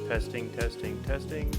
Testing, testing, testing.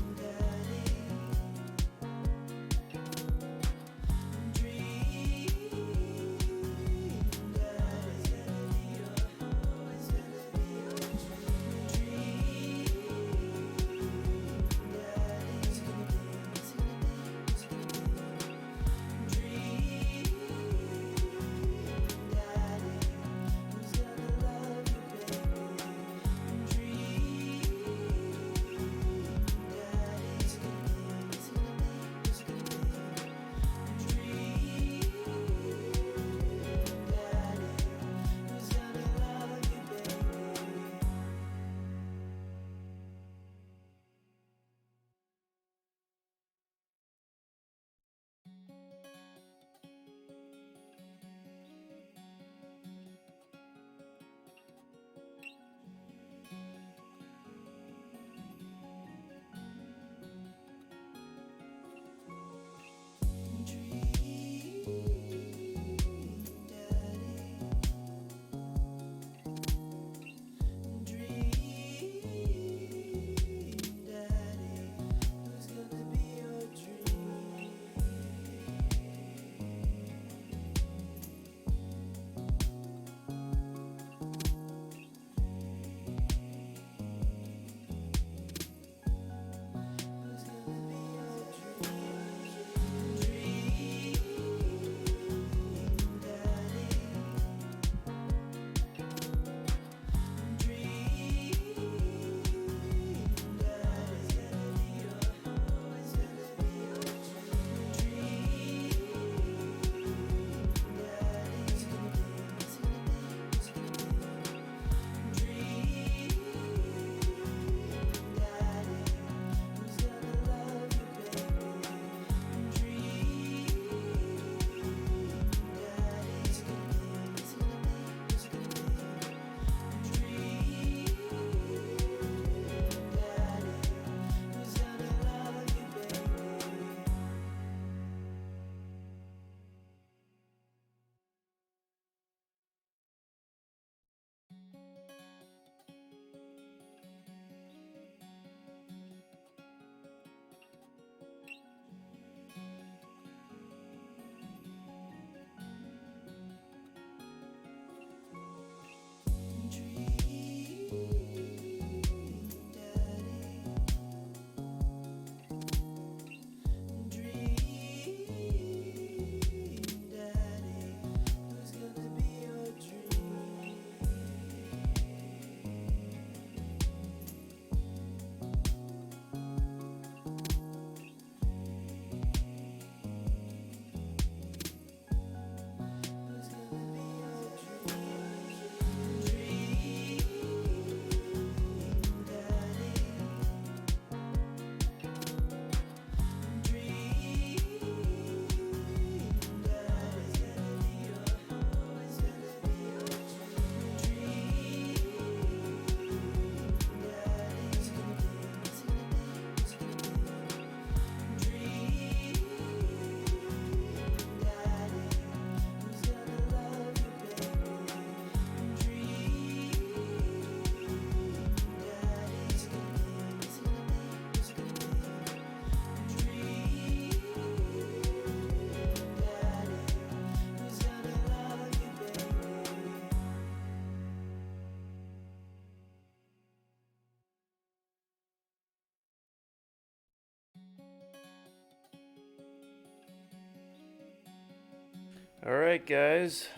Alright, guys.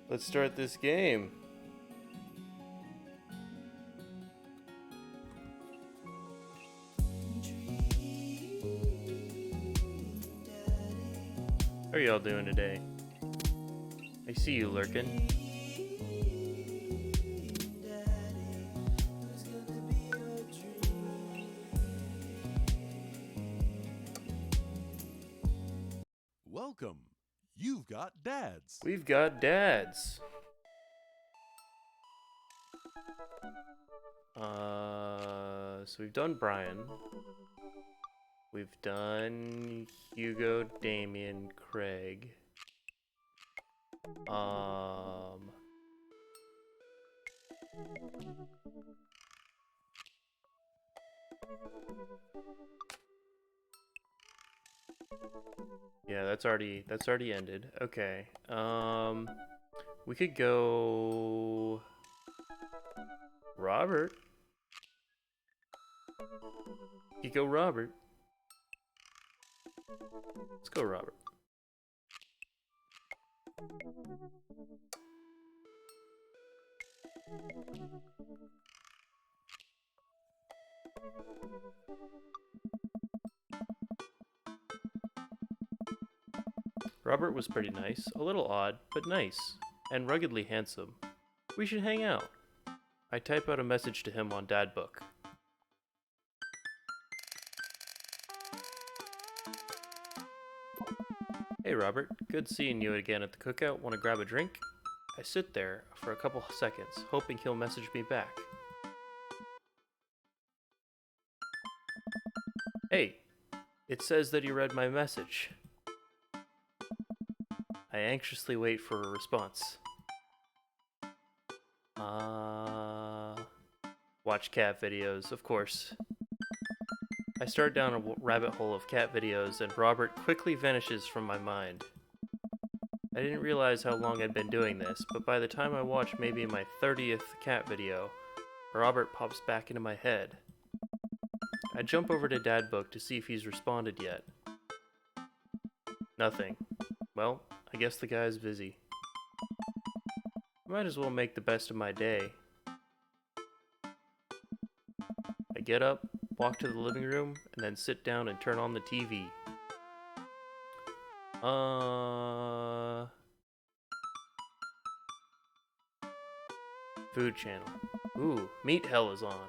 Let's start this game. How are y'all doing today? I see you lurking. Welcome. You've got dads. We've got dads. So we've done Brian. We've done Hugo, Damien, Craig. Yeah, that's already ended. Okay. We could go Robert. You go Robert. Let's go Robert. Robert was pretty nice, a little odd, but nice, and ruggedly handsome. We should hang out. I type out a message to him on Dadbook. Hey Robert, good seeing you again at the cookout. Want to grab a drink? I sit there for a couple seconds, hoping he'll message me back. Hey, it says that you read my message. I anxiously wait for a response. Watch cat videos, of course. I start down a rabbit hole of cat videos, and Robert quickly vanishes from my mind. I didn't realize how long I'd been doing this, but by the time I watch maybe my 30th cat video, Robert pops back into my head. I jump over to Dadbook to see if he's responded yet. Nothing. Well, I guess the guy's busy. Might as well make the best of my day. I get up, walk to the living room, and then sit down and turn on the TV. Food Channel. Ooh, Meat Hell is on.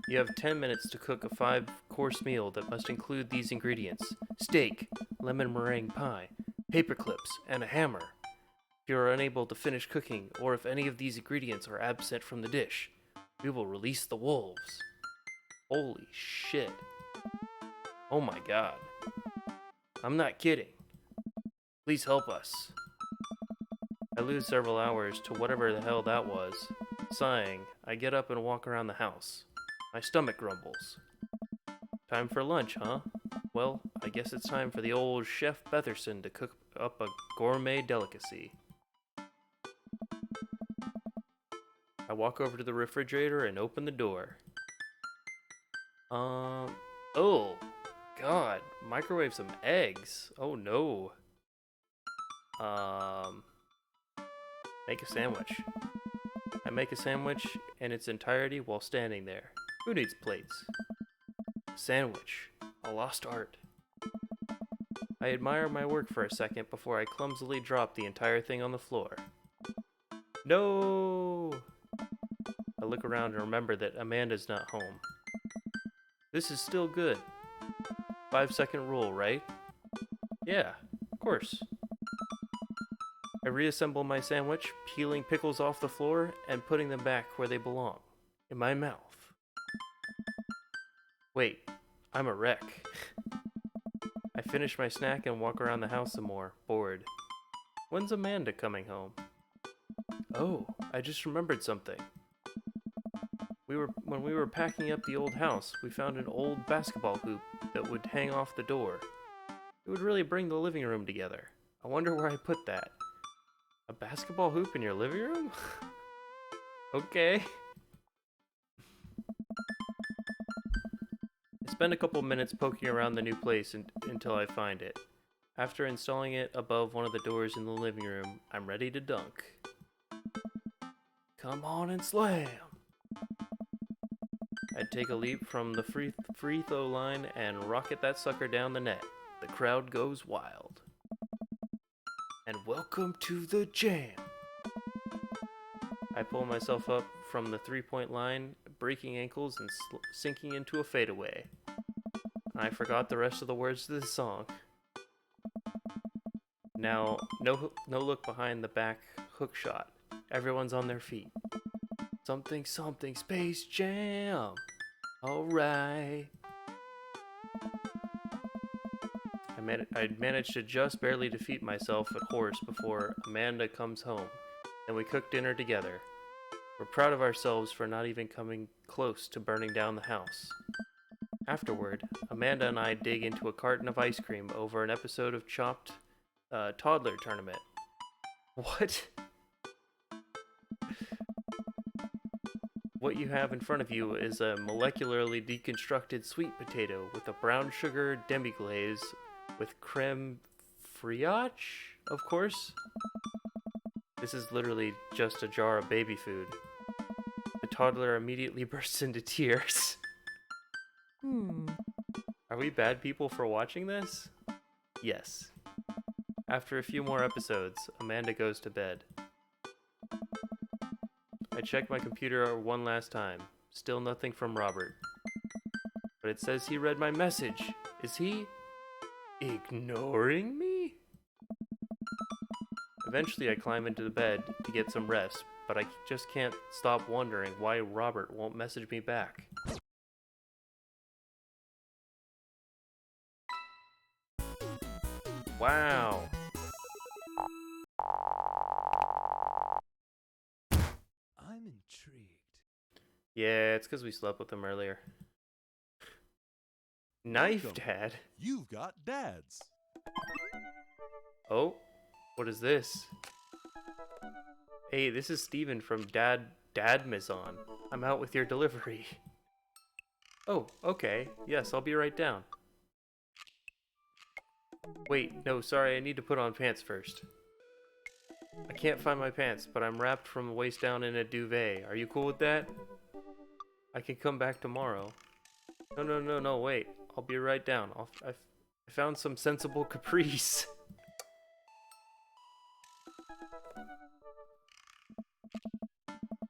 You have 10 minutes to cook a 5-course meal that must include these ingredients: steak, lemon meringue pie, paper clips, and a hammer. If you are unable to finish cooking, or if any of these ingredients are absent from the dish, we will release the wolves. Holy shit. Oh my god. I'm not kidding. Please help us. I lose several hours to whatever the hell that was. Sighing, I get up and walk around the house. My stomach grumbles. Time for lunch, huh? Well, I guess it's time for the old Chef Betherson to cook up a gourmet delicacy. I walk over to the refrigerator and open the door. Oh, God, microwave some eggs. Oh no. Make a sandwich. I make a sandwich in its entirety while standing there. Who needs plates? Sandwich, a lost art. I admire my work for a second before I clumsily drop the entire thing on the floor. No! I look around and remember that Amanda's not home. This is still good. 5-second rule, right? Yeah, of course. I reassemble my sandwich, peeling pickles off the floor and putting them back where they belong, in my mouth. Wait, I'm a wreck. I finish my snack and walk around the house some more, bored. When's Amanda coming home? Oh, I just remembered something. When we were packing up the old house, we found an old basketball hoop that would hang off the door. It would really bring the living room together. I wonder where I put that. A basketball hoop in your living room? Okay. I spend a couple minutes poking around the new place until I find it. After installing it above one of the doors in the living room, I'm ready to dunk. Come on and slam! I'd take a leap from the free throw line and rocket that sucker down the net. The crowd goes wild. And welcome to the jam! I pull myself up from the three-point line, breaking ankles and sinking into a fadeaway. I forgot the rest of the words to this song. Now, no look behind the back hook shot. Everyone's on their feet. Something, something, Space Jam! Alright. I'd managed to just barely defeat myself at horse before Amanda comes home, and we cook dinner together. We're proud of ourselves for not even coming close to burning down the house. Afterward, Amanda and I dig into a carton of ice cream over an episode of Chopped Toddler Tournament. What? What you have in front of you is a molecularly deconstructed sweet potato with a brown sugar demi-glaze with creme fraiche, of course. This is literally just a jar of baby food. The toddler immediately bursts into tears. Are we bad people for watching this? Yes. After a few more episodes, Amanda goes to bed. I check my computer one last time. Still nothing from Robert. But it says he read my message. Is he ignoring me? Eventually I climb into the bed to get some rest, but I just can't stop wondering why Robert won't message me back. Wow. I'm intrigued. Yeah, it's because we slept with him earlier. Knife Welcome. Dad? You've got dads. Oh, what is this? Hey, this is Steven from Dadmazon. I'm out with your delivery. Oh, okay. Yes, I'll be right down. Wait, no, sorry, I need to put on pants first. I can't find my pants, but I'm wrapped from the waist down in a duvet. Are you cool with that? I can come back tomorrow. No, wait. I'll be right down. I found some sensible capris.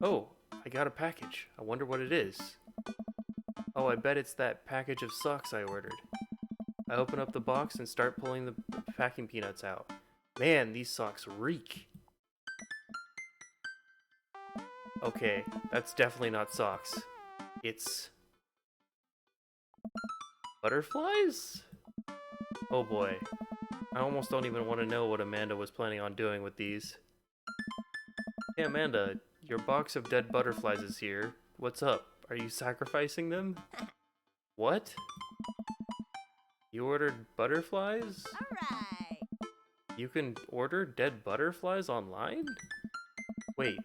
Oh, I got a package. I wonder what it is. Oh, I bet it's that package of socks I ordered. I open up the box and start pulling the packing peanuts out. Man, these socks reek. Okay, that's definitely not socks. It's butterflies? Oh boy. I almost don't even want to know what Amanda was planning on doing with these. Hey Amanda, your box of dead butterflies is here. What's up? Are you sacrificing them? What? You ordered butterflies? Alright. You can order dead butterflies online? Wait,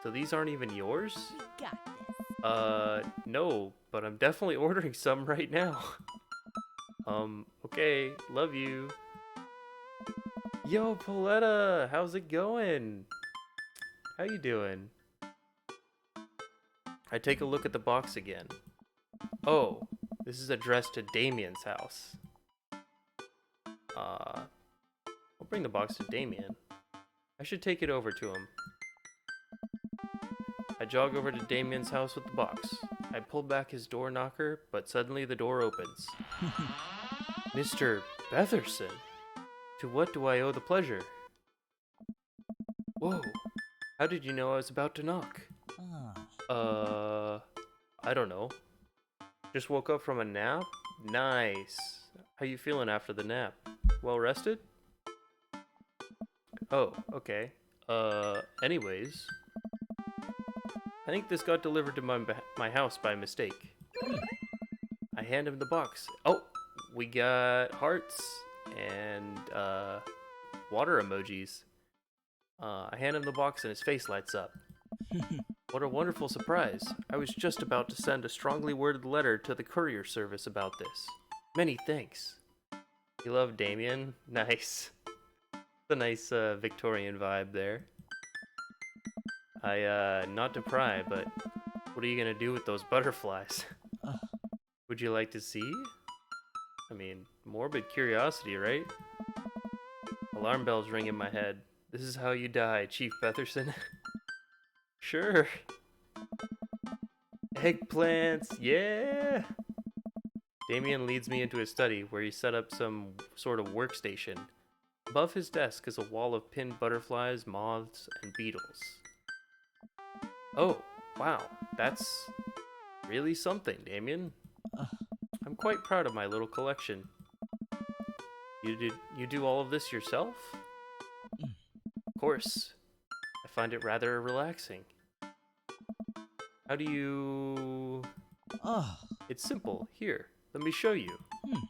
so these aren't even yours? We got this. No, but I'm definitely ordering some right now. Okay, love you. Yo, Pauletta, how's it going? How you doing? I take a look at the box again. Oh, this is addressed to Damien's house. I'll bring the box to Damien. I should take it over to him. I jog over to Damien's house with the box. I pull back his door knocker, but suddenly the door opens. Mr. Betherson? To what do I owe the pleasure? Whoa, how did you know I was about to knock? I don't know. Just woke up from a nap? Nice. How you feeling after the nap? Well rested? Oh, okay. Anyways. I think this got delivered to my house by mistake. I hand him the box. Oh, we got hearts and, water emojis. I hand him the box and his face lights up. What a wonderful surprise. I was just about to send a strongly worded letter to the courier service about this. Many thanks. You love Damien? Nice. It's a nice Victorian vibe there. Not to pry, but what are you gonna do with those butterflies? Would you like to see? I mean, morbid curiosity, right? Alarm bells ring in my head. This is how you die, Chief Betherson. Sure. Eggplants, yeah! Damien leads me into his study, where he set up some sort of workstation. Above his desk is a wall of pinned butterflies, moths, and beetles. Oh, wow, that's really something, Damien. I'm quite proud of my little collection. You do all of this yourself? Of course. I find it rather relaxing. How do you... Oh. It's simple. Here, let me show you. Hmm.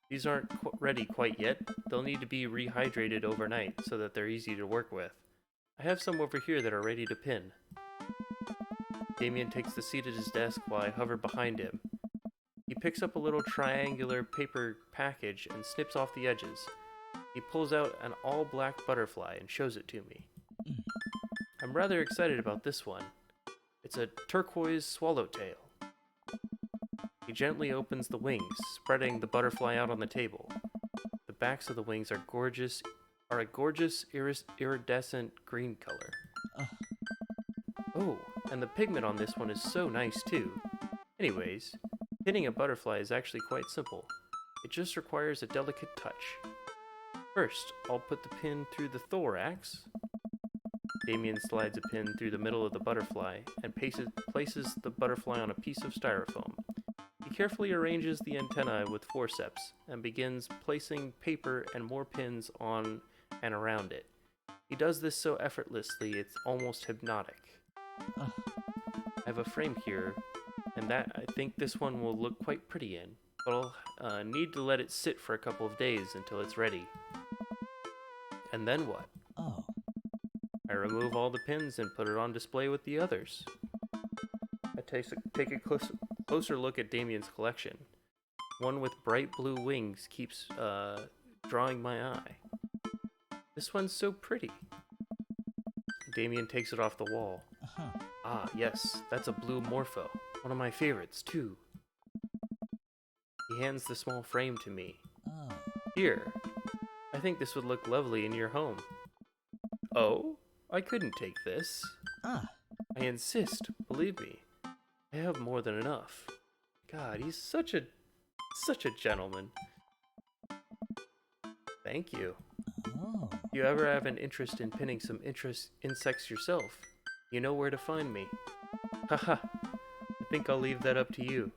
These aren't ready quite yet. They'll need to be rehydrated overnight so that they're easy to work with. I have some over here that are ready to pin. Damien takes the seat at his desk while I hover behind him. He picks up a little triangular paper package and snips off the edges. He pulls out an all-black butterfly and shows it to me. Mm. I'm rather excited about this one. It's a turquoise swallowtail. He gently opens the wings, spreading the butterfly out on the table. The backs of the wings are a gorgeous iridescent green color. Oh, and the pigment on this one is so nice too. Anyways, pinning a butterfly is actually quite simple. It just requires a delicate touch. First, I'll put the pin through the thorax. Damien slides a pin through the middle of the butterfly and places the butterfly on a piece of styrofoam. He carefully arranges the antennae with forceps and begins placing paper and more pins on and around it. He does this so effortlessly it's almost hypnotic. Oh. I have a frame here, and that I think this one will look quite pretty in, but I'll need to let it sit for a couple of days until it's ready. And then what? Oh. I remove all the pins and put it on display with the others. I take a closer look at Damien's collection. One with bright blue wings keeps drawing my eye. This one's so pretty. Damien takes it off the wall. Uh-huh. Ah, yes, that's a blue morpho. One of my favorites, too. He hands the small frame to me. Oh. Here, I think this would look lovely in your home. Oh, I couldn't take this. Ah. I insist, believe me. I have more than enough. God, he's such a gentleman. Thank you. Oh. If you ever have an interest in pinning some insects yourself, you know where to find me. Haha, I think I'll leave that up to you.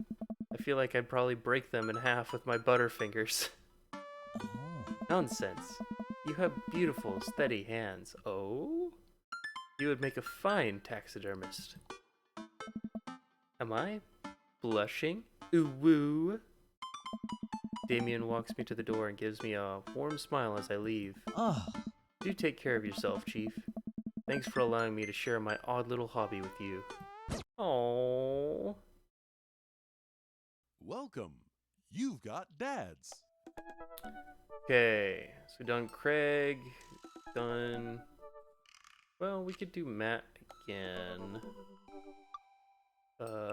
I feel like I'd probably break them in half with my butterfingers. Oh. Nonsense. You have beautiful, steady hands. Oh? You would make a fine taxidermist. Am I blushing? Ooh woo. Damien walks me to the door and gives me a warm smile as I leave. Oh. Do take care of yourself, Chief. Thanks for allowing me to share my odd little hobby with you. Oh. Welcome. You've got dads. Okay, so done Craig, done... Well, we could do Matt again.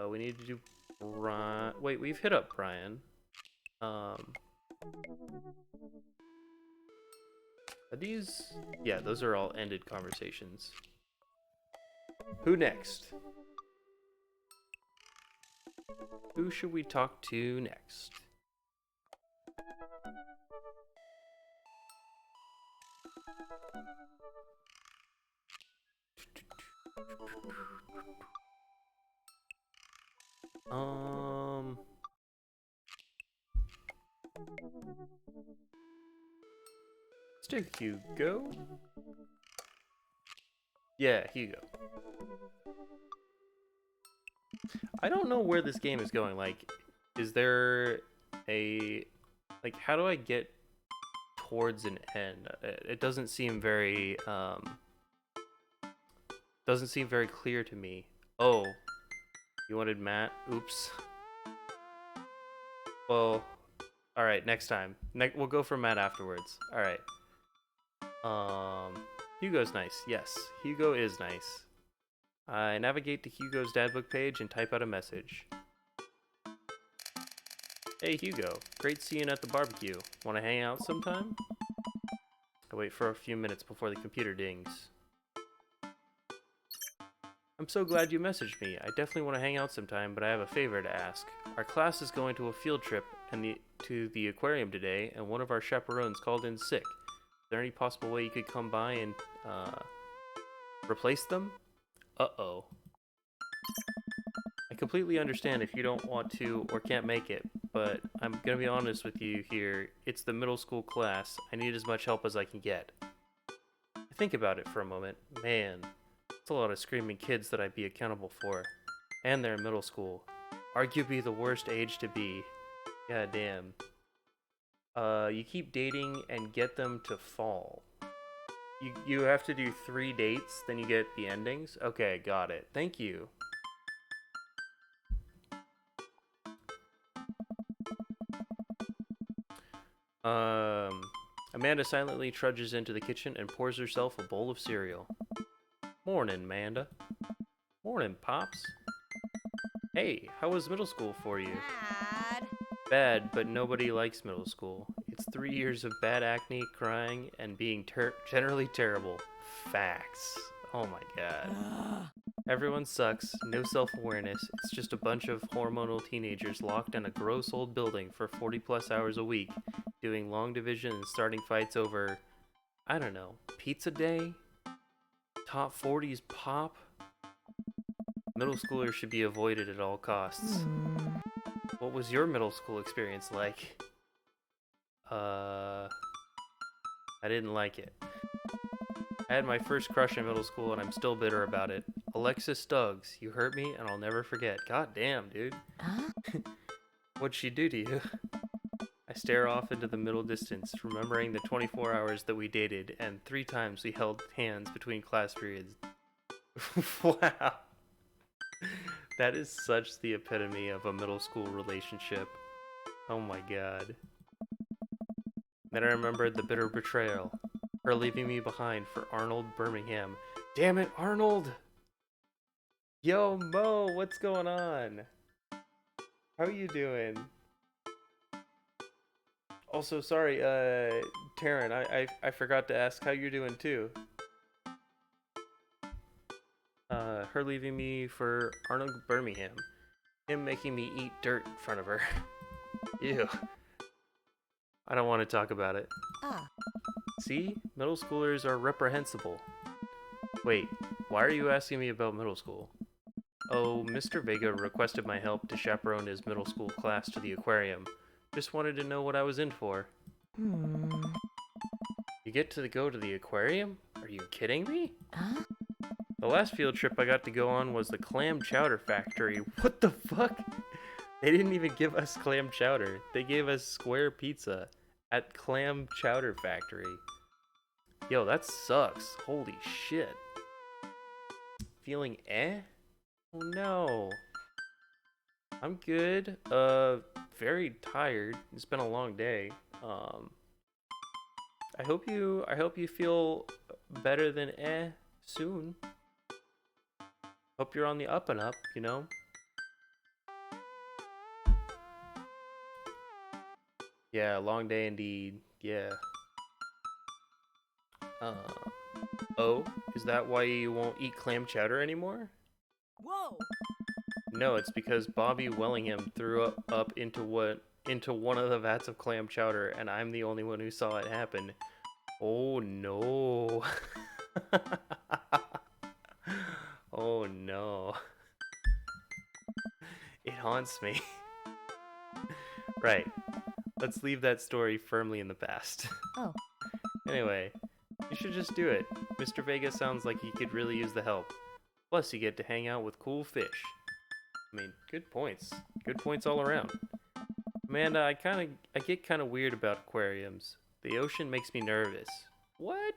We need to do Brian... Wait, we've hit up Brian. Are these... Yeah, those are all ended conversations. Who next? Who should we talk to next? Let's do Hugo. Yeah, Hugo. I don't know where this game is going. Like, is there a... Like, how do I get towards an end? It doesn't seem very, doesn't seem very clear to me. Oh, you wanted Matt? Oops. Well, alright, next time. We'll go for Matt afterwards. Alright. Hugo's nice. Yes, Hugo is nice. I navigate to Hugo's dadbook page and type out a message. Hey Hugo, great seeing you at the barbecue. Want to hang out sometime? I wait for a few minutes before the computer dings. I'm so glad you messaged me. I definitely want to hang out sometime, but I have a favor to ask. Our class is going to a field trip to the aquarium today, and one of our chaperones called in sick. Is there any possible way you could come by and replace them? Uh-oh. I completely understand if you don't want to or can't make it, but I'm gonna be honest with you here. It's the middle school class. I need as much help as I can get. Think about it for a moment. Man, it's a lot of screaming kids that I'd be accountable for. And they're in middle school. Arguably the worst age to be. God damn. You keep dating and get them to fall. You have to do 3 dates, then you get the endings? Okay, got it. Thank you. Amanda silently trudges into the kitchen and pours herself a bowl of cereal. Morning, Amanda. Morning, Pops. Hey, how was middle school for you? Dad. Bad, but nobody likes middle school. It's 3 years of bad acne, crying, and being generally terrible. Facts. Oh my god. Everyone sucks, no self-awareness. It's just a bunch of hormonal teenagers locked in a gross old building for 40 plus hours a week, doing long division and starting fights over, I don't know, pizza day? Top 40s pop? Middle schoolers should be avoided at all costs. What was your middle school experience like? I didn't like it. I had my first crush in middle school and I'm still bitter about it. Alexis Stuggs, you hurt me and I'll never forget. God damn, dude. What'd she do to you? I stare off into the middle distance, remembering the 24 hours that we dated and 3 times we held hands between class periods. Wow. That is such the epitome of a middle school relationship. Oh my god. Then I remembered the bitter betrayal. Her leaving me behind for Arnold Birmingham. Damn it, Arnold! Yo, Mo, what's going on? How you doing? Also, sorry, Taryn, I forgot to ask how you're doing too. Her leaving me for Arnold Birmingham. Him making me eat dirt in front of her. Ew. I don't want to talk about it. See? Middle schoolers are reprehensible. Wait, why are you asking me about middle school? Oh, Mr. Vega requested my help to chaperone his middle school class to the aquarium. Just wanted to know what I was in for. You get to go to the aquarium? Are you kidding me? The last field trip I got to go on was the clam chowder factory. What the fuck? They didn't even give us clam chowder. They gave us square pizza at clam chowder factory. Yo, that sucks. Holy shit. Feeling eh? Oh no. I'm good. Very tired. It's been a long day. I hope you feel better than eh soon. Hope you're on the up and up, you know? Yeah, long day indeed. Yeah. Oh, is that why you won't eat clam chowder anymore? Whoa. No, it's because Bobby Wellingham threw up into one of the vats of clam chowder, and I'm the only one who saw it happen. Oh no. Oh no. It haunts me. Right. Let's leave that story firmly in the past. Oh. Anyway, you should just do it. Mr. Vega sounds like he could really use the help. Plus, you get to hang out with cool fish. I mean, good points. Good points all around. Amanda, I get kind of weird about aquariums. The ocean makes me nervous. What?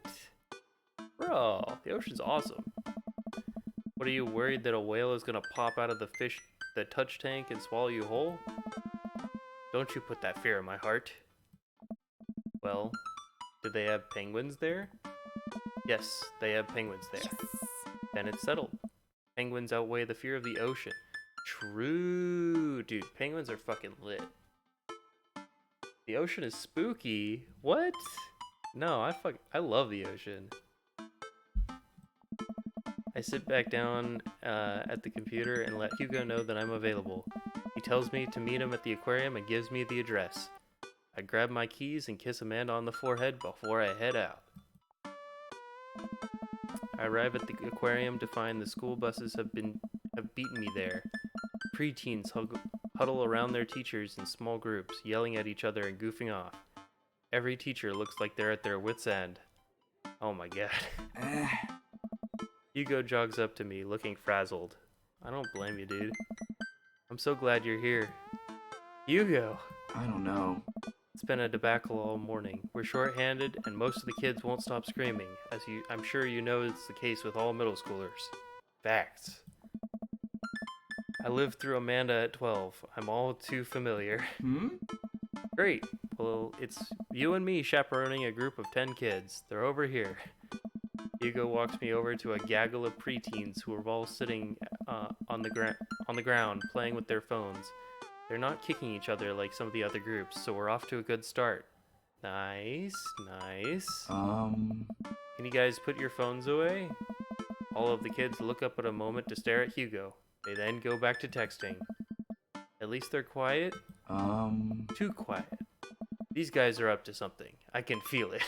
Bro, the ocean's awesome. What, are you worried that a whale is gonna pop out of the touch tank and swallow you whole? Don't you put that fear in my heart. Well, did they have penguins there? Yes, they have penguins there. Yes. Then it's settled. Penguins outweigh the fear of the ocean. True, dude. Penguins are fucking lit. The ocean is spooky. What? No, I love the ocean. I sit back down at the computer and let Hugo know that I'm available. He tells me to meet him at the aquarium and gives me the address. I grab my keys and kiss Amanda on the forehead before I head out. I arrive at the aquarium to find the school buses have beaten me there. Preteens huddle around their teachers in small groups, yelling at each other and goofing off. Every teacher looks like they're at their wits' end. Oh my god. Hugo jogs up to me, looking frazzled. I don't blame you, dude. I'm so glad you're here. Hugo! I don't know. It's been a debacle all morning. We're short-handed, and most of the kids won't stop screaming, I'm sure you know it's the case with all middle schoolers. Facts. I lived through Amanda at 12. I'm all too familiar. Great. Well, it's you and me chaperoning a group of 10 kids. They're over here. Hugo walks me over to a gaggle of preteens who are all sitting on the ground playing with their phones. They're not kicking each other like some of the other groups, so we're off to a good start. Nice, nice. Can you guys put your phones away? All of the kids look up at a moment to stare at Hugo. They then go back to texting. At least they're quiet? Too quiet. These guys are up to something. I can feel it.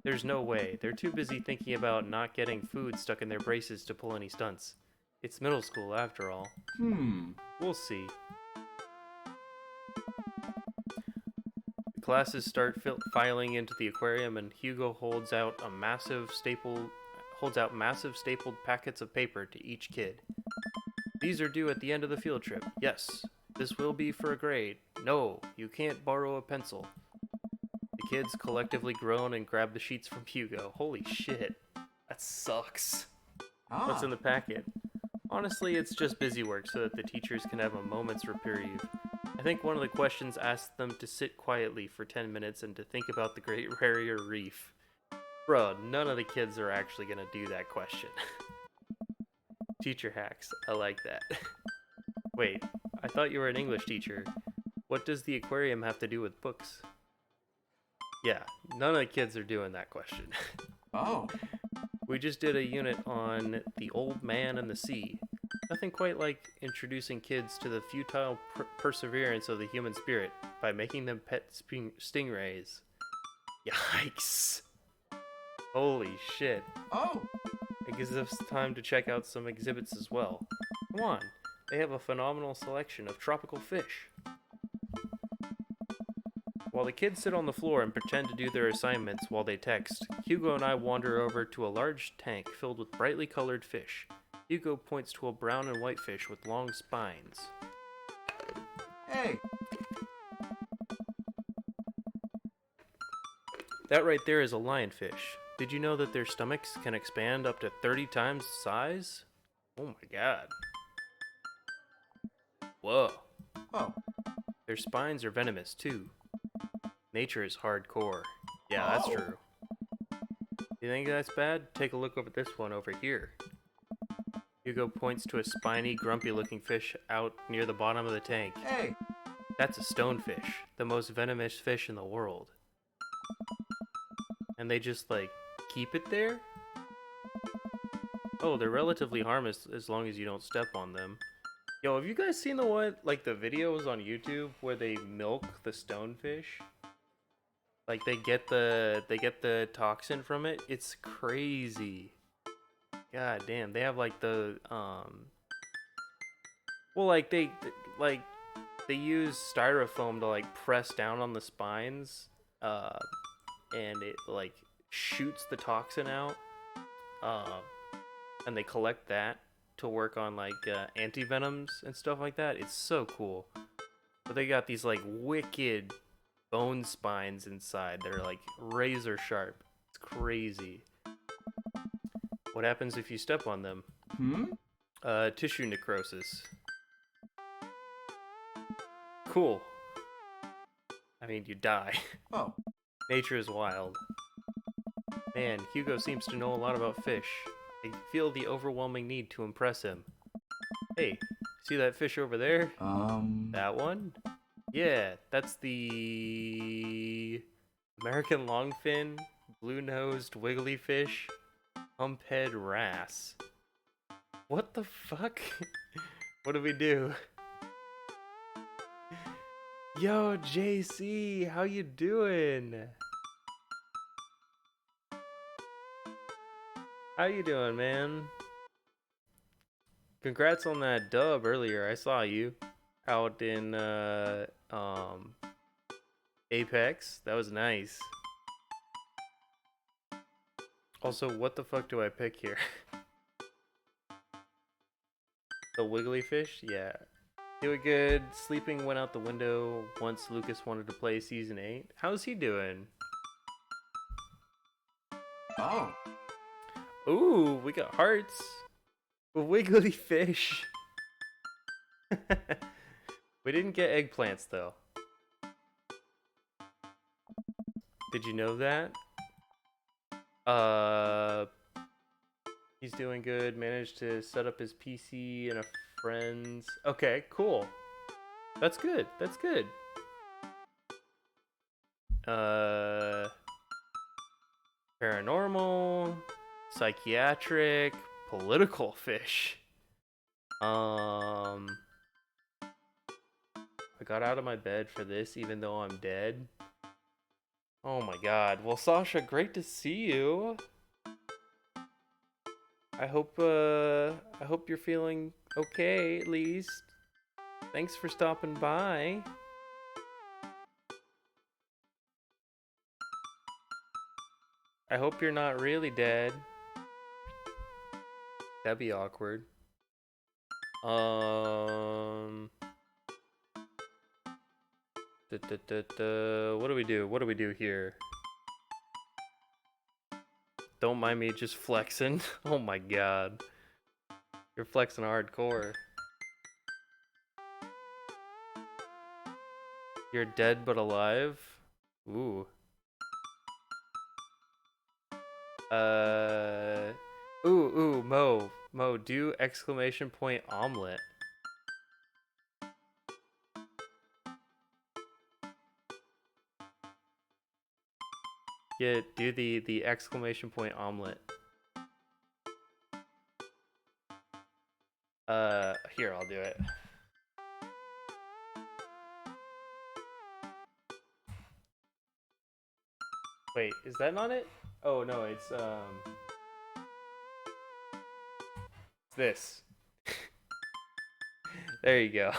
There's no way. They're too busy thinking about not getting food stuck in their braces to pull any stunts. It's middle school after all. We'll see. The classes start filing into the aquarium, and Hugo holds out massive stapled packets of paper to each kid. These are due at the end of the field trip. Yes, this will be for a grade. No, you can't borrow a pencil. The kids collectively groan and grab the sheets from Hugo. Holy shit. That sucks. What's in the packet? Honestly, it's just busy work so that the teachers can have a moment's reprieve. I think one of the questions asked them to sit quietly for 10 minutes and to think about the Great Barrier Reef. Bro, none of the kids are actually gonna do that question. Teacher hacks. I like that. Wait, I thought you were an English teacher. What does the aquarium have to do with books? Yeah, none of the kids are doing that question. We just did a unit on the old man and the sea. Nothing quite like introducing kids to the futile perseverance of the human spirit by making them pet stingrays. Yikes. Holy shit. It gives us time to check out some exhibits as well. Come on, they have a phenomenal selection of tropical fish. While the kids sit on the floor and pretend to do their assignments while they text, Hugo and I wander over to a large tank filled with brightly colored fish. Hugo points to a brown and white fish with long spines. Hey! That right there is a lionfish. Did you know that their stomachs can expand up to 30 times the size? Oh my god. Whoa. Their spines are venomous too. Nature is hardcore. Yeah, that's true. You think that's bad? Take a look over this one over here. Hugo points to a spiny, grumpy-looking fish out near the bottom of the tank. Hey! That's a stonefish, the most venomous fish in the world. And they just, like, keep it there? Oh, they're relatively harmless as long as you don't step on them. Yo, have you guys seen the videos on YouTube where they milk the stonefish? Like they get the toxin from it. It's crazy. God damn, they have like the well, like they use styrofoam to like press down on the spines, and it like shoots the toxin out, and they collect that to work on like anti-venoms and stuff like that. It's so cool. But they got these like wicked bone spines inside. They're like razor sharp. It's crazy. What happens if you step on them? Tissue necrosis. Cool. I mean, you die. Nature is wild. Man, Hugo seems to know a lot about fish. I feel the overwhelming need to impress him. Hey, see that fish over there? That one? Yeah, that's the American longfin, blue-nosed wiggly fish, humphead wrasse. What the fuck? What do we do? Yo, JC, how you doing? How you doing, man? Congrats on that dub earlier. I saw you out in Apex. That was nice. Also, what the fuck do I pick here? The wiggly fish? Yeah. Doing good. Sleeping went out the window once Lucas wanted to play Season 8. How's he doing? Oh. Ooh, we got hearts. A wiggly fish. We didn't get eggplants, though. Did you know that? He's doing good. Managed to set up his PC and a friend's. Okay, cool. That's good. That's good. Paranormal, psychiatric, political fish. I got out of my bed for this even though I'm dead. Oh my god. Well, Sasha, great to see you. I hope you're feeling okay at least. Thanks for stopping by. I hope you're not really dead. That'd be awkward. What do we do? What do we do here? Don't mind me just flexing. Oh my god. You're flexing hardcore. You're dead but alive? Ooh. Ooh, Mo, do exclamation point omelet. Yeah, do the exclamation point omelet. Here, I'll do it. Wait, is that not it? Oh no, it's this. There you go.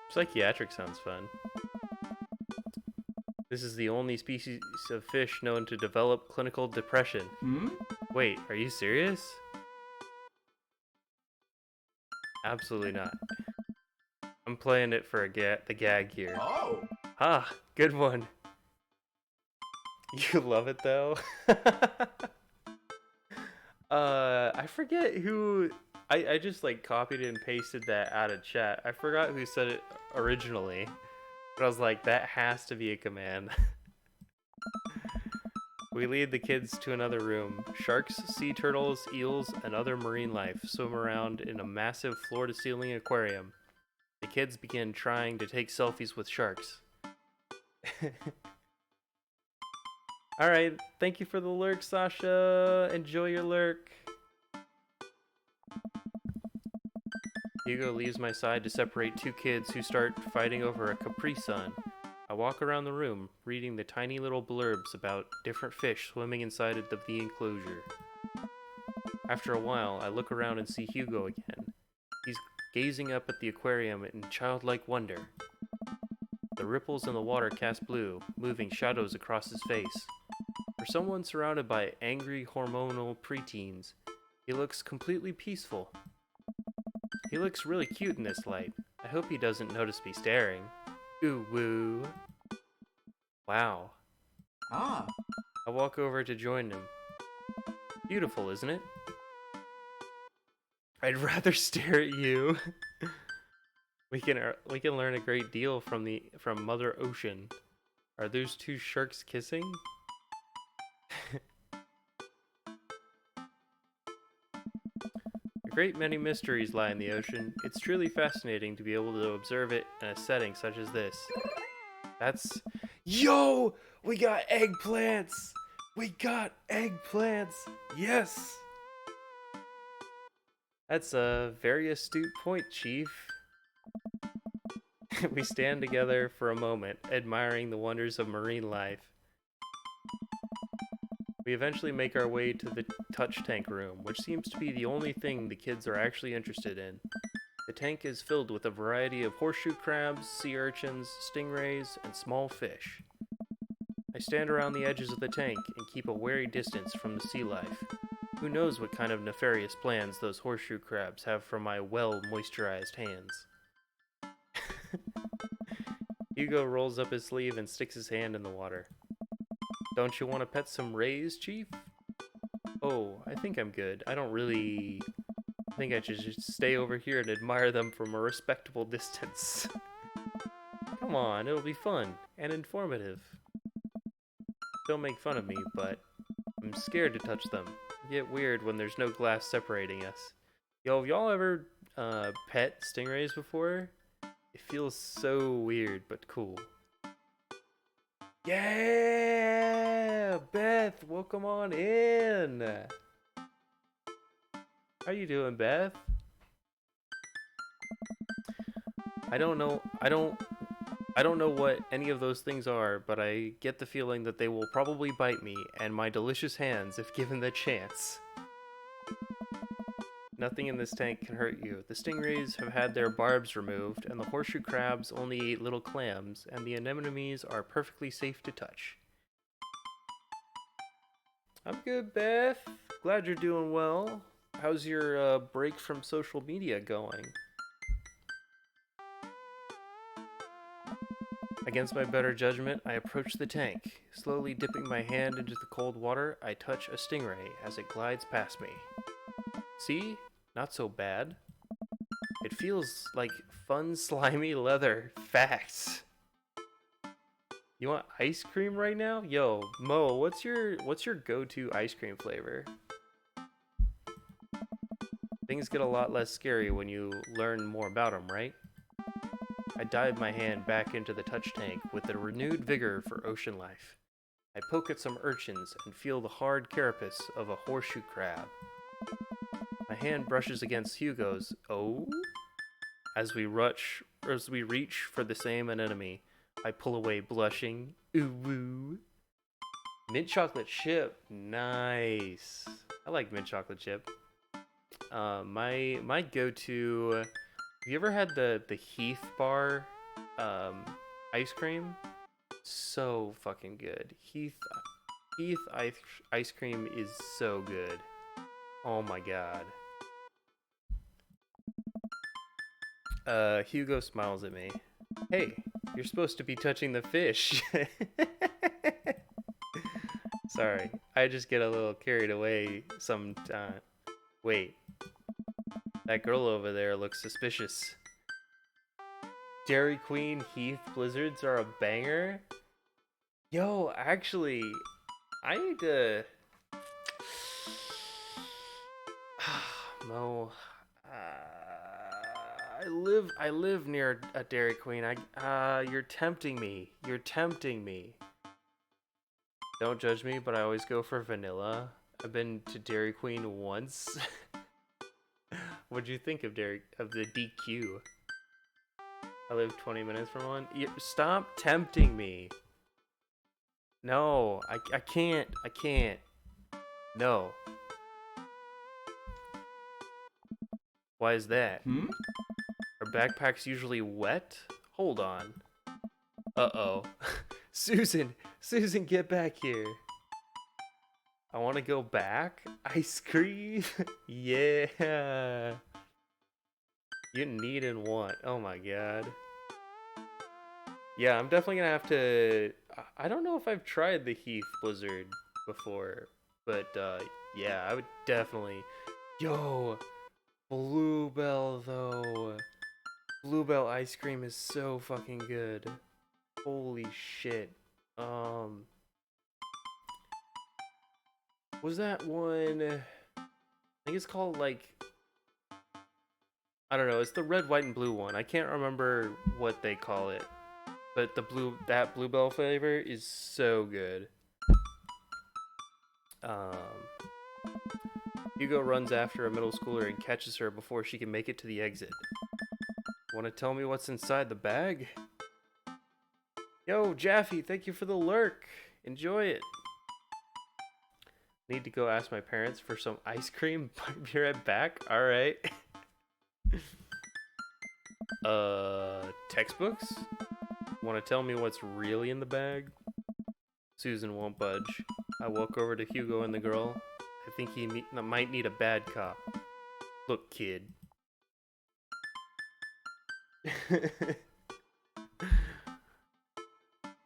Psychiatric sounds fun. This is the only species of fish known to develop clinical depression. Hmm? Wait, are you serious? Absolutely not. I'm playing it for the gag here. Oh. Ah, good one. You love it though? I forget who... I just like copied and pasted that out of chat. I forgot who said it originally. But I was like, that has to be a command. We lead the kids to another room. Sharks, sea turtles, eels, and other marine life swim around in a massive floor-to-ceiling aquarium. The kids begin trying to take selfies with sharks. Alright, thank you for the lurk, Sasha. Enjoy your lurk. Hugo leaves my side to separate two kids who start fighting over a Capri Sun. I walk around the room, reading the tiny little blurbs about different fish swimming inside of the enclosure. After a while, I look around and see Hugo again. He's gazing up at the aquarium in childlike wonder. The ripples in the water cast blue, moving shadows across his face. For someone surrounded by angry hormonal preteens, he looks completely peaceful. He looks really cute in this light. I hope he doesn't notice me staring. Ooh woo. Wow. Ah. I walk over to join him. Beautiful, isn't it? I'd rather stare at you. We can learn a great deal from Mother Ocean. Are those two sharks kissing? A great many mysteries lie in the ocean. It's truly fascinating to be able to observe it in a setting such as this. That's... Yo! We got eggplants! We got eggplants! Yes! That's a very astute point, Chief. We stand together for a moment, admiring the wonders of marine life. We eventually make our way to the touch tank room, which seems to be the only thing the kids are actually interested in. The tank is filled with a variety of horseshoe crabs, sea urchins, stingrays, and small fish. I stand around the edges of the tank and keep a wary distance from the sea life. Who knows what kind of nefarious plans those horseshoe crabs have for my well-moisturized hands. Hugo rolls up his sleeve and sticks his hand in the water. Don't you want to pet some rays, Chief? Oh, I think I'm good. I think I should just stay over here and admire them from a respectable distance. Come on, it'll be fun and informative. Don't make fun of me, but I'm scared to touch them. Get weird when there's no glass separating us. Yo, have y'all ever pet stingrays before? It feels so weird, but cool. Yeah! Beth, welcome on in! How you doing, Beth? I don't know what any of those things are, but I get the feeling that they will probably bite me and my delicious hands if given the chance. Nothing in this tank can hurt you. The stingrays have had their barbs removed, and the horseshoe crabs only ate little clams, and the anemones are perfectly safe to touch. I'm good, Beth. Glad you're doing well. How's your break from social media going? Against my better judgment, I approach the tank. Slowly dipping my hand into the cold water, I touch a stingray as it glides past me. See? Not so bad. It feels like fun, slimy leather. Facts. You want ice cream right now? Yo, Mo, what's your go-to ice cream flavor? Things get a lot less scary when you learn more about them, right? I dive my hand back into the touch tank with a renewed vigor for ocean life. I poke at some urchins and feel the hard carapace of a horseshoe crab. My hand brushes against Hugo's. Oh? As we reach for the same anemone, I pull away blushing. Ooh woo. Mint chocolate chip. Nice. I like mint chocolate chip. My go-to. Have you ever had the Heath bar ice cream? So fucking good. Heath ice cream is so good. Oh my god. Hugo smiles at me. Hey, you're supposed to be touching the fish. Sorry, I just get a little carried away sometimes. Wait, that girl over there looks suspicious. Dairy Queen Heath Blizzards are a banger? Yo, actually, I need to... Mo, I live near a Dairy Queen. You're tempting me. You're tempting me. Don't judge me, but I always go for vanilla. I've been to Dairy Queen once. What'd you think of the DQ? I live 20 minutes from one. Stop tempting me. No, I can't. I can't. No. Why is that? Are backpacks usually wet? Hold on. Uh-oh. Susan, get back here. I want to go back. Ice cream? Yeah. You need and want. Oh my god. Yeah, I'm definitely gonna have to... I don't know if I've tried the Heath Blizzard before, but yeah, I would definitely... Yo, Bluebell though. Bluebell ice cream is so fucking good. Holy shit. Was that one... I think it's called like... I don't know, it's the red, white, and blue one. I can't remember what they call it. But that Bluebell flavor is so good. Hugo runs after a middle schooler and catches her before she can make it to the exit. Want to tell me what's inside the bag? Yo, Jaffe, thank you for the lurk. Enjoy it. Need to go ask my parents for some ice cream. Be right back. Alright. Textbooks? Want to tell me what's really in the bag? Susan won't budge. I walk over to Hugo and the girl. I think he might need a bad cop. Look, kid.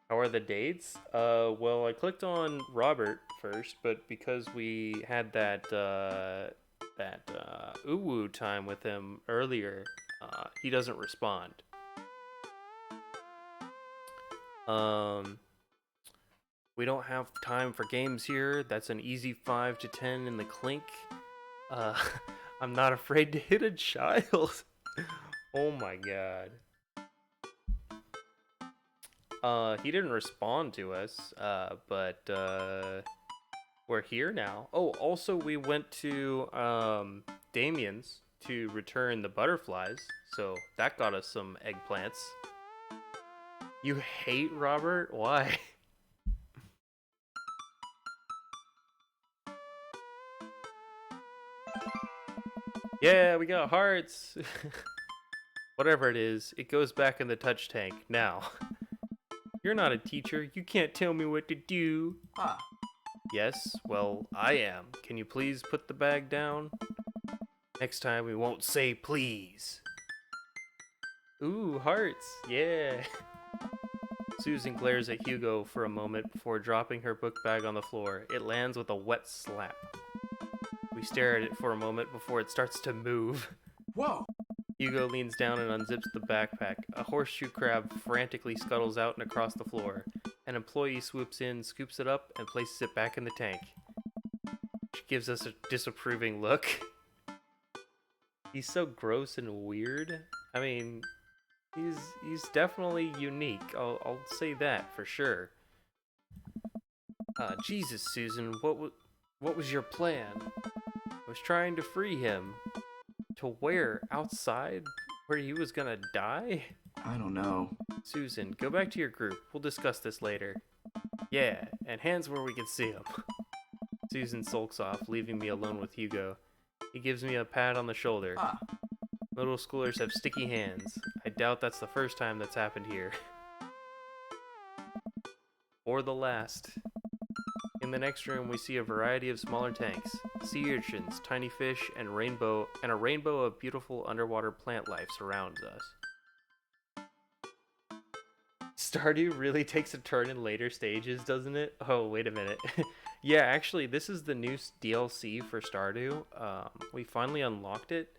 How are the dates? Well, I clicked on Robert first, but because we had that uwu time with him earlier, he doesn't respond. We don't have time for games here. That's an easy 5 to 10 in the clink. I'm not afraid to hit a child. Oh my god. He didn't respond to us, but we're here now. Oh, also we went to Damien's to return the butterflies, so that got us some eggplants. You hate Robert? Why? Yeah, we got hearts. Whatever it is, it goes back in the touch tank now. You're not a teacher. You can't tell me what to do. Ah. Yes, well, I am. Can you please put the bag down? Next time we won't say please. Ooh, hearts. Yeah. Susan glares at Hugo for a moment before dropping her book bag on the floor. It lands with a wet slap. We stare at it for a moment before it starts to move. Whoa. Hugo leans down and unzips the backpack. A horseshoe crab frantically scuttles out and across the floor. An employee swoops in, scoops it up, and places it back in the tank. She gives us a disapproving look. He's so gross and weird. I mean, he's definitely unique. I'll say that for sure. Jesus, Susan, what was your plan? I was trying to free him. To where? Outside? Where he was gonna die? I don't know. Susan, go back to your group. We'll discuss this later. Yeah, and hands where we can see him. Susan sulks off, leaving me alone with Hugo. He gives me a pat on the shoulder. Ah. Middle schoolers have sticky hands. I doubt that's the first time that's happened here. Or the last. In the next room, we see a variety of smaller tanks, sea urchins, tiny fish, and a rainbow of beautiful underwater plant life surrounds us. Stardew really takes a turn in later stages, doesn't it? Oh, wait a minute. Yeah, actually, this is the new DLC for Stardew. We finally unlocked it.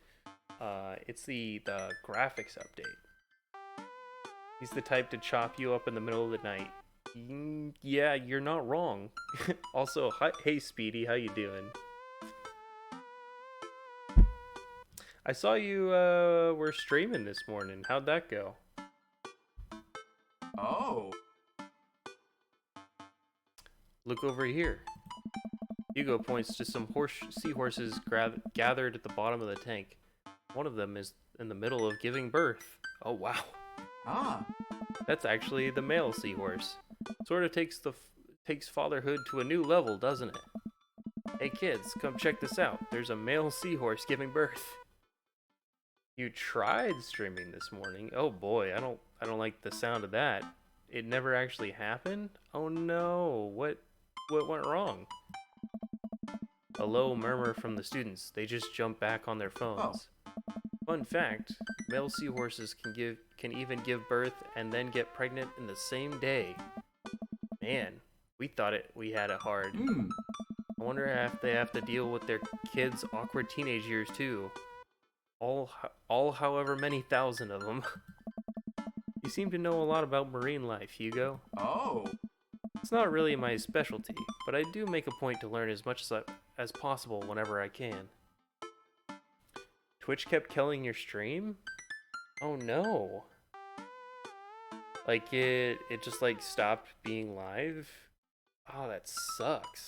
It's the graphics update. He's the type to chop you up in the middle of the night. Yeah, you're not wrong. Also, hey Speedy, how you doing? I saw you were streaming this morning. How'd that go? Oh. Look over here. Hugo points to some seahorses gathered at the bottom of the tank. One of them is in the middle of giving birth. Oh wow. Ah. That's actually the male seahorse. Sort of takes fatherhood to a new level, doesn't it? Hey kids, come check this out. There's a male seahorse giving birth. You tried streaming this morning. Oh boy, I don't like the sound of that. It never actually happened? Oh no. What went wrong? A low murmur from the students. They just jump back on their phones. Fun fact, male seahorses can even give birth and then get pregnant in the same day. Man, we thought we had it hard. I wonder if they have to deal with their kids' awkward teenage years too. All however many thousand of them. You seem to know a lot about marine life, Hugo. Oh. It's not really my specialty, but I do make a point to learn as much as possible whenever I can. Twitch kept killing your stream? Oh no. Like it just like stopped being live? Oh, that sucks.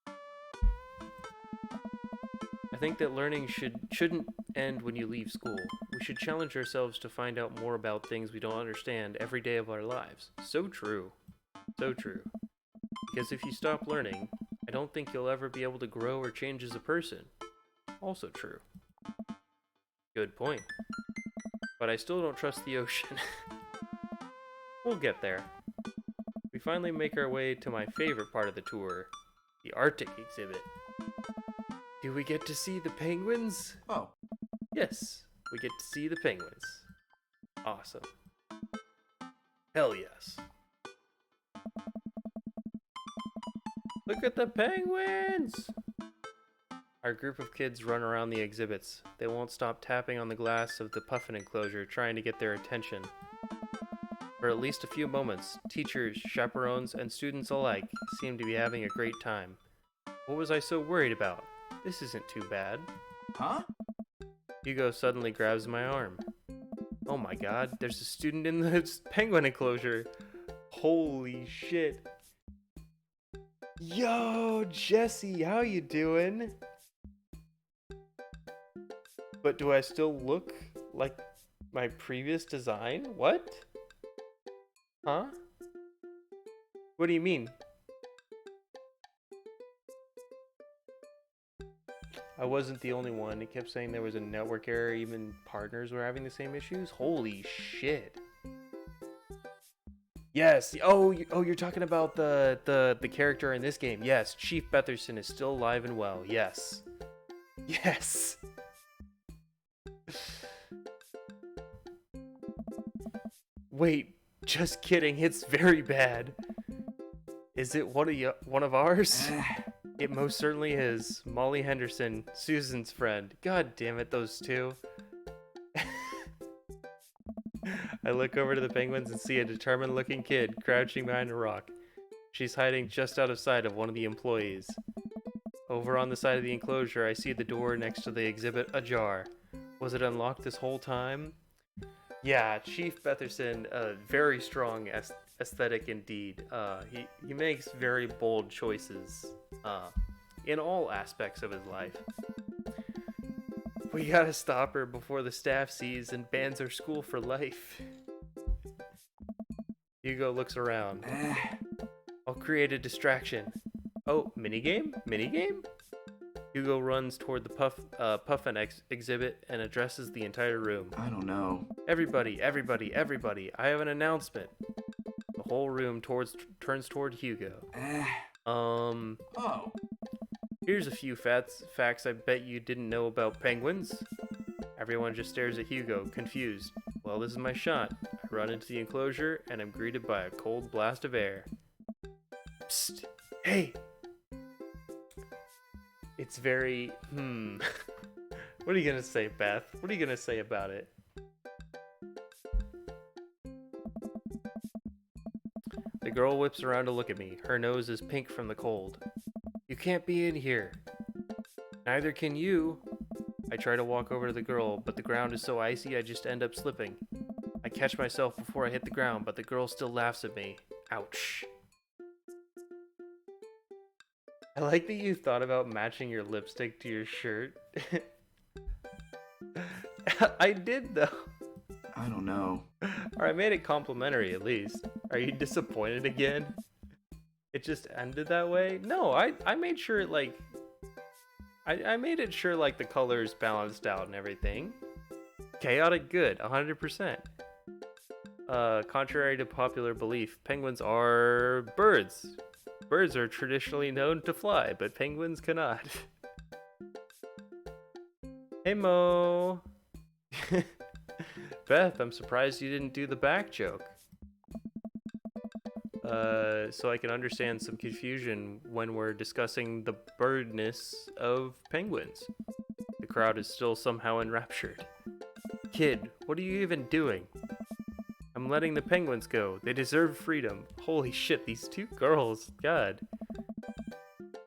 I think that learning shouldn't end when you leave school. We should challenge ourselves to find out more about things we don't understand every day of our lives. So true. So true. Because if you stop learning, I don't think you'll ever be able to grow or change as a person. Also true. Good point. but I still don't trust the ocean. We'll get there. We finally make our way to my favorite part of the tour, the Arctic exhibit. Do we get to see the penguins? Oh. Yes, we get to see the penguins. Awesome. Hell yes. Look at the penguins! Our group of kids run around the exhibits. They won't stop tapping on the glass of the puffin enclosure, trying to get their attention. For at least a few moments, teachers, chaperones, and students alike seem to be having a great time. What was I so worried about? This isn't too bad. Huh? Hugo suddenly grabs my arm. Oh my god, there's a student in the penguin enclosure. Holy shit. Yo, Jesse, how you doing? But do I still look like my previous design? What? Huh? What do you mean? I wasn't the only one. It kept saying there was a network error. Even partners were having the same issues. Holy shit. Yes. Oh, you're talking about the character in this game. Yes, Chief Betherson is still alive and well. Yes. Yes. Wait, just kidding. It's very bad. Is it one of ours? It most certainly is. Molly Henderson, Susan's friend. God damn it, those two. I look over to the penguins and see a determined-looking kid crouching behind a rock. She's hiding just out of sight of one of the employees. Over on the side of the enclosure, I see the door next to the exhibit ajar. Was it unlocked this whole time? Yeah, Chief Betherson, very strong aesthetic indeed. He makes very bold choices in all aspects of his life. We gotta stop her before the staff sees and bans our school for life. Hugo looks around. I'll create a distraction. Oh, minigame? Minigame? Hugo runs toward the Puffin exhibit and addresses the entire room. I don't know. Everybody, I have an announcement. The whole room turns toward Hugo. Oh. Here's a few facts I bet you didn't know about penguins. Everyone just stares at Hugo, confused. Well, this is my shot. I run into the enclosure, and I'm greeted by a cold blast of air. Psst! Hey! It's very, What are you gonna say, Beth? What are you gonna say about it? The girl whips around to look at me. Her nose is pink from the cold. You can't be in here. Neither can you. I try to walk over to the girl, but the ground is so icy I just end up slipping. I catch myself before I hit the ground, but the girl still laughs at me. Ouch. I like that you thought about matching your lipstick to your shirt. I did, though. I don't know. Or I made it complimentary, at least. Are you disappointed again? It just ended that way? No, I made sure it, like... I made it sure, like, the colors balanced out and everything. Chaotic good, 100%. Contrary to popular belief, penguins are birds. Birds are traditionally known to fly, but penguins cannot. Hey, Mo! Beth, I'm surprised you didn't do the back joke. So I can understand some confusion when we're discussing the birdness of penguins. The crowd is still somehow enraptured. Kid, what are you even doing? I'm letting the penguins go. They deserve freedom. Holy shit, these two girls. God.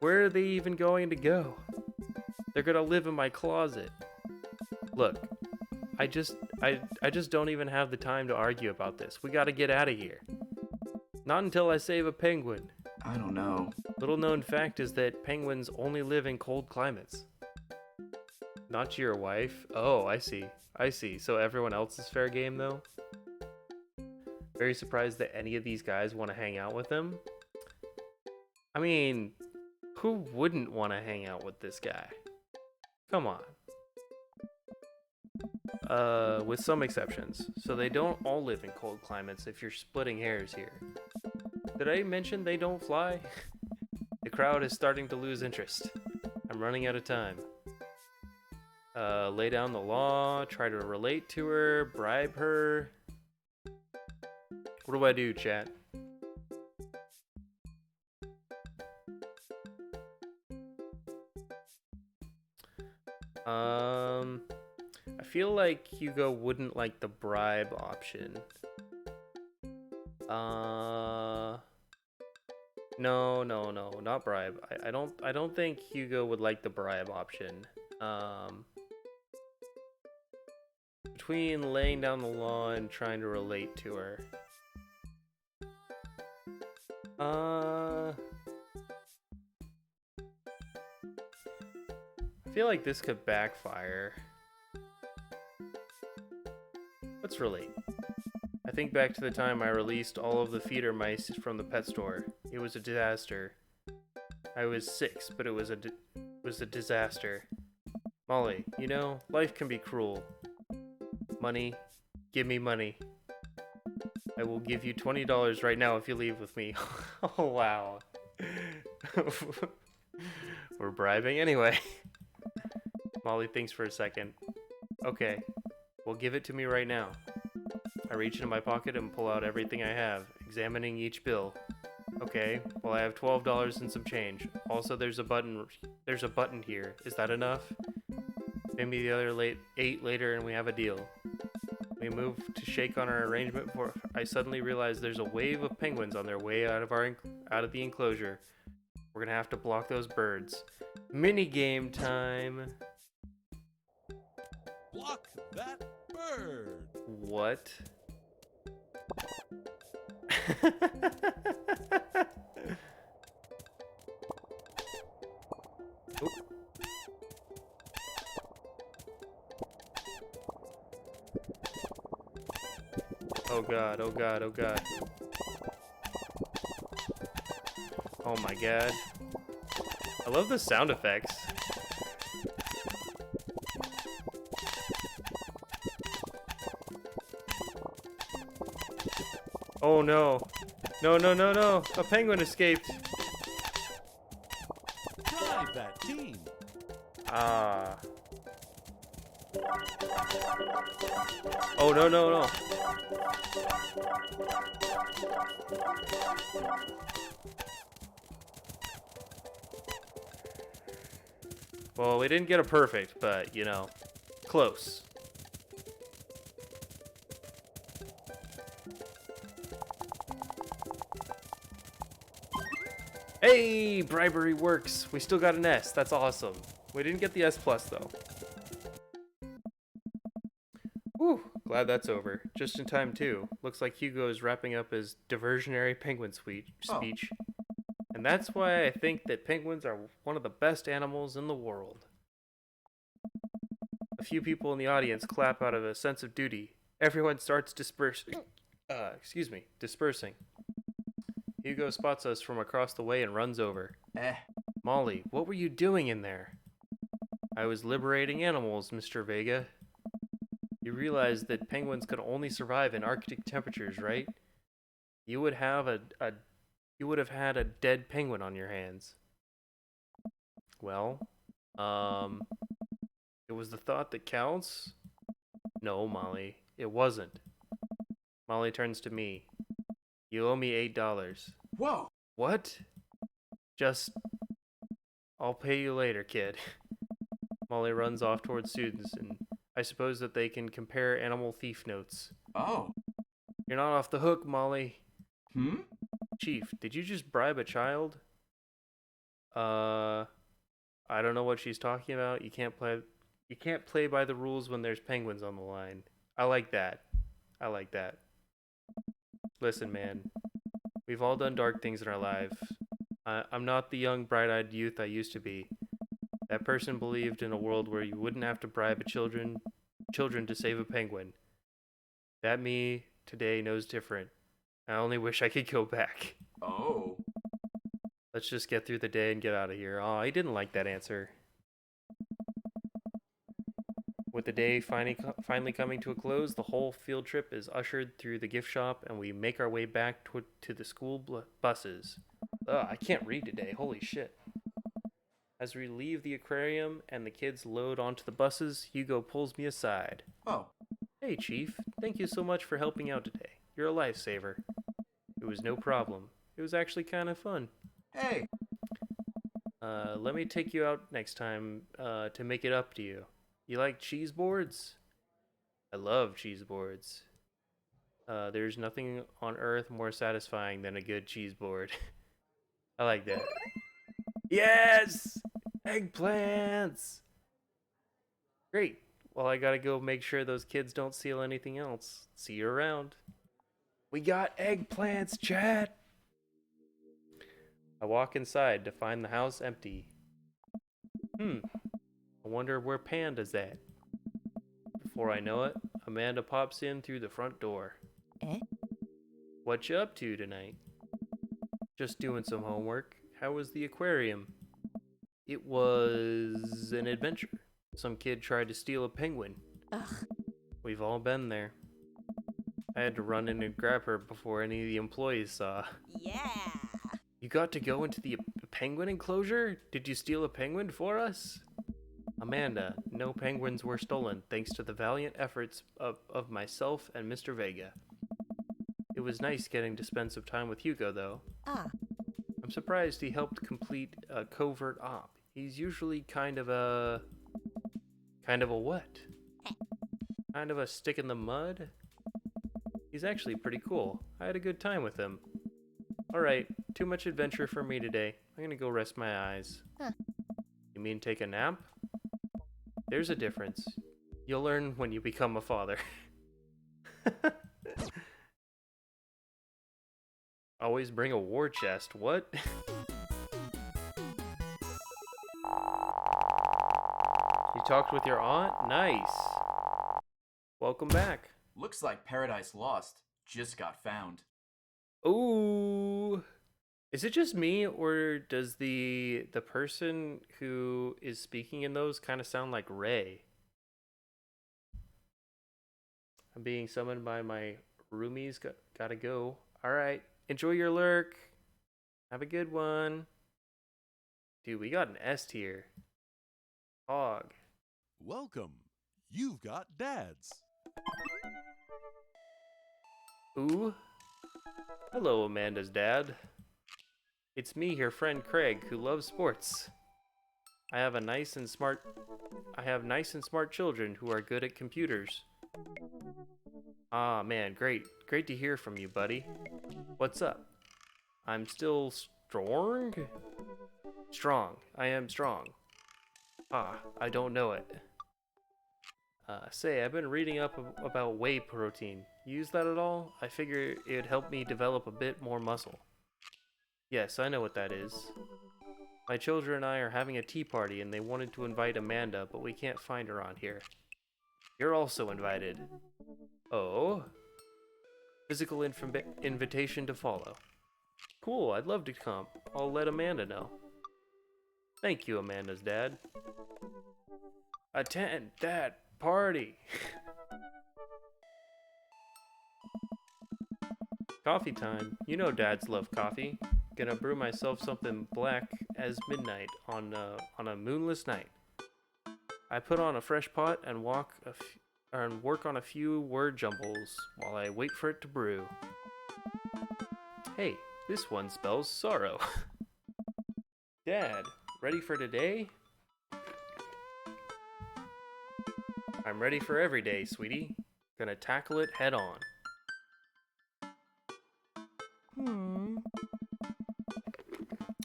Where are they even going to go? They're gonna live in my closet. Look, I just don't even have the time to argue about this. We gotta get out of here. Not until I save a penguin. I don't know. Little known fact is that penguins only live in cold climates. Not your wife? Oh, I see. I see. So everyone else is fair game, though? Very surprised that any of these guys want to hang out with him. I mean, who wouldn't want to hang out with this guy? Come on. With some exceptions. So they don't all live in cold climates if you're splitting hairs here. Did I mention they don't fly? The crowd is starting to lose interest. I'm running out of time. Lay down the law, try to relate to her, bribe her. What do I do, chat? I feel like Hugo wouldn't like the bribe option. No, not bribe. I don't think Hugo would like the bribe option. Between laying down the law and trying to relate to her. I feel like this could backfire. Let's relate. I think back to the time I released all of the feeder mice from the pet store. It was a disaster. I was 6, but it was a disaster. Molly, you know, life can be cruel. Money, give me money. I will give you $20 right now if you leave with me. Oh, wow. We're bribing anyway. Molly thinks for a second. Okay, well, give it to me right now. I reach into my pocket and pull out everything I have, examining each bill. Okay, well, I have $12 and some change. Also, there's a button here. Is that enough? Maybe the other 8 later and we have a deal. We move to shake on our arrangement before I suddenly realize there's a wave of penguins on their way out of the enclosure. We're gonna have to block those birds. Mini game time. Block that bird. What? Oop. Oh god, oh god, oh god. Oh my god. I love the sound effects. Oh no. No, no, no, no. A penguin escaped. Drive that team. Ah. Oh no, no, no. Well, we didn't get a perfect, but, you know, close. Hey, bribery works. We still got an S. That's awesome. We didn't get the S plus though. Whew, glad that's over. Just in time too. Looks like Hugo is wrapping up his diversionary penguin speech. And that's why I think that penguins are one of the best animals in the world. A few people in the audience clap out of a sense of duty. Everyone starts dispersing. Hugo spots us from across the way and runs over. Molly, what were you doing in there? I was liberating animals, Mr. Vega. You realize that penguins can only survive in Arctic temperatures, right? You would have had a dead penguin on your hands. Well, it was the thought that counts? No, Molly, it wasn't. Molly turns to me. You owe me $8. Whoa! What? I'll pay you later, kid. Molly runs off towards students, and I suppose that they can compare animal thief notes. Oh. You're not off the hook, Molly. Hmm? Chief, did you just bribe a child? I don't know what she's talking about. You can't play by the rules when there's penguins on the line. I like that. Listen, man. We've all done dark things in our lives. I'm not the young, bright-eyed youth I used to be. That person believed in a world where you wouldn't have to bribe children to save a penguin. That me today knows different. I only wish I could go back. Oh. Let's just get through the day and get out of here. Oh, I didn't like that answer. With the day finally coming to a close, the whole field trip is ushered through the gift shop, and we make our way back to the school buses. Ugh, I can't read today. Holy shit. As we leave the aquarium and the kids load onto the buses, Hugo pulls me aside. Oh, Hey, Chief. Thank you so much for helping out today. You're a lifesaver. It was no problem. It was actually kind of fun. hey. Let me take you out next time to make it up to you. You like cheese boards? I love cheese boards. There's nothing on earth more satisfying than a good cheese board. I like that. Yes! Eggplants! Great. Well, I gotta go make sure those kids don't steal anything else. See you around. We got eggplants, chat! I walk inside to find the house empty. I wonder where Panda's at. Before I know it, Amanda pops in through the front door. Eh? What you up to tonight? Just doing some homework. How was the aquarium? It was an adventure. Some kid tried to steal a penguin. Ugh. We've all been there. I had to run in and grab her before any of the employees saw. Yeah. You got to go into the penguin enclosure? Did you steal a penguin for us? Amanda, no penguins were stolen thanks to the valiant efforts of myself and Mr. Vega. It was nice getting to spend some time with Hugo, though. Ah. I'm surprised he helped complete a covert op. He's usually kind of a what? Kind of a stick in the mud? He's actually pretty cool. I had a good time with him. Alright, too much adventure for me today. I'm gonna go rest my eyes. Huh. You mean take a nap? There's a difference. You'll learn when you become a father. Always bring a war chest. What? You talked with your aunt? Nice. Welcome back. Looks like Paradise Lost just got found. Ooh. Is it just me, or does the person who is speaking in those kind of sound like Ray? I'm being summoned by my roomies. Gotta go. All right. Enjoy your lurk. Have a good one. Dude, we got an S tier. Hog. Welcome. You've got dads. Ooh. Hello, Amanda's dad. It's me, her friend Craig, who loves sports. I have nice and smart children who are good at computers. Ah, man, great. Great to hear from you, buddy. What's up? I'm still strong? Strong. I am strong. Ah, I don't know it. Say, I've been reading up about whey protein. You use that at all? I figure it'd help me develop a bit more muscle. Yes, I know what that is. My children and I are having a tea party and they wanted to invite Amanda, but we can't find her on here. You're also invited. Oh? Physical invitation to follow. Cool, I'd love to come. I'll let Amanda know. Thank you, Amanda's dad. Attend that party. Coffee time. You know dads love coffee. Gonna brew myself something black as midnight on a moonless night. I put on a fresh pot and work on a few word jumbles while I wait for it to brew. Hey, this one spells sorrow. Dad, ready for today? I'm ready for every day, sweetie. Gonna tackle it head on.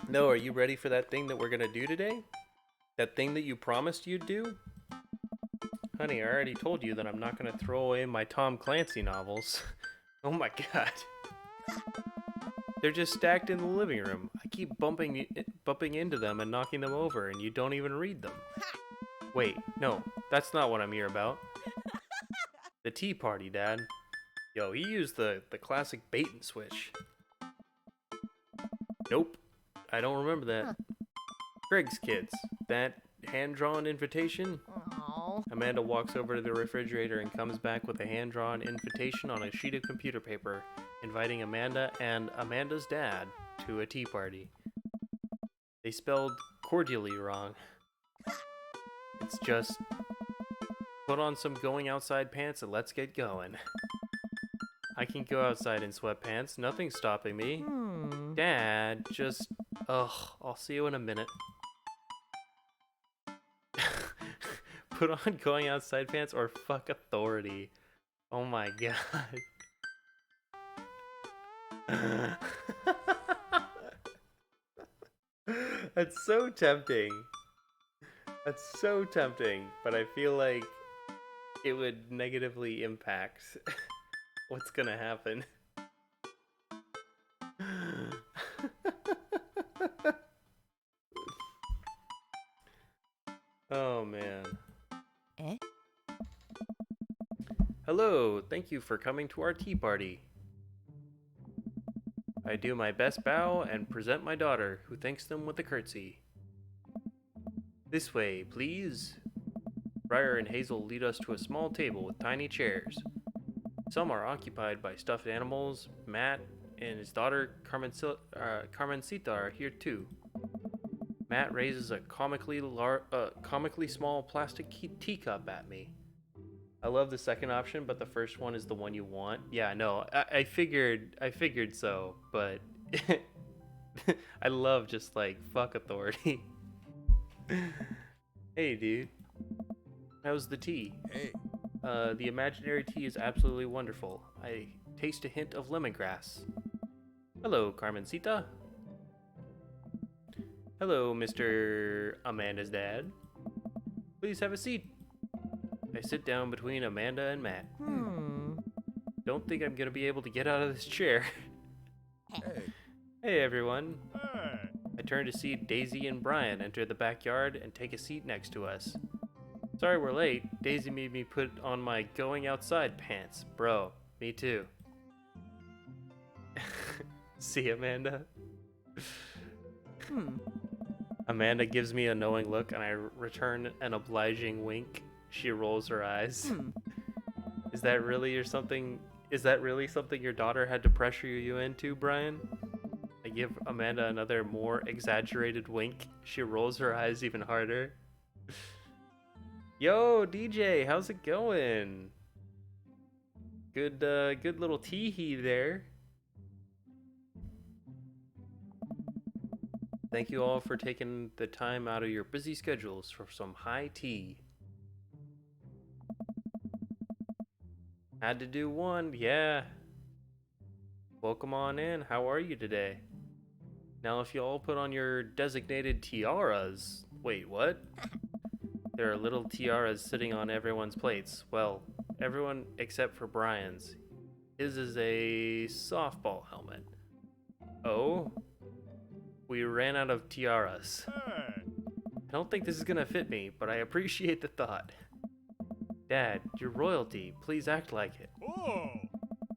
No, are you ready for that thing that we're gonna do today? That thing that you promised you'd do? Honey, I already told you that I'm not gonna throw away my Tom Clancy novels. Oh my god. They're just stacked in the living room. I keep bumping into them and knocking them over, and you don't even read them. Wait, no, that's not what I'm here about. The tea party, Dad. Yo, he used the classic bait and switch. Nope, I don't remember that. Greg's kids. That hand-drawn invitation? Oh. Amanda walks over to the refrigerator and comes back with a hand-drawn invitation on a sheet of computer paper, inviting Amanda and Amanda's dad to a tea party. They spelled cordially wrong. It's just, put on some going outside pants and let's get going. I can go outside in sweatpants, nothing's stopping me. Dad, just, I'll see you in a minute. Put on going outside pants or fuck authority. Oh my god. That's so tempting. That's so tempting, but I feel like it would negatively impact what's gonna happen. Oh man. Eh? Hello, thank you for coming to our tea party. I do my best bow and present my daughter, who thanks them with a curtsy. This way, please. Briar and Hazel lead us to a small table with tiny chairs. Some are occupied by stuffed animals. Matt and his daughter Carmencita are here too. Matt raises a comically small plastic teacup at me. I love the second option, but the first one is the one you want. Yeah, no, I figured so, but I love just like fuck authority. Hey, dude. How's the tea? Hey. The imaginary tea is absolutely wonderful. I taste a hint of lemongrass. Hello, Carmencita. Hello, Mr. Amanda's dad. Please have a seat. I sit down between Amanda and Matt. Don't think I'm gonna be able to get out of this chair. Hey. Hey, everyone. I turn to see Daisy and Brian enter the backyard and take a seat next to us. Sorry we're late. Daisy made me put on my going outside pants. Bro, me too. See, Amanda? Amanda gives me a knowing look and I return an obliging wink. She rolls her eyes. Is that really something your daughter had to pressure you into, Brian? I give Amanda another more exaggerated wink. She rolls her eyes even harder. Yo, DJ, how's it going? Good little tee-hee there. Thank you all for taking the time out of your busy schedules for some high tea. Had to do one, yeah. Welcome on in. How are you today? Now, if you all put on your designated tiaras... Wait, what? There are little tiaras sitting on everyone's plates. Well, everyone except for Brian's. His is a softball helmet. Oh? We ran out of tiaras. I don't think this is gonna fit me, but I appreciate the thought. Dad, you're royalty. Please act like it.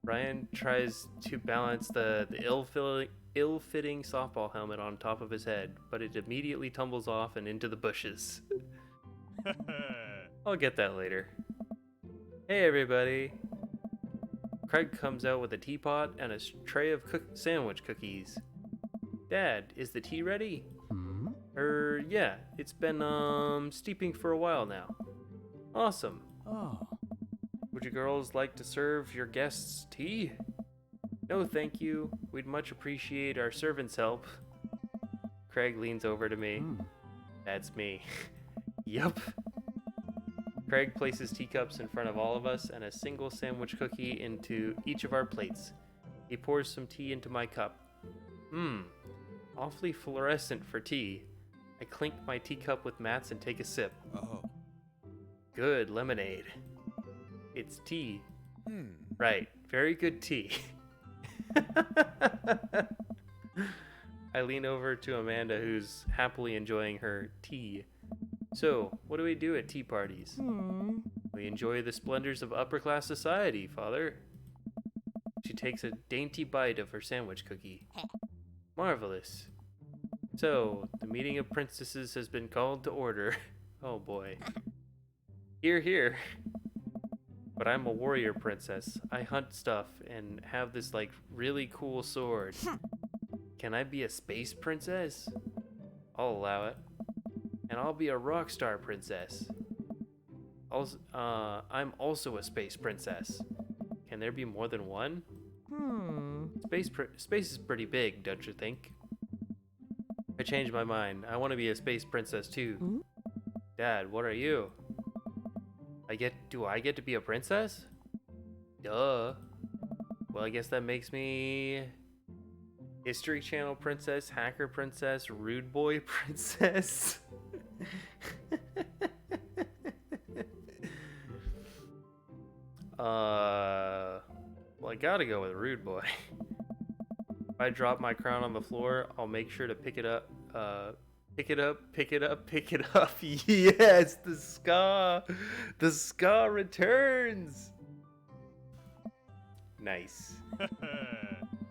Brian tries to balance the ill-fitting softball helmet on top of his head, but it immediately tumbles off and into the bushes. I'll get that later. Hey everybody. Craig comes out with a teapot and a tray of sandwich cookies. Dad, is the tea ready? Yeah, it's been steeping for a while now. Awesome. Oh. Would you girls like to serve your guests tea? No, thank you. We'd much appreciate our servants' help. Craig leans over to me. That's me. Yup. Craig places teacups in front of all of us and a single sandwich cookie into each of our plates. He pours some tea into my cup. Awfully fluorescent for tea. I clink my teacup with Matt's and take a sip. Oh. Good lemonade. It's tea. Hmm. Right, very good tea. I lean over to Amanda, who's happily enjoying her tea. So, what do we do at tea parties? We enjoy the splendors of upper-class society, Father. She takes a dainty bite of her sandwich cookie. Marvelous. So, the meeting of princesses has been called to order. Oh boy. Here, here. But I'm a warrior princess. I hunt stuff and have this like really cool sword. Can I be a space princess? I'll allow it. And I'll be a rock star princess. Also, I'm also a space princess. Can there be more than one? Space is pretty big, don't you think? I changed my mind. I want to be a space princess too. Dad, what are you? Do I get to be a princess? Duh. Well, I guess that makes me History Channel princess, hacker princess, rude boy princess. Well, I gotta go with rude boy. If I drop my crown on the floor, I'll make sure to pick it up. Pick it up, pick it up, pick it up. Yes, the ska returns. Nice.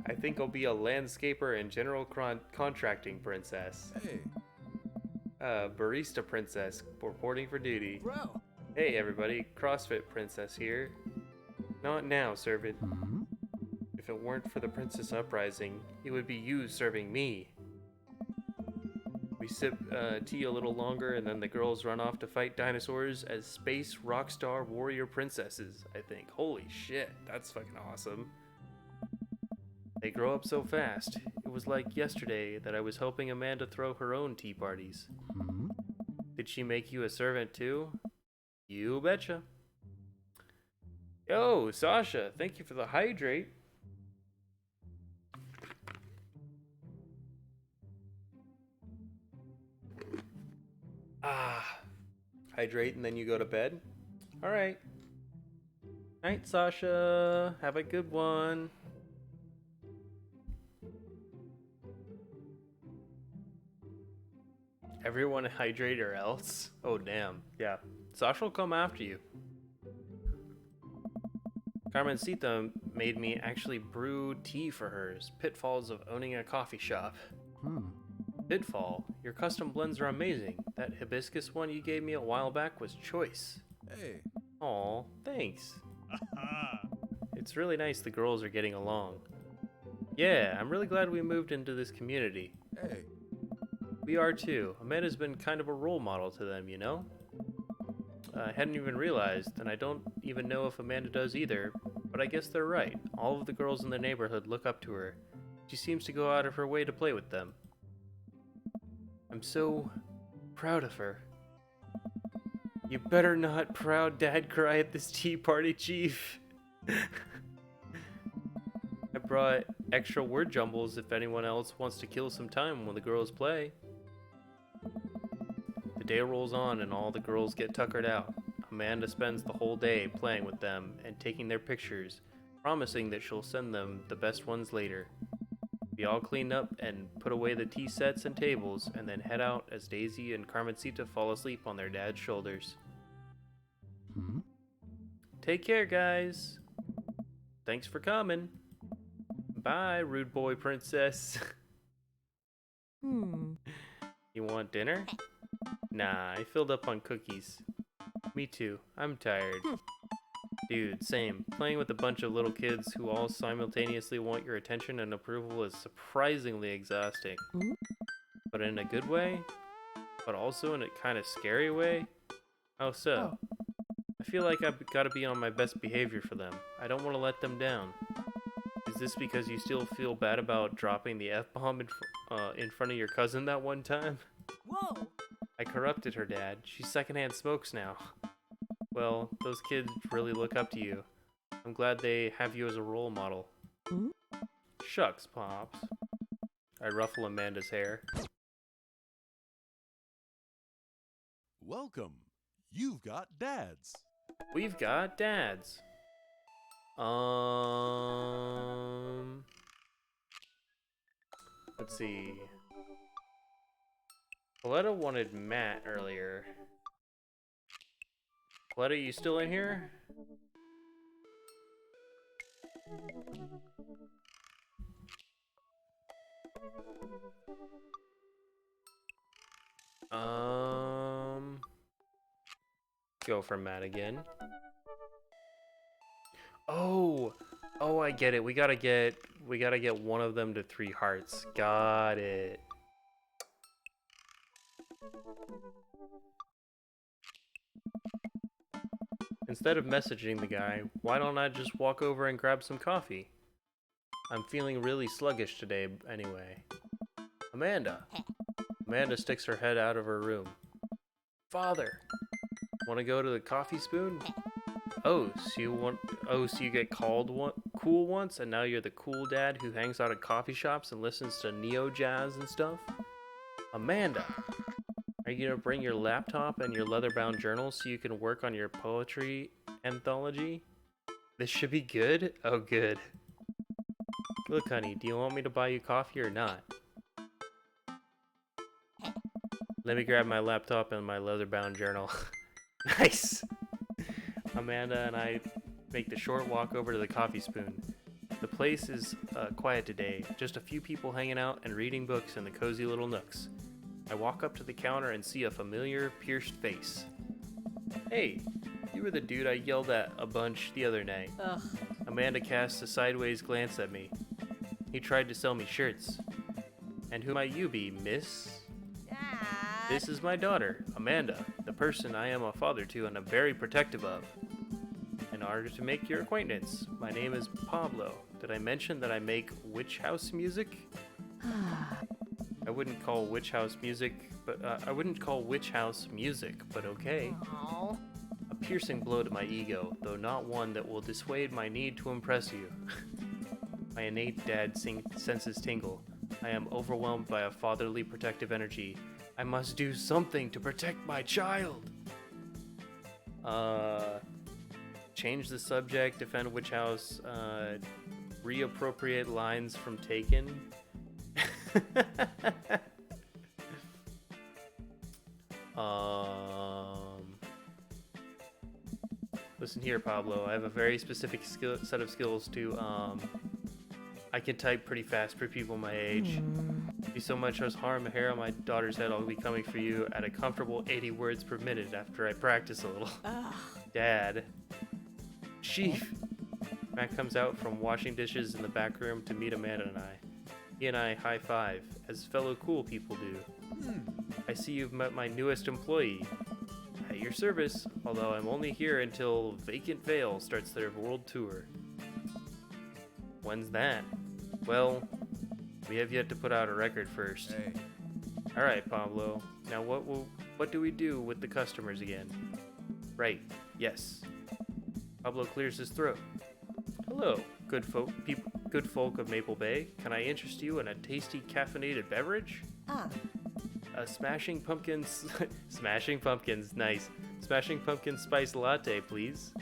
I think I'll be a landscaper and general contracting princess. Hey, Barista princess reporting for duty. Bro. Hey everybody, CrossFit princess here. Not now, servant. If it weren't for the princess uprising, it would be you serving me. We sip tea a little longer and then the girls run off to fight dinosaurs as space rockstar warrior princesses, I think. Holy shit, that's fucking awesome. They grow up so fast. It was like yesterday that I was helping Amanda throw her own tea parties. Did she make you a servant too? You betcha. Yo, Sasha, thank you for the hydrate. Hydrate and then you go to bed? Alright. Night, Sasha. Have a good one. Everyone hydrate or else? Oh, damn. Yeah. Sasha will come after you. Carmencita made me actually brew tea for hers. Pitfalls of owning a coffee shop. Pitfall, your custom blends are amazing. That hibiscus one you gave me a while back was choice. hey. Aw, thanks. It's really nice the girls are getting along. Yeah, I'm really glad we moved into this community. Hey. We are too. Amanda's been kind of a role model to them, you know? I hadn't even realized, and I don't even know if Amanda does either, but I guess they're right. All of the girls in the neighborhood look up to her. She seems to go out of her way to play with them. I'm so proud of her. You better not proud dad cry at this tea party, Chief. I brought extra word jumbles if anyone else wants to kill some time when the girls play. The day rolls on and all the girls get tuckered out. Amanda spends the whole day playing with them and taking their pictures, promising that she'll send them the best ones later. We all clean up and put away the tea sets and tables, and then head out as Daisy and Carmencita fall asleep on their dad's shoulders. Take care, guys. Thanks for coming. Bye, rude boy princess. You want dinner? Nah, I filled up on cookies. Me too. I'm tired. Dude, same. Playing with a bunch of little kids who all simultaneously want your attention and approval is surprisingly exhausting. But in a good way? But also in a kind of scary way? How so? I feel like I've gotta be on my best behavior for them. I don't want to let them down. Is this because you still feel bad about dropping the F-bomb in front of your cousin that one time? Whoa! I corrupted her, Dad. She secondhand smokes now. Well, those kids really look up to you. I'm glad they have you as a role model. Shucks, Pops. I ruffle Amanda's hair. Welcome. You've got dads. We've got dads. Let's see. Coletta wanted Matt earlier. Coletta, you still in here? Go for Matt again. Oh, I get it. We gotta get one of them to 3 hearts. Got it. Instead of messaging the guy, why don't I just walk over and grab some coffee? I'm feeling really sluggish today anyway. Amanda. Amanda sticks her head out of her room. Father, want to go to the coffee spoon? So you get called cool once, and now you're the cool dad who hangs out at coffee shops and listens to neo jazz and stuff? Amanda, are you gonna bring your laptop and your leather-bound journal so you can work on your poetry anthology? This should be good? Oh, good. Look, honey, do you want me to buy you coffee or not? Let me grab my laptop and my leather-bound journal. Nice! Amanda and I make the short walk over to the coffee spoon. The place is quiet today, just a few people hanging out and reading books in the cozy little nooks. I walk up to the counter and see a familiar, pierced face. Hey, you were the dude I yelled at a bunch the other night. Ugh. Amanda casts a sideways glance at me. He tried to sell me shirts. And who might you be, miss? Dad. This is my daughter, Amanda, the person I am a father to and am very protective of. In order to make your acquaintance, my name is Pablo. Did I mention that I make witch house music? I wouldn't call witch house music, but okay. Aw. A piercing blow to my ego, though not one that will dissuade my need to impress you. My innate dad senses tingle. I am overwhelmed by a fatherly protective energy. I must do something to protect my child. Change the subject, defend witch house, reappropriate lines from Taken. Listen here, Pablo. I have a very specific set of skills to, I can type pretty fast for people my age. Be so much as harm a hair on my daughter's head, I'll be coming for you at a comfortable 80 words per minute after I practice a little. Ugh. Dad. Chief. Matt comes out from washing dishes in the back room to meet Amanda and I. He and I high five, as fellow cool people do. I see you've met my newest employee. At your service, although I'm only here until Vacant Vale starts their world tour. When's that? Well, we have yet to put out a record first. Hey. Alright, Pablo. Now what do we do with the customers again? Right, yes. Pablo clears his throat. Hello, good folk of Maple Bay. Can I interest you in a tasty caffeinated beverage? A smashing pumpkins, nice. Smashing pumpkin spice latte, please.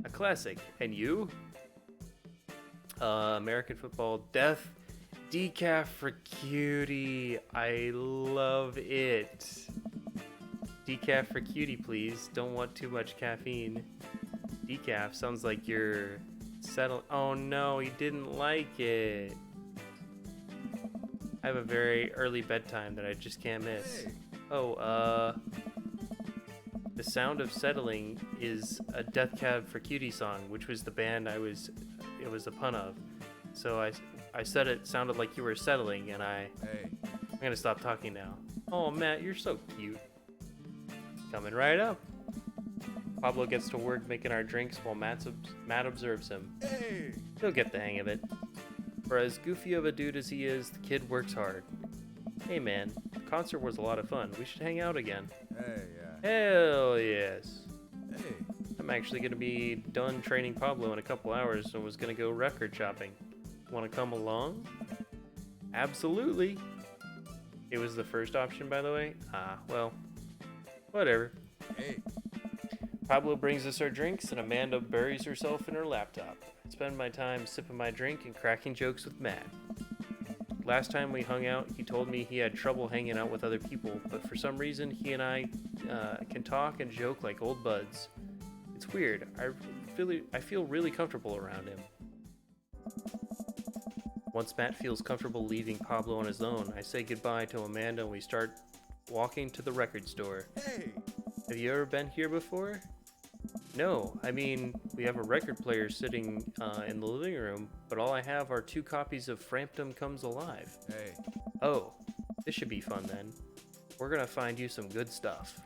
A classic. And you? American football death. Decaf for cutie. I love it. Decaf for cutie, please. Don't want too much caffeine. Decaf sounds like you're settled. Oh no, he didn't like it. I have a very early bedtime that I just can't miss. Hey. Oh, the sound of settling is a Death Cab for Cutie song, which was the band it was a pun of. So I said it sounded like you were settling, and Hey. I'm gonna stop talking now. Oh, Matt, you're so cute. Coming right up. Pablo gets to work making our drinks while Matt observes him. Hey. He'll get the hang of it. For as goofy of a dude as he is, the kid works hard. Hey man, the concert was a lot of fun. We should hang out again. Hey, yeah. Hell yes. Hey. I'm actually gonna be done training Pablo in a couple hours and was gonna go record shopping. Wanna come along? Absolutely. It was the first option, by the way. Well, whatever. Hey. Pablo brings us our drinks and Amanda buries herself in her laptop. I spend my time sipping my drink and cracking jokes with Matt. Last time we hung out, he told me he had trouble hanging out with other people, but for some reason he and I can talk and joke like old buds. It's weird. I feel really comfortable around him. Once Matt feels comfortable leaving Pablo on his own, I say goodbye to Amanda and we start walking to the record store. Hey! Have you ever been here before? No, I mean, we have a record player sitting in the living room, but all I have are 2 copies of Frampton Comes Alive. Hey! Oh, this should be fun then. We're gonna find you some good stuff.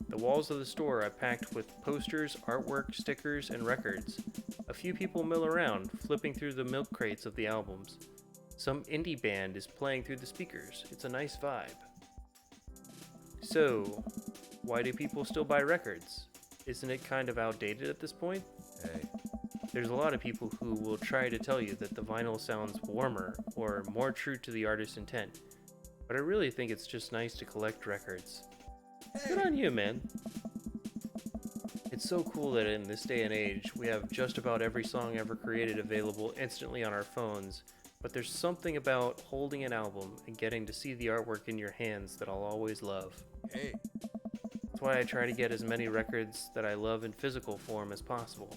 The walls of the store are packed with posters, artwork, stickers, and records. A few people mill around, flipping through the milk crates of the albums. Some indie band is playing through the speakers. It's a nice vibe. So, why do people still buy records? Isn't it kind of outdated at this point? Hey! There's a lot of people who will try to tell you that the vinyl sounds warmer or more true to the artist's intent, but I really think it's just nice to collect records. Good on you, man. It's so cool that in this day and age, we have just about every song ever created available instantly on our phones, but there's something about holding an album and getting to see the artwork in your hands that I'll always love. Hey! That's why I try to get as many records that I love in physical form as possible.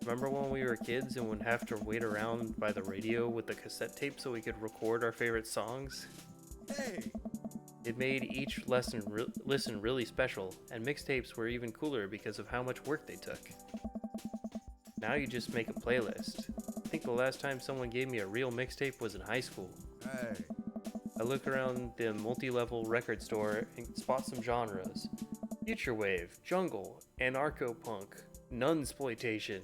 Remember when we were kids and would have to wait around by the radio with the cassette tape so we could record our favorite songs? Hey! It made each listen really special, and mixtapes were even cooler because of how much work they took. Now you just make a playlist. I think the last time someone gave me a real mixtape was in high school. Hey! I look around the multi-level record store and spot some genres. Future wave, jungle, anarcho-punk, nunsploitation.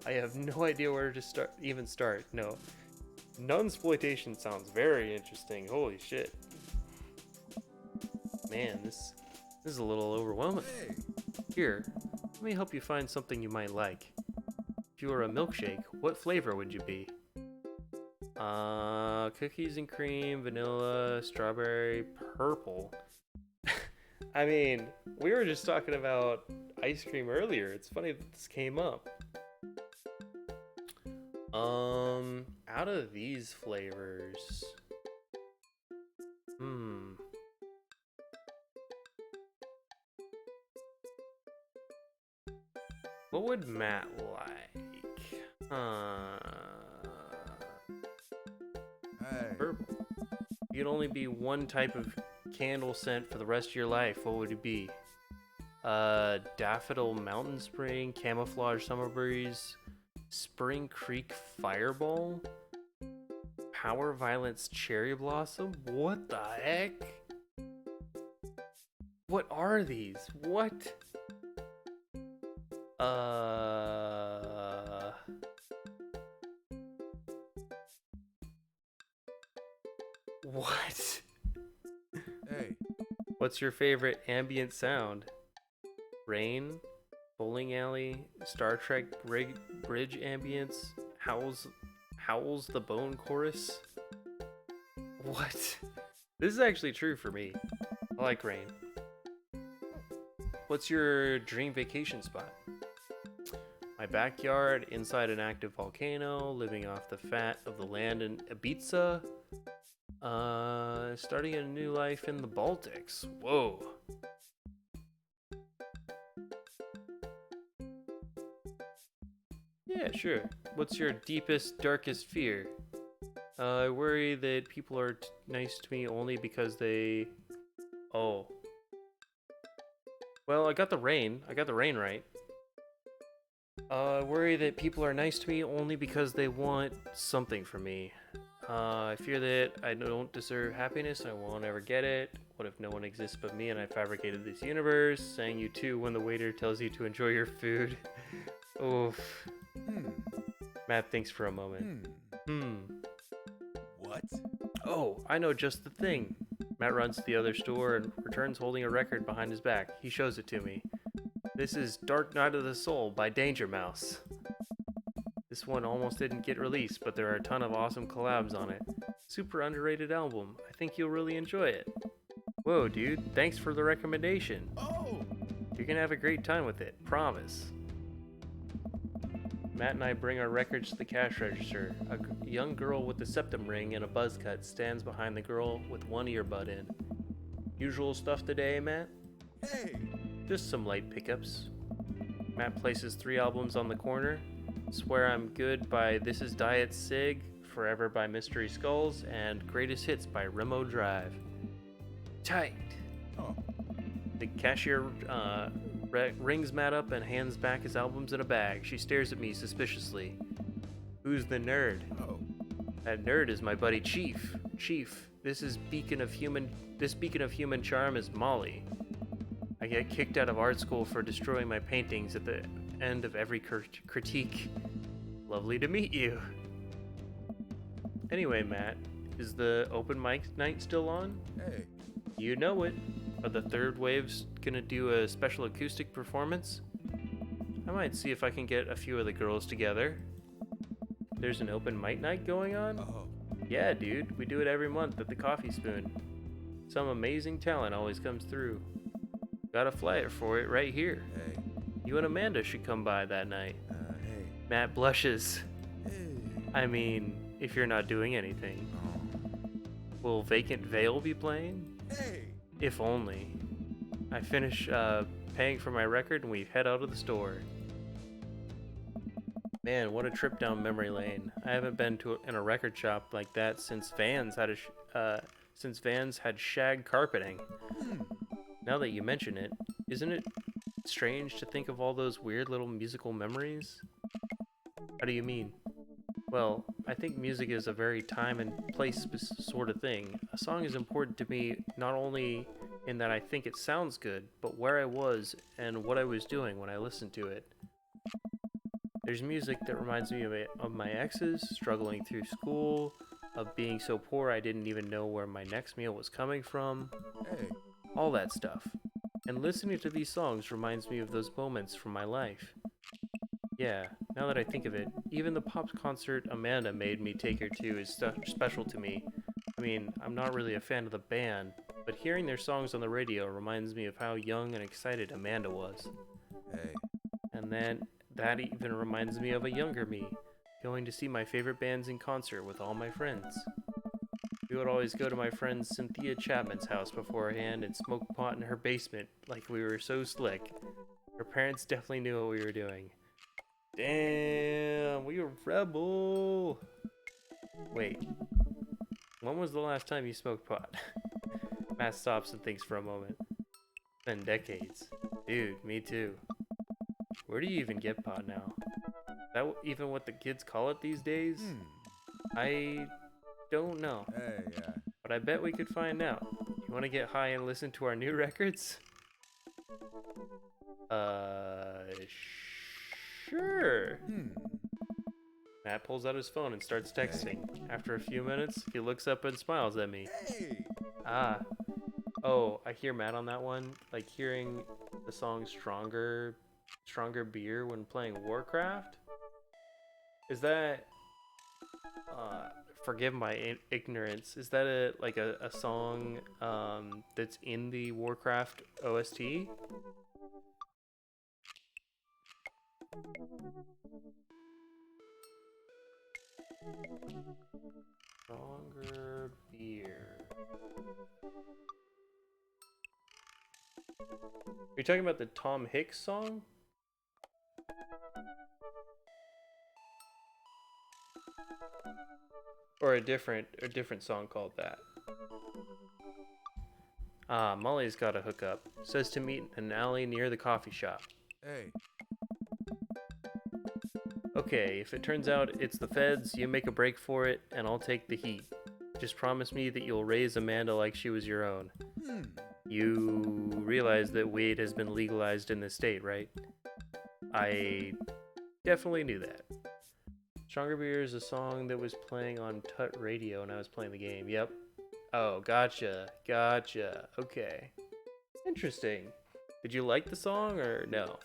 I have no idea where to start. No. Nunsploitation sounds very interesting. Holy shit. Man, this is a little overwhelming. Hey! Here, let me help you find something you might like. If you were a milkshake, what flavor would you be? Cookies and cream, vanilla, strawberry, purple. I mean, we were just talking about ice cream earlier. It's funny that this came up. Out of these flavors, what would Matt like? Hey! Purple. You'd only be one type of candle scent for the rest of your life. What would it be? Daffodil Mountain Spring, Camouflage Summer Breeze, Spring Creek Fireball, Power Violence Cherry Blossom? What the heck? What are these? What? What? Hey! What's your favorite ambient sound? Rain? Bowling alley? Star Trek bridge ambience? Howls the Bone Chorus? What? This is actually true for me. I like rain. What's your dream vacation spot? My backyard, inside an active volcano, living off the fat of the land in Ibiza. Starting a new life in the Baltics. Whoa. Yeah, sure. What's your deepest, darkest fear? I worry that people are nice to me only because they... Oh. Well, I got the rain. I got the rain right. I worry that people are nice to me only because they want something from me. I fear that I don't deserve happiness and I won't ever get it. What if no one exists but me and I fabricated this universe? Saying you too when the waiter tells you to enjoy your food. Oof. Matt thinks for a moment. What? Oh, I know just the thing. Matt runs to the other store and returns holding a record behind his back. He shows it to me. This is Dark Night of the Soul by Danger Mouse. This one almost didn't get released, but there are a ton of awesome collabs on it. Super underrated album. I think you'll really enjoy it. Whoa, dude. Thanks for the recommendation. Oh! You're gonna have a great time with it. Promise. Matt and I bring our records to the cash register. A young girl with a septum ring and a buzz cut stands behind the girl with one earbud in. Usual stuff today, Matt? Hey! Just some light pickups. Matt places 3 albums on the corner. Swear I'm Good by This Is Diet Sig, Forever by Mystery Skulls, and Greatest Hits by Remo Drive. tight. Oh. The cashier rings Matt up and hands back his albums in a bag. She stares at me suspiciously. Who's the nerd? Oh. That nerd is my buddy Chief. Chief, this beacon of human charm is Molly. I get kicked out of art school for destroying my paintings at the end of every critique. Lovely to meet you. Anyway, Matt, is the open mic night still on? Hey. You know it. Are the Third Waves gonna do a special acoustic performance? I might see if I can get a few of the girls together. There's an open mic night going on? Oh. Yeah, dude, we do it every month at the Coffee Spoon. Some amazing talent always comes through. Got a flyer for it right here. Hey. You and Amanda should come by that night. Hey. Matt blushes. Hey. I mean, if you're not doing anything. Oh. Will Vacant Veil be playing? Hey. If only. I finish paying for my record and we head out of the store. Man, what a trip down memory lane. I haven't been in a record shop like that since Vans had shag carpeting. Now that you mention it, isn't it strange to think of all those weird little musical memories? How do you mean? Well, I think music is a very time and place sort of thing. A song is important to me not only in that I think it sounds good, but where I was and what I was doing when I listened to it. There's music that reminds me of my exes, struggling through school, of being so poor I didn't even know where my next meal was coming from. Hey. All that stuff. And listening to these songs reminds me of those moments from my life. Yeah, now that I think of it, even the pop concert Amanda made me take her to is special to me. I mean, I'm not really a fan of the band, but hearing their songs on the radio reminds me of how young and excited Amanda was. Hey. And then that even reminds me of a younger me, going to see my favorite bands in concert with all my friends. We would always go to my friend Cynthia Chapman's house beforehand and smoke pot in her basement like we were so slick. Her parents definitely knew what we were doing. Damn, we were rebel. Wait, when was the last time you smoked pot? Matt stops and thinks for a moment. It's been decades. Dude, me too. Where do you even get pot now? Is that even what the kids call it these days? I don't know, Hey. but I bet we could find out. You want to get high and listen to our new records? Sure. Matt pulls out his phone and starts texting. After a few minutes, he looks up and smiles at me. Hey. Ah. Oh, I hear Matt on that one. Like hearing the song Stronger Beer when playing Warcraft? Is that forgive my ignorance. Is that a song that's in the Warcraft OST? Stronger Beer. Are you talking about the Tom Hicks song? Or a different song called that? Ah, Molly's got a hookup. Says to meet in an alley near the coffee shop. Hey. Okay, if it turns out it's the feds, you make a break for it, and I'll take the heat. Just promise me that you'll raise Amanda like she was your own. You realize that weed has been legalized in this state, right? I definitely knew that. Stronger Beer is a song that was playing on Tut Radio when I was playing the game. Yep. Oh, gotcha. Okay. Interesting. Did you like the song or no?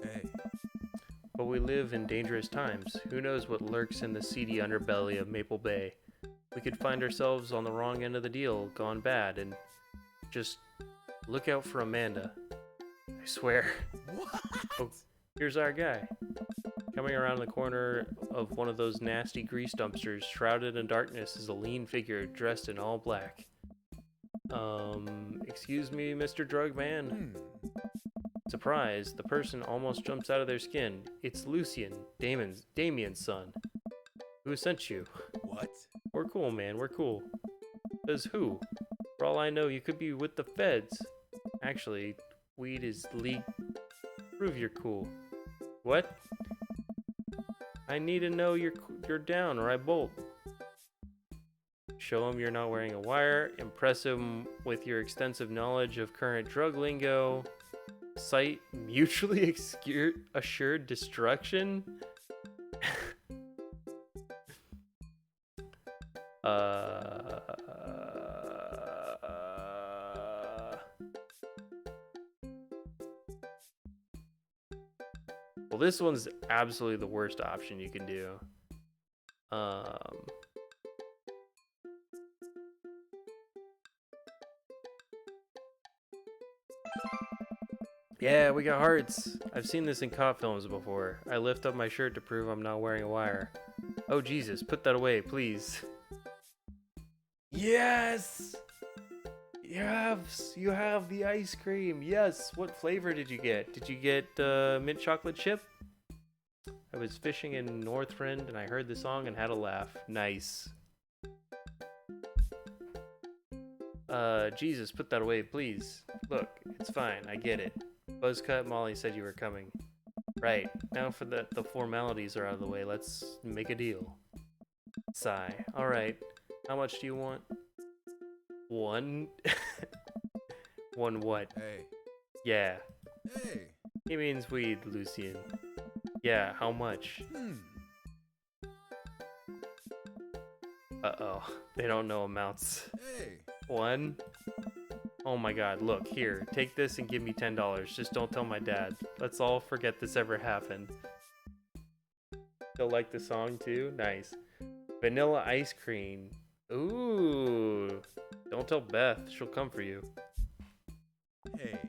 Hey. But we live in dangerous times. Who knows what lurks in the seedy underbelly of Maple Bay? We could find ourselves on the wrong end of the deal, gone bad, and just look out for Amanda. I swear. What? Oh, here's our guy. Coming around the corner of one of those nasty grease dumpsters, shrouded in darkness, is a lean figure dressed in all black. Excuse me, Mr. Drug Man? Surprise, the person almost jumps out of their skin. It's Lucian, Damien's son. Who sent you? What? We're cool, man, we're cool. Says who? For all I know, you could be with the feds. Actually, weed is legal. Prove you're cool. What? I need to know you're down or I bolt. Show him you're not wearing a wire. Impress him with your extensive knowledge of current drug lingo. Cite mutually assured destruction. Well, this one's absolutely the worst option you can do. Yeah, we got hearts. I've seen this in cop films before. I lift up my shirt to prove I'm not wearing a wire. Oh Jesus, put that away, please. Yes! You have the ice cream. Yes. What flavor did you get? Did you get mint chocolate chip? I was fishing in Northrend and I heard the song and had a laugh. Nice. Jesus, put that away, please. Look, it's fine. I get it. Buzzcut, Molly said you were coming. Right. Now for the formalities are out of the way, let's make a deal. Sigh. Alright. How much do you want? One? One what? Hey. Yeah. Hey. He means weed, Lucian. Yeah, how much? Uh-oh. They don't know amounts. Hey. One? Oh my god, look, here, take this and give me $10. Just don't tell my dad. Let's all forget this ever happened. They'll like the song too? Nice. Vanilla ice cream. Ooh. Don't tell Beth, she'll come for you. Hey.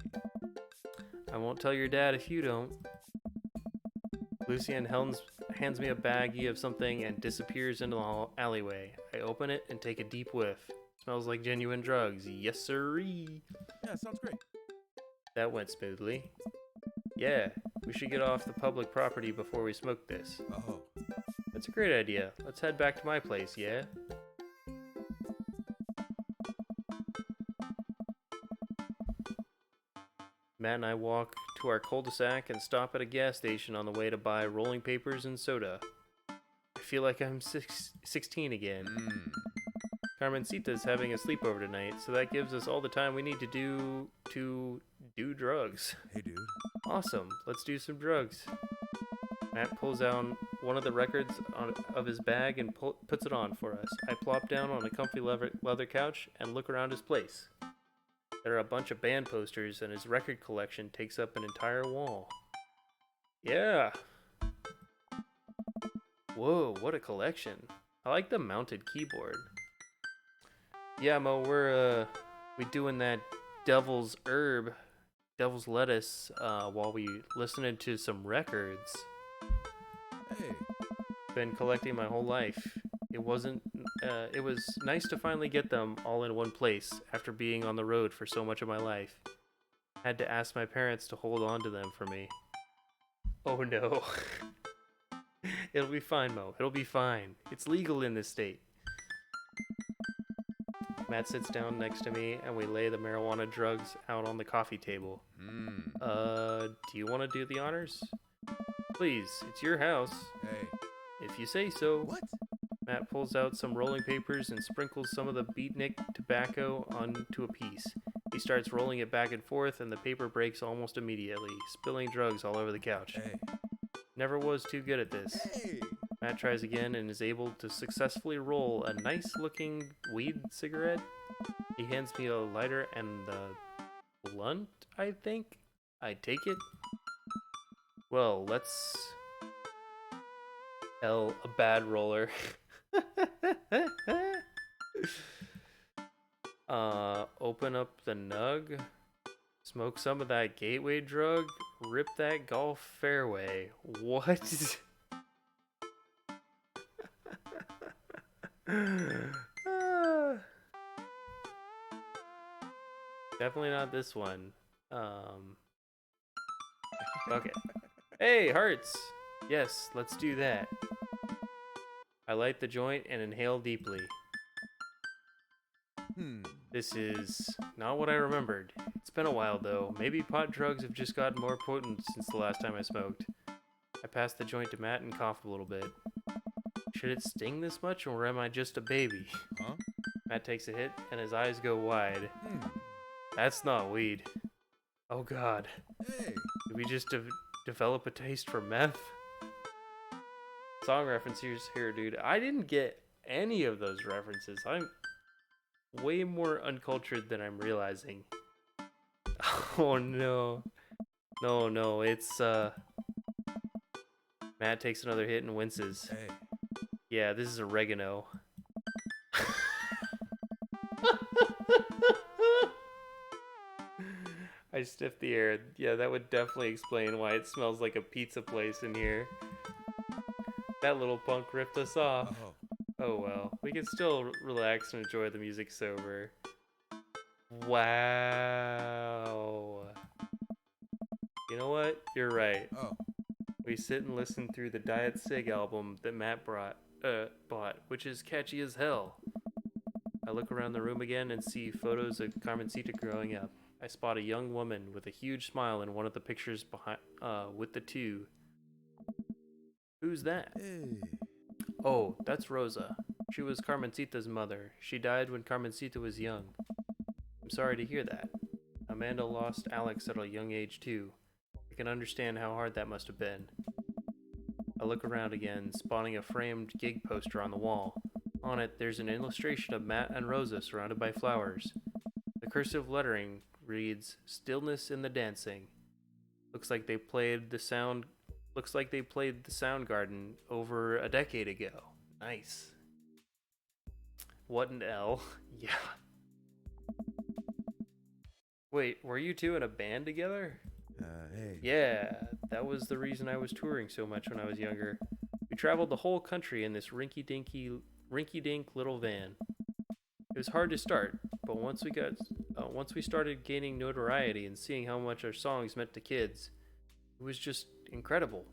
I won't tell your dad if you don't. Lucian hands me a baggie of something and disappears into the alleyway. I open it and take a deep whiff. Smells like genuine drugs. Yes, sirree. Yeah, sounds great. That went smoothly. Yeah, we should get off the public property before we smoke this. Oh. That's a great idea. Let's head back to my place, yeah? Matt and I walk to our cul-de-sac and stop at a gas station on the way to buy rolling papers and soda. I feel like I'm 16 again. Carmencita's having a sleepover tonight, so that gives us all the time we need to do drugs. Hey, dude. Awesome, let's do some drugs. Matt pulls out one of the records of his bag and puts it on for us. I plop down on a comfy leather couch and look around his place. There are a bunch of band posters, and his record collection takes up an entire wall. Yeah! Whoa, what a collection. I like the mounted keyboard. Yeah, Mo, we doing that devil's lettuce, while we listening to some records. Hey. Been collecting my whole life. It was nice to finally get them all in one place after being on the road for so much of my life. Had to ask my parents to hold on to them for me. Oh no. It'll be fine, Mo. It'll be fine. It's legal in this state. Matt sits down next to me and we lay the marijuana drugs out on the coffee table. Do you want to do the honors? Please, it's your house. Hey. If you say so. What? Matt pulls out some rolling papers and sprinkles some of the beatnik tobacco onto a piece. He starts rolling it back and forth and the paper breaks almost immediately, spilling drugs all over the couch. Hey. Never was too good at this. Hey. Matt tries again and is able to successfully roll a nice-looking weed cigarette. He hands me a lighter and a blunt, I think. I take it. Well, let's... Hell, a bad roller. Open up the nug. Smoke some of that gateway drug. Rip that golf fairway. What? Definitely not this one. Okay. Hey, hearts! Yes, let's do that. I light the joint and inhale deeply. This is not what I remembered. It's been a while though. Maybe pot drugs have just gotten more potent since the last time I smoked. I passed the joint to Matt and coughed a little bit. Should it sting this much or am I just a baby? Huh? Matt takes a hit and his eyes go wide. Hmm. That's not weed. Oh god. Hey. Did we just develop a taste for meth? Song references here, dude. I didn't get any of those references. I'm way more uncultured than I'm realizing. Oh no. No, it's Matt takes another hit and winces. Hey. Yeah, this is oregano. I sniffed the air. Yeah, that would definitely explain why it smells like a pizza place in here. That little punk ripped us off. Oh. Oh well, we can still relax and enjoy the music sober. Wow. You know what? You're right. Oh. We sit and listen through the Diet Sig album that Matt bought, which is catchy as hell. I look around the room again and see photos of Carmencita growing up. I spot a young woman with a huge smile in one of the pictures behind, with the two. Who's that? Hey. Oh, that's Rosa. She was Carmencita's mother. She died when Carmencita was young. I'm sorry to hear that. Amanda lost Alex at a young age too. I can understand how hard that must have been. I look around again, spotting a framed gig poster on the wall. On it, there's an illustration of Matt and Rosa surrounded by flowers. The cursive lettering reads, "Stillness in the dancing." Looks like they played the Soundgarden over a decade ago. Nice. What an L. Yeah. Wait, were you two in a band together? Hey. Yeah, that was the reason I was touring so much when I was younger. We traveled the whole country in this rinky-dink little van. It was hard to start, but once we started gaining notoriety and seeing how much our songs meant to kids, it was just incredible.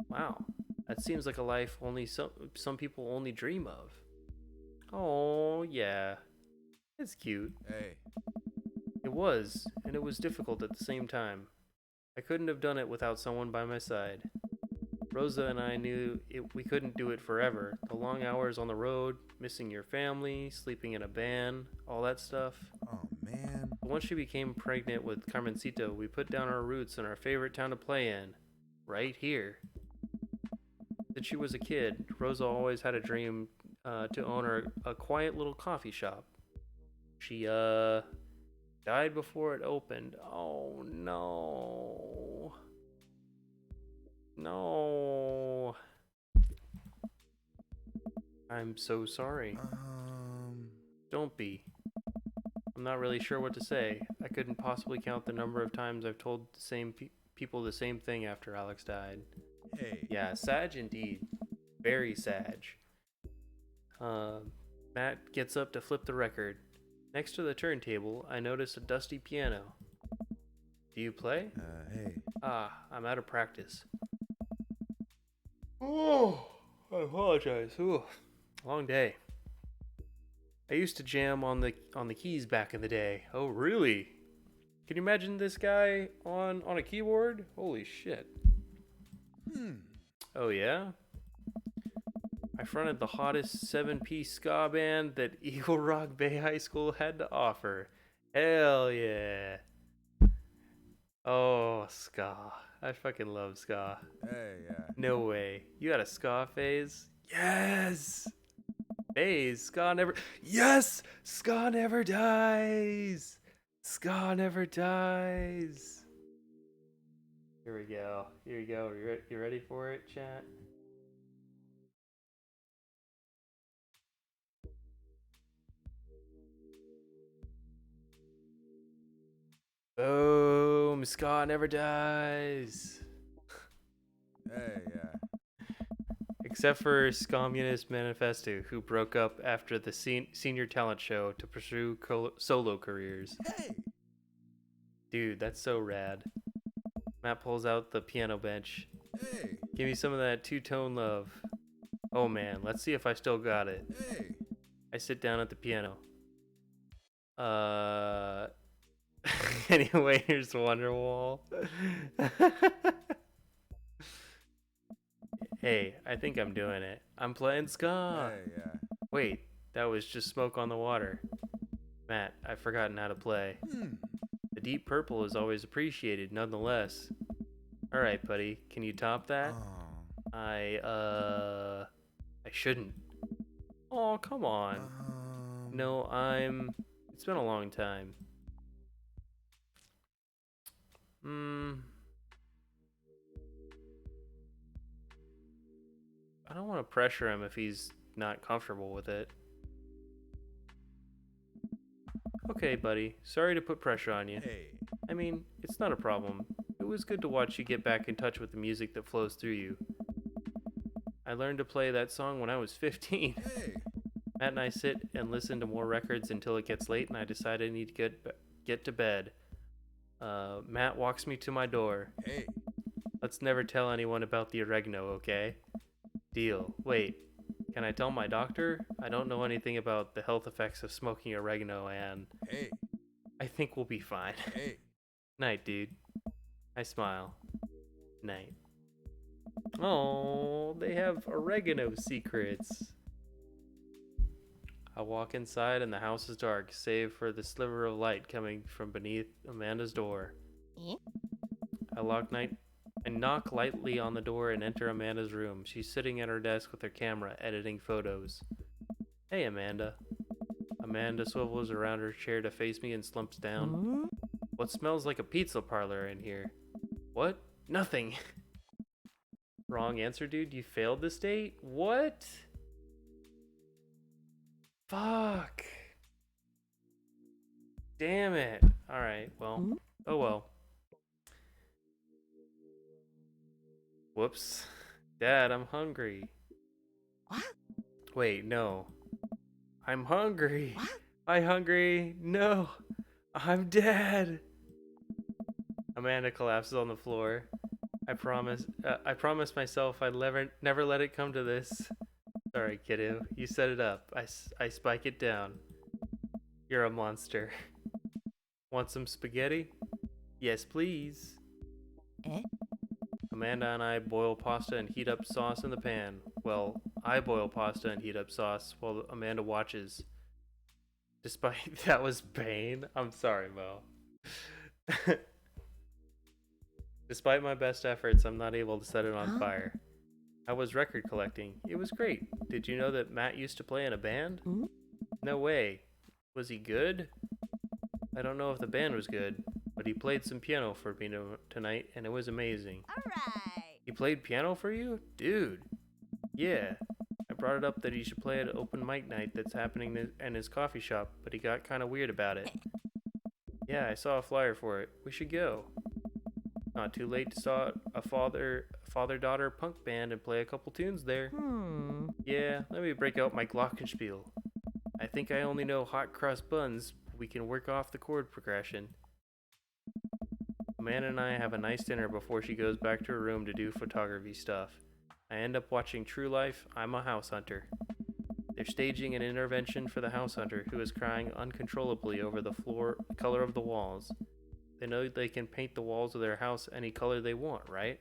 Wow, that seems like a life only some people only dream of. Oh yeah, it's cute. Hey. It was, and it was difficult at the same time. I couldn't have done it without someone by my side. Rosa and I knew we couldn't do it forever. The long hours on the road, missing your family, sleeping in a van, all that stuff. Oh man. But once she became pregnant with Carmencita, we put down our roots in our favorite town to play in, right here. Since she was a kid, Rosa always had a dream to own a quiet little coffee shop. She died before it opened. Oh no. No. I'm so sorry. Don't be. I'm not really sure what to say. I couldn't possibly count the number of times I've told the same people the same thing after Alex died. Hey. Yeah, Sag indeed. Very Sag. Matt gets up to flip the record. Next to the turntable, I notice a dusty piano. Do you play? Hey. Ah, I'm out of practice. Oh, I apologize. Ooh, long day. I used to jam on the keys back in the day. Oh, really? Can you imagine this guy on a keyboard? Holy shit. Oh yeah? I fronted the hottest 7-piece ska band that Eagle Rock Bay High School had to offer. Hell yeah. Oh, ska. I fucking love ska. Hey, yeah. No way. You had a ska phase? Yes! Phase? Ska never... Yes! Ska never dies! Ska never dies! Here we go. Here you go. You ready for it, chat? Boom! Ska never dies! Hey, yeah. Except for Scommunist Manifesto, who broke up after the senior talent show to pursue solo careers. Hey. Dude, that's so rad. Matt pulls out the piano bench. Hey. Give me some of that two-tone love. Oh man, let's see if I still got it. Hey. I sit down at the piano. Uh. Anyway, here's Wonderwall. Hey, I think I'm doing it. I'm playing ska. Hey, yeah. Wait, that was just smoke on the water. Matt, I've forgotten how to play. The deep purple is always appreciated, nonetheless. Alright, buddy, can you top that? Oh. I shouldn't. Oh, come on. No, it's been a long time. I don't want to pressure him if he's not comfortable with it. Okay, buddy. Sorry to put pressure on you. Hey. I mean, it's not a problem. It was good to watch you get back in touch with the music that flows through you. I learned to play that song when I was 15. Hey. Matt and I sit and listen to more records until it gets late and I decide I need to get to bed. Matt walks me to my door. Hey. Let's never tell anyone about the oregano, okay? Deal. Wait, can I tell my doctor? I don't know anything about the health effects of smoking oregano and Hey. I think we'll be fine. Hey. Night, dude. I smile. Night. Oh, they have oregano secrets. I walk inside and the house is dark, save for the sliver of light coming from beneath Amanda's door. Eh? I knock lightly on the door and enter Amanda's room. She's sitting at her desk with her camera, editing photos. Hey, Amanda. Amanda swivels around her chair to face me and slumps down. What smells like a pizza parlor in here? What? Nothing. Wrong answer, dude. You failed this date? What? Fuck. Damn it. Alright, well. Oh well. Whoops. Dad, I'm hungry. What? Wait, no. I'm hungry. What? I'm hungry. No. I'm dead. Amanda collapses on the floor. I promised myself I'd never let it come to this. Sorry, kiddo. You set it up. I spike it down. You're a monster. Want some spaghetti? Yes, please. Eh? Amanda and I boil pasta and heat up sauce in the pan. Well, I boil pasta and heat up sauce while Amanda watches. Despite that was pain. I'm sorry, Mo. Despite my best efforts, I'm not able to set it on fire. I was record collecting. It was great. Did you know that Matt used to play in a band? No way. Was he good? I don't know if the band was good, but he played some piano for me tonight, and it was amazing. Alright. He played piano for you? Dude. Yeah. I brought it up that he should play at open mic night that's happening in his coffee shop, but he got kind of weird about it. Yeah, I saw a flyer for it. We should go. Not too late to start a father-daughter punk band and play a couple tunes there. Yeah, let me break out my glockenspiel. I think I only know hot cross buns, but we can work off the chord progression. Amanda and I have a nice dinner before she goes back to her room to do photography stuff. I end up watching True Life, I'm a House Hunter. They're staging an intervention for the house hunter who is crying uncontrollably over the color of the walls. They know they can paint the walls of their house any color they want, right?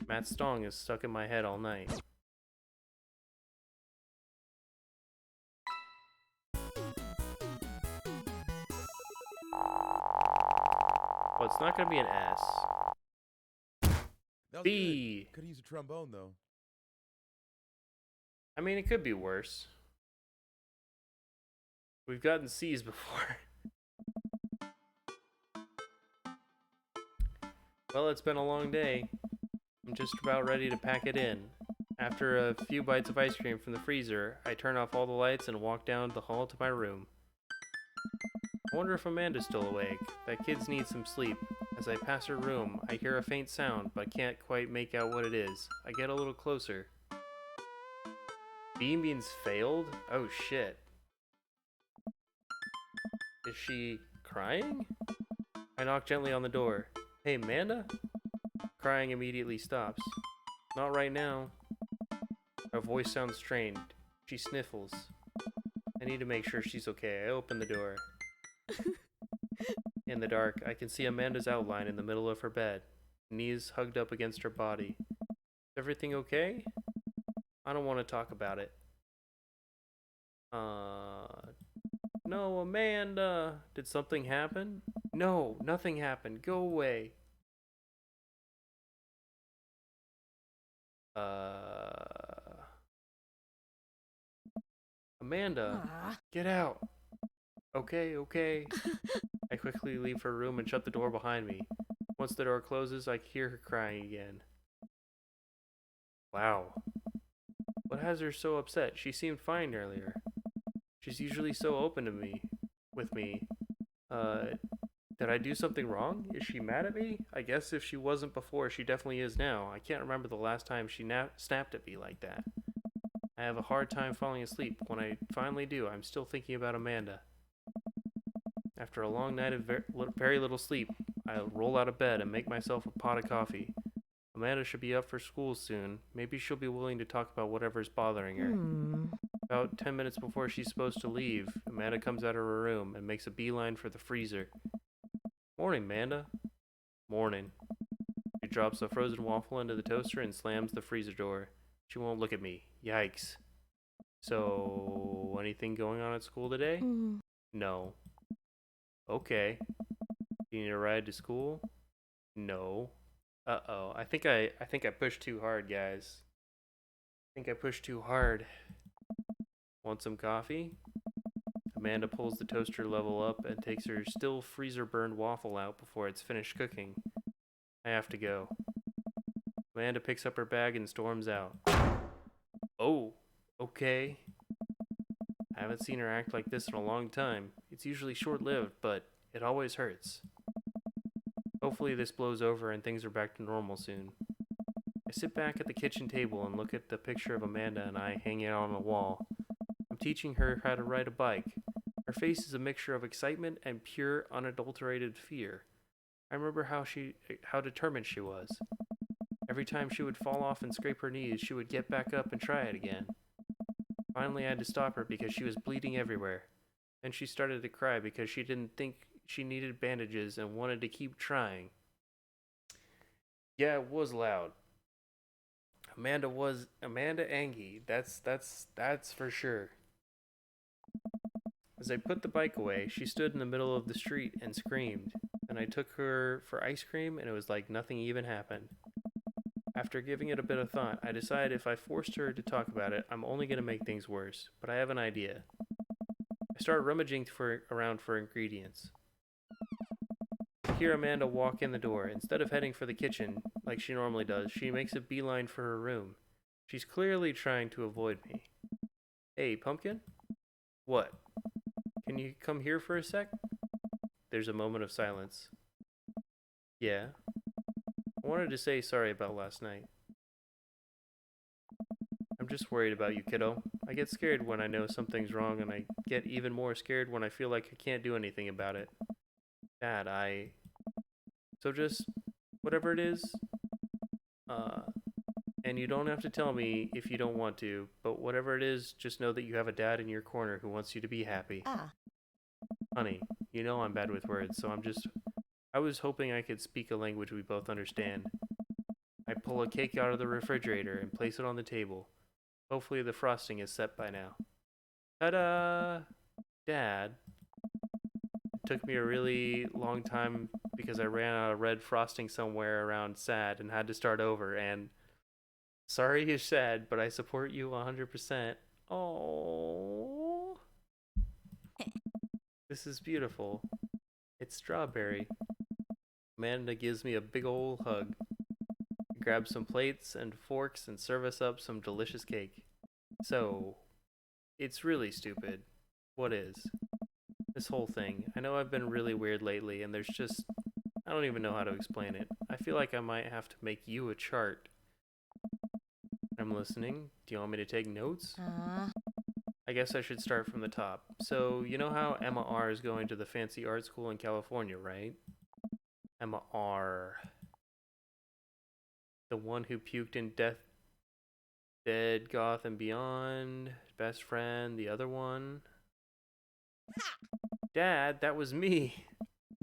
Matt's song is stuck in my head all night. Well, it's not gonna be an S. That was B. good. Could use a trombone though. I mean, it could be worse. We've gotten C's before. Well, it's been a long day. I'm just about ready to pack it in. After a few bites of ice cream from the freezer, I turn off all the lights and walk down the hall to my room. I wonder if Amanda's still awake. That kid's need some sleep. As I pass her room, I hear a faint sound, but can't quite make out what it is. I get a little closer. B means failed? Oh shit. Is she crying? I knock gently on the door. Hey, Amanda? Crying immediately stops. Not right now. Her voice sounds strained. She sniffles. I need to make sure she's okay. I open the door. In the dark, I can see Amanda's outline in the middle of her bed, knees hugged up against her body. Is everything okay? I don't want to talk about it. No, Amanda. Did something happen? No, nothing happened. Go away. Amanda, Aw. get out. Okay, okay. I quickly leave her room and shut the door behind me. Once the door closes, I hear her crying again. Wow. What has her so upset? She seemed fine earlier. She's usually so open to me, with me. Did I do something wrong? Is she mad at me? I guess if she wasn't before, she definitely is now. I can't remember the last time she snapped at me like that. I have a hard time falling asleep. When I finally do, I'm still thinking about Amanda. After a long night of very little sleep, I roll out of bed and make myself a pot of coffee. Amanda should be up for school soon. Maybe she'll be willing to talk about whatever's bothering her. About 10 minutes before she's supposed to leave, Amanda comes out of her room and makes a beeline for the freezer. Morning, Amanda. Morning. She drops a frozen waffle into the toaster and slams the freezer door. She won't look at me. Yikes. So, anything going on at school today? No. Okay. You need a ride to school? No. Uh-oh. I think I pushed too hard, guys. I think I pushed too hard. Want some coffee? Amanda pulls the toaster level up and takes her still freezer burned waffle out before it's finished cooking. I have to go. Amanda picks up her bag and storms out. Oh, okay. I haven't seen her act like this in a long time. It's usually short-lived, but it always hurts. Hopefully this blows over and things are back to normal soon. I sit back at the kitchen table and look at the picture of Amanda and I hanging out on the wall. I'm teaching her how to ride a bike. Her face is a mixture of excitement and pure, unadulterated fear. I remember how determined she was. Every time she would fall off and scrape her knees, she would get back up and try it again. Finally, I had to stop her because she was bleeding everywhere. Then she started to cry because she didn't think she needed bandages and wanted to keep trying. Yeah, it was loud. Amanda Angie. That's for sure. As I put the bike away, she stood in the middle of the street and screamed. Then I took her for ice cream and it was like nothing even happened. After giving it a bit of thought, I decided if I forced her to talk about it, I'm only going to make things worse. But I have an idea. I start rummaging around for ingredients. I hear Amanda walk in the door. Instead of heading for the kitchen, like she normally does, she makes a beeline for her room. She's clearly trying to avoid me. Hey, Pumpkin? What? Can you come here for a sec? There's a moment of silence. Yeah? I wanted to say sorry about last night. I'm just worried about you, kiddo. I get scared when I know something's wrong, and I get even more scared when I feel like I can't do anything about it. Dad, So just, whatever it is, and you don't have to tell me if you don't want to, but whatever it is, just know that you have a dad in your corner who wants you to be happy. Honey, you know I'm bad with words, so I was hoping I could speak a language we both understand. I pull a cake out of the refrigerator and place it on the table. Hopefully the frosting is set by now. Ta-da! Dad. It took me a really long time because I ran out of red frosting somewhere around sad and had to start over, and sorry you're sad, but I support you 100%. Oh. This is beautiful. It's strawberry. Amanda gives me a big ol' hug. Grab some plates and forks and serve us up some delicious cake. So, it's really stupid. What is? This whole thing. I know I've been really weird lately, and I don't even know how to explain it. I feel like I might have to make you a chart. I'm listening. Do you want me to take notes? I guess I should start from the top. So, you know how Emma R is going to the fancy art school in California, right? Emma R. The one who puked in Dead, Goth, and Beyond. Best friend, the other one. Dad, that was me.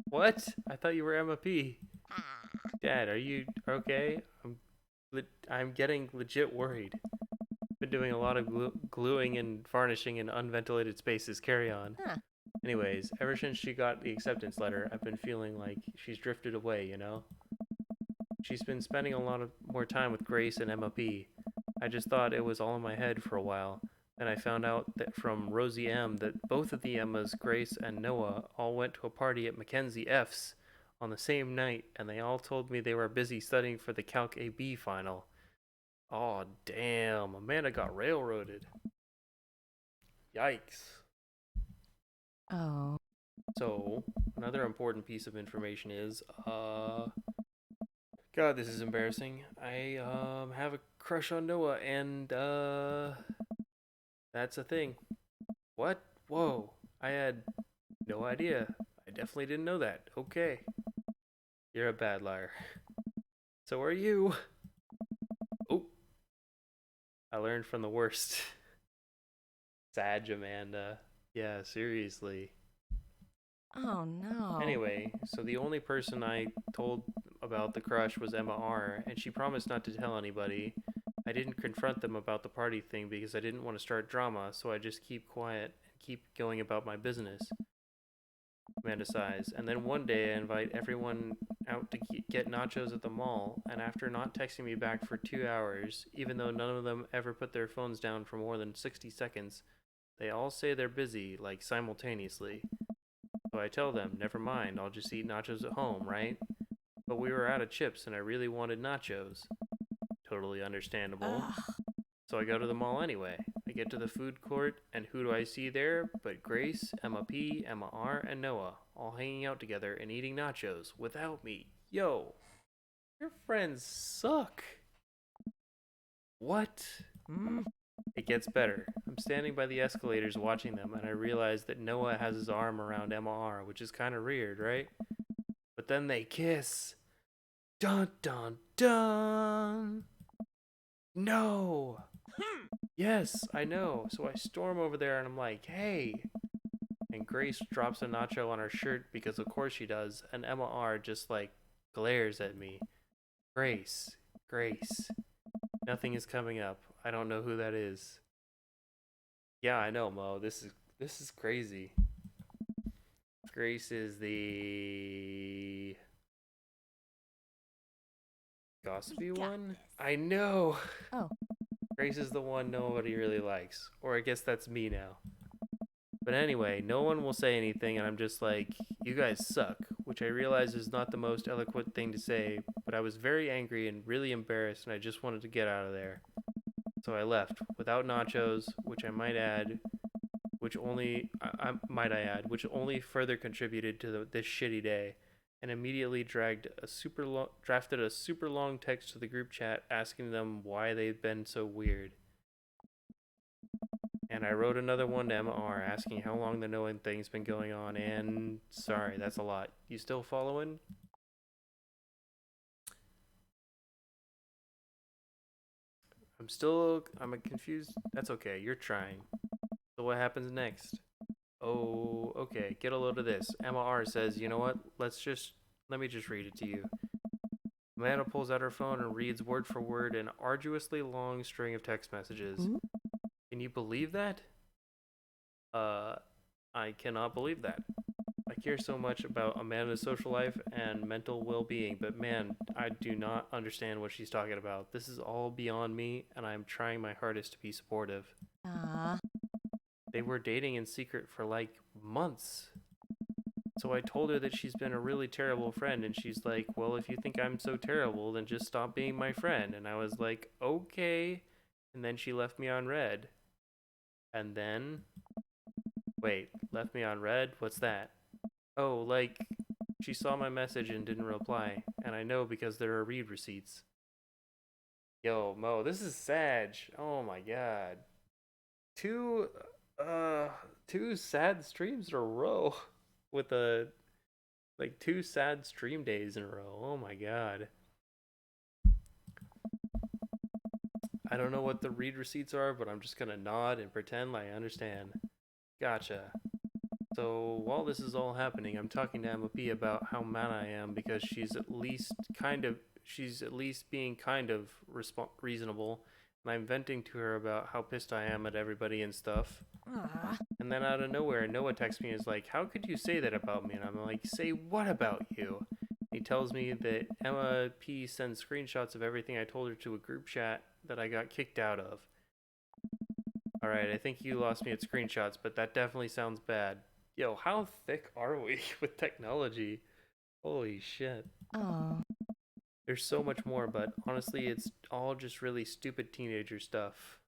What? I thought you were Emma P. Ah. Dad, are you okay? I'm getting legit worried. Been doing a lot of gluing and varnishing in unventilated spaces. Carry on. Huh. Anyways, ever since she got the acceptance letter, I've been feeling like she's drifted away, you know? She's been spending a lot of more time with Grace and Emma P. I just thought it was all in my head for a while. Then I found out that from Rosie M that both of the Emmas, Grace and Noah, all went to a party at Mackenzie F's on the same night, and they all told me they were busy studying for the Calc AB final. Aw, damn, Amanda got railroaded. Yikes. Oh. So, another important piece of information is, God, this is embarrassing. I, have a crush on Noah, and, that's a thing. What? Whoa, I had no idea. I definitely didn't know that. Okay. You're a bad liar. So are you. Oh. I learned from the worst. Sag Amanda. Yeah, seriously. Oh no. Anyway, so the only person I told about the crush was Emma R, and she promised not to tell anybody. I didn't confront them about the party thing because I didn't want to start drama, so I just keep quiet and keep going about my business. Amanda sighs. And then one day I invite everyone out to get nachos at the mall, and after not texting me back for 2 hours, even though none of them ever put their phones down for more than 60 seconds, they all say they're busy, like simultaneously. So I tell them, never mind, I'll just eat nachos at home, right? But we were out of chips and I really wanted nachos. Totally understandable. Ugh. So I go to the mall anyway. I get to the food court, and who do I see there but Grace, Emma P, Emma R, and Noah, all hanging out together and eating nachos without me. Yo, your friends suck. What? It gets better. I'm standing by the escalators watching them, and I realize that Noah has his arm around Emma R, which is kind of weird, right? But then they kiss. Dun dun dun! No! Yes, I know. So I storm over there and I'm like, hey! And Grace drops a nacho on her shirt because of course she does, and Emma R just like glares at me. Grace, Grace. Nothing is coming up. I don't know who that is. Yeah, I know, Mo. This is crazy. Grace is the gossipy got one? this. I know. Oh. Grace is the one nobody really likes. Or I guess that's me now. But anyway, no one will say anything, and I'm just like, you guys suck, which I realize is not the most eloquent thing to say, but I was very angry and really embarrassed, and I just wanted to get out of there. So I left, without nachos, which I might add, which only, which only further contributed to this shitty day, and immediately drafted a super long text to the group chat asking them why they've been so weird. And I wrote another one to Emma R asking how long the knowing thing's been going on, and sorry, that's a lot. You still following? I'm confused. That's okay, you're trying. So what happens next? Oh, okay, get a load of this. Emma R says, you know what, let me just read it to you. Amanda pulls out her phone and reads word for word an arduously long string of text messages. Hmm? Can you believe that? I cannot believe that. I care so much about Amanda's social life and mental well-being, but man, I do not understand what she's talking about. This is all beyond me, and I'm trying my hardest to be supportive. They were dating in secret for like months. So I told her that she's been a really terrible friend, and she's like, well, if you think I'm so terrible, then just stop being my friend. And I was like, okay. And then she left me on red. And then, wait, left me on red? What's that? Oh, like, she saw my message and didn't reply. And I know because there are read receipts. Yo, Mo, this is Sag. Oh my god. Two sad streams in a row with two sad stream days in a row. Oh my god. I don't know what the read receipts are, but I'm just gonna nod and pretend like I understand. Gotcha. So while this is all happening, I'm talking to MOP about how mad I am because she's at least being kind of reasonable, and I'm venting to her about how pissed I am at everybody and stuff. Ah. And then out of nowhere, Noah texts me and is like, "How could you say that about me?" And I'm like, "Say what about you?" He tells me that Emma P sends screenshots of everything I told her to a group chat that I got kicked out of. Alright, I think you lost me at screenshots, but that definitely sounds bad. Yo, how thick are we with technology? Holy shit. Oh. There's so much more, but honestly, it's all just really stupid teenager stuff.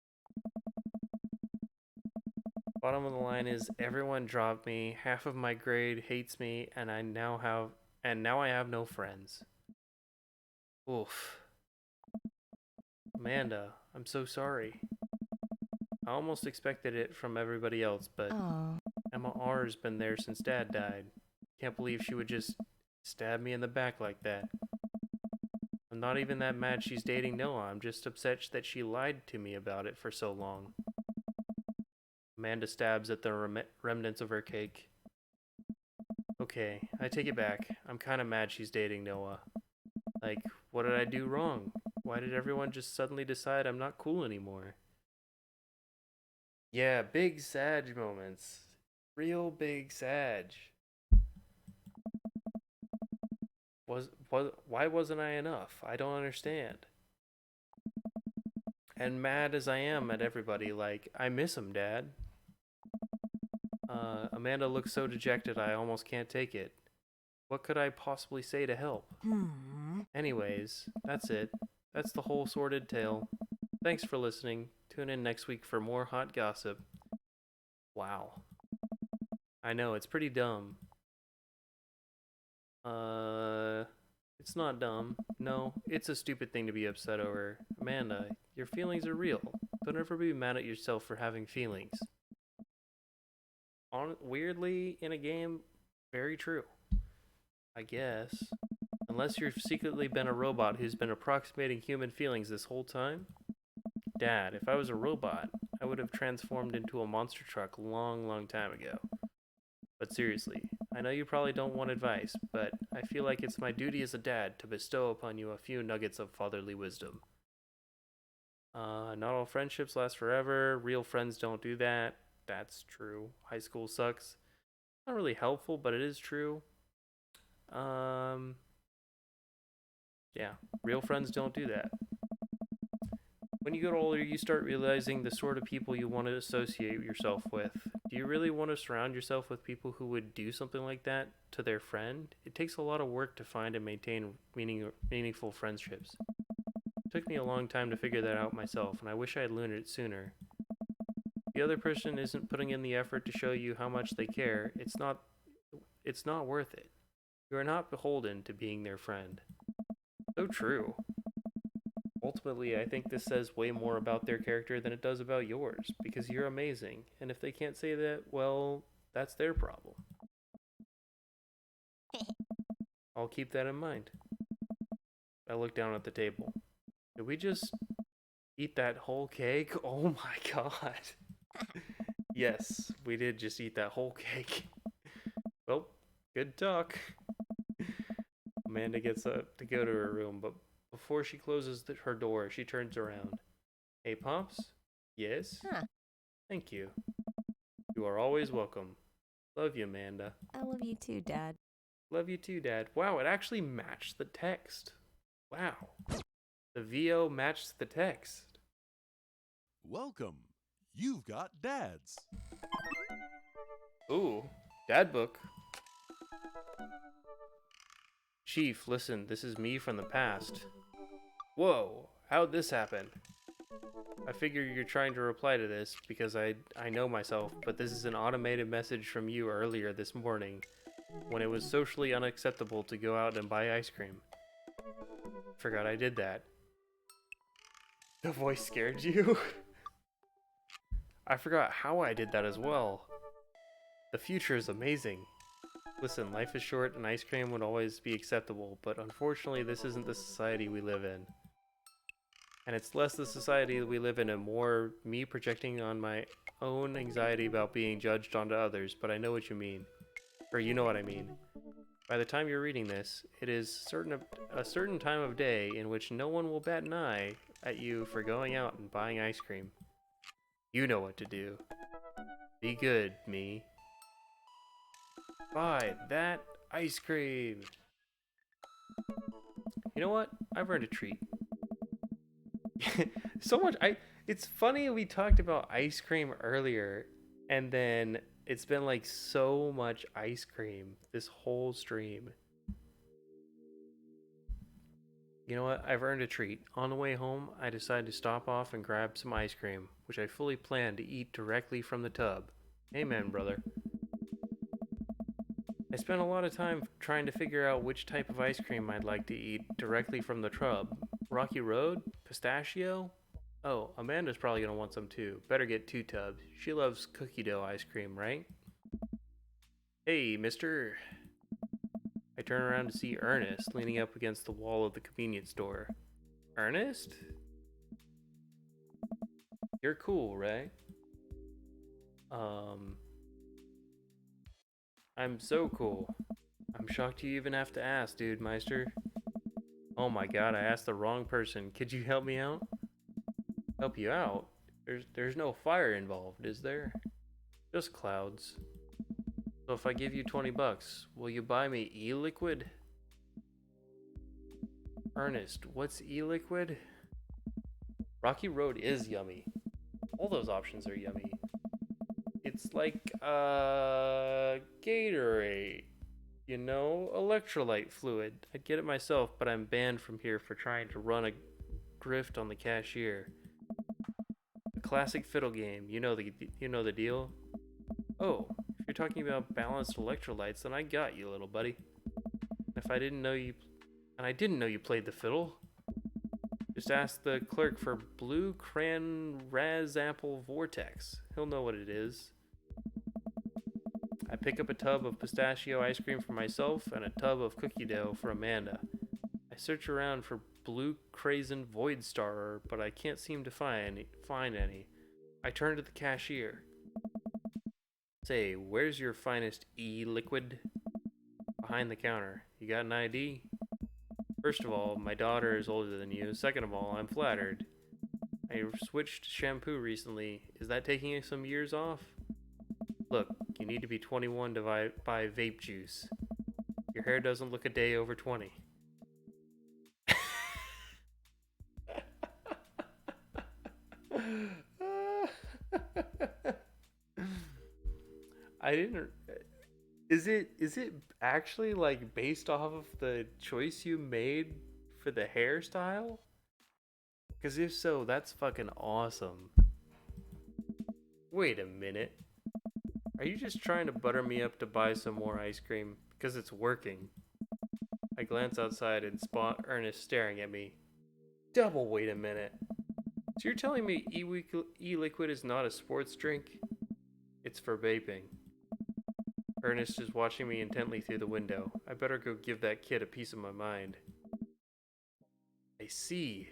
Bottom of the line is everyone dropped me, half of my grade hates me, and now I have no friends. Oof. Amanda, I'm so sorry. I almost expected it from everybody else, but Oh. Emma R's been there since Dad died. Can't believe she would just stab me in the back like that. I'm not even that mad she's dating Noah, I'm just upset that she lied to me about it for so long. Amanda stabs at the remnants of her cake. Okay, I take it back. I'm kinda mad she's dating Noah. Like, what did I do wrong? Why did everyone just suddenly decide I'm not cool anymore? Yeah, big Sag moments. Real big Sag. Why wasn't I enough? I don't understand. And mad as I am at everybody, like, I miss him, Dad. Amanda looks so dejected I almost can't take it. What could I possibly say to help? Anyways, that's it. That's the whole sordid tale. Thanks for listening. Tune in next week for more hot gossip. Wow. I know, it's pretty dumb. It's not dumb. No, it's a stupid thing to be upset over. Amanda, your feelings are real. Don't ever be mad at yourself for having feelings. Weirdly, in a game, very true. I guess. Unless you've secretly been a robot who's been approximating human feelings this whole time. Dad, if I was a robot, I would have transformed into a monster truck long time ago. But seriously, I know you probably don't want advice, but I feel like it's my duty as a dad to bestow upon you a few nuggets of fatherly wisdom. Not all friendships last forever. Real friends don't do that. That's true. High school sucks. Not really helpful, but it is true. Yeah, real friends don't do that. When you get older, you start realizing the sort of people you want to associate yourself with. Do you really want to surround yourself with people who would do something like that to their friend? It takes a lot of work to find and maintain meaningful friendships. It took me a long time to figure that out myself, and I wish I had learned it sooner. If the other person isn't putting in the effort to show you how much they care, it's not worth it. You are not beholden to being their friend. So true. Ultimately, I think this says way more about their character than it does about yours, because you're amazing, and if they can't say that, well, that's their problem. I'll keep that in mind. I look down at the table. Did we just eat that whole cake? Oh my god. Yes, we did just eat that whole cake. Well, good talk. Amanda gets up to go to her room, but before she closes her door, she turns around. Hey, Pops? Yes? Huh. Thank you. You are always welcome. Love you, Amanda. I love you too, Dad. Love you too, Dad. Wow, it actually matched the text. Wow. The VO matched the text. Welcome. You've got dads. Ooh, dad book. Chief, listen, this is me from the past. Whoa, how'd this happen? I figure you're trying to reply to this because I know myself, but this is an automated message from you earlier this morning when it was socially unacceptable to go out and buy ice cream. Forgot I did that. The voice scared you? I forgot how I did that as well. The future is amazing. Listen, life is short and ice cream would always be acceptable, but unfortunately this isn't the society we live in. And it's less the society we live in and more me projecting on own anxiety about being judged onto others, but I know what you mean. Or you know what I mean. By the time you're reading this, it is a certain time of day in which no one will bat an eye at you for going out and buying ice cream. You know what to do. Be good, me. Buy that ice cream. You know what? I've earned a treat. It's funny we talked about ice cream earlier, and then it's been like so much ice cream this whole stream. You know what? I've earned a treat. On the way home, I decided to stop off and grab some ice cream, which I fully planned to eat directly from the tub. Amen, brother. I spent a lot of time trying to figure out which type of ice cream I'd like to eat directly from the tub. Rocky Road? Pistachio? Oh, Amanda's probably gonna want some too. Better get 2 tubs. She loves cookie dough ice cream, right? Hey, mister. I turn around to see Ernest leaning up against the wall of the convenience store. Ernest? You're cool, right? I'm so cool. I'm shocked you even have to ask, dude, Meister. Oh my god, I asked the wrong person. Could you help me out? Help you out? There's no fire involved, is there? Just clouds. So if I give you 20 bucks, will you buy me e-liquid? Ernest, what's e-liquid? Rocky Road is yummy. All those options are yummy. It's like, Gatorade. You know, electrolyte fluid. I'd get it myself, but I'm banned from here for trying to run a grift on the cashier. A classic fiddle game. You know the deal? Oh, if you're talking about balanced electrolytes, then I got you, little buddy. If I didn't know you... And I didn't know you played the fiddle. Just ask the clerk for Blue Cran Raz Apple Vortex. He'll know what it is. I pick up a tub of pistachio ice cream for myself and a tub of cookie dough for Amanda. I search around for Blue Crazen Void Starer, but I can't seem to find any. I turn to the cashier. Say, where's your finest e-liquid? Behind the counter. You got an ID? First of all, my daughter is older than you. Second of all, I'm flattered. I switched shampoo recently. Is that taking some years off? Look, you need to be 21 to buy vape juice. Your hair doesn't look a day over 20. I didn't... Is it actually like based off of the choice you made for the hairstyle? Because if so, that's fucking awesome. Wait a minute. Are you just trying to butter me up to buy some more ice cream? Because it's working. I glance outside and spot Ernest staring at me. Double wait a minute. So you're telling me e-liquid is not a sports drink? It's for vaping. Ernest is watching me intently through the window. I better go give that kid a piece of my mind. I see.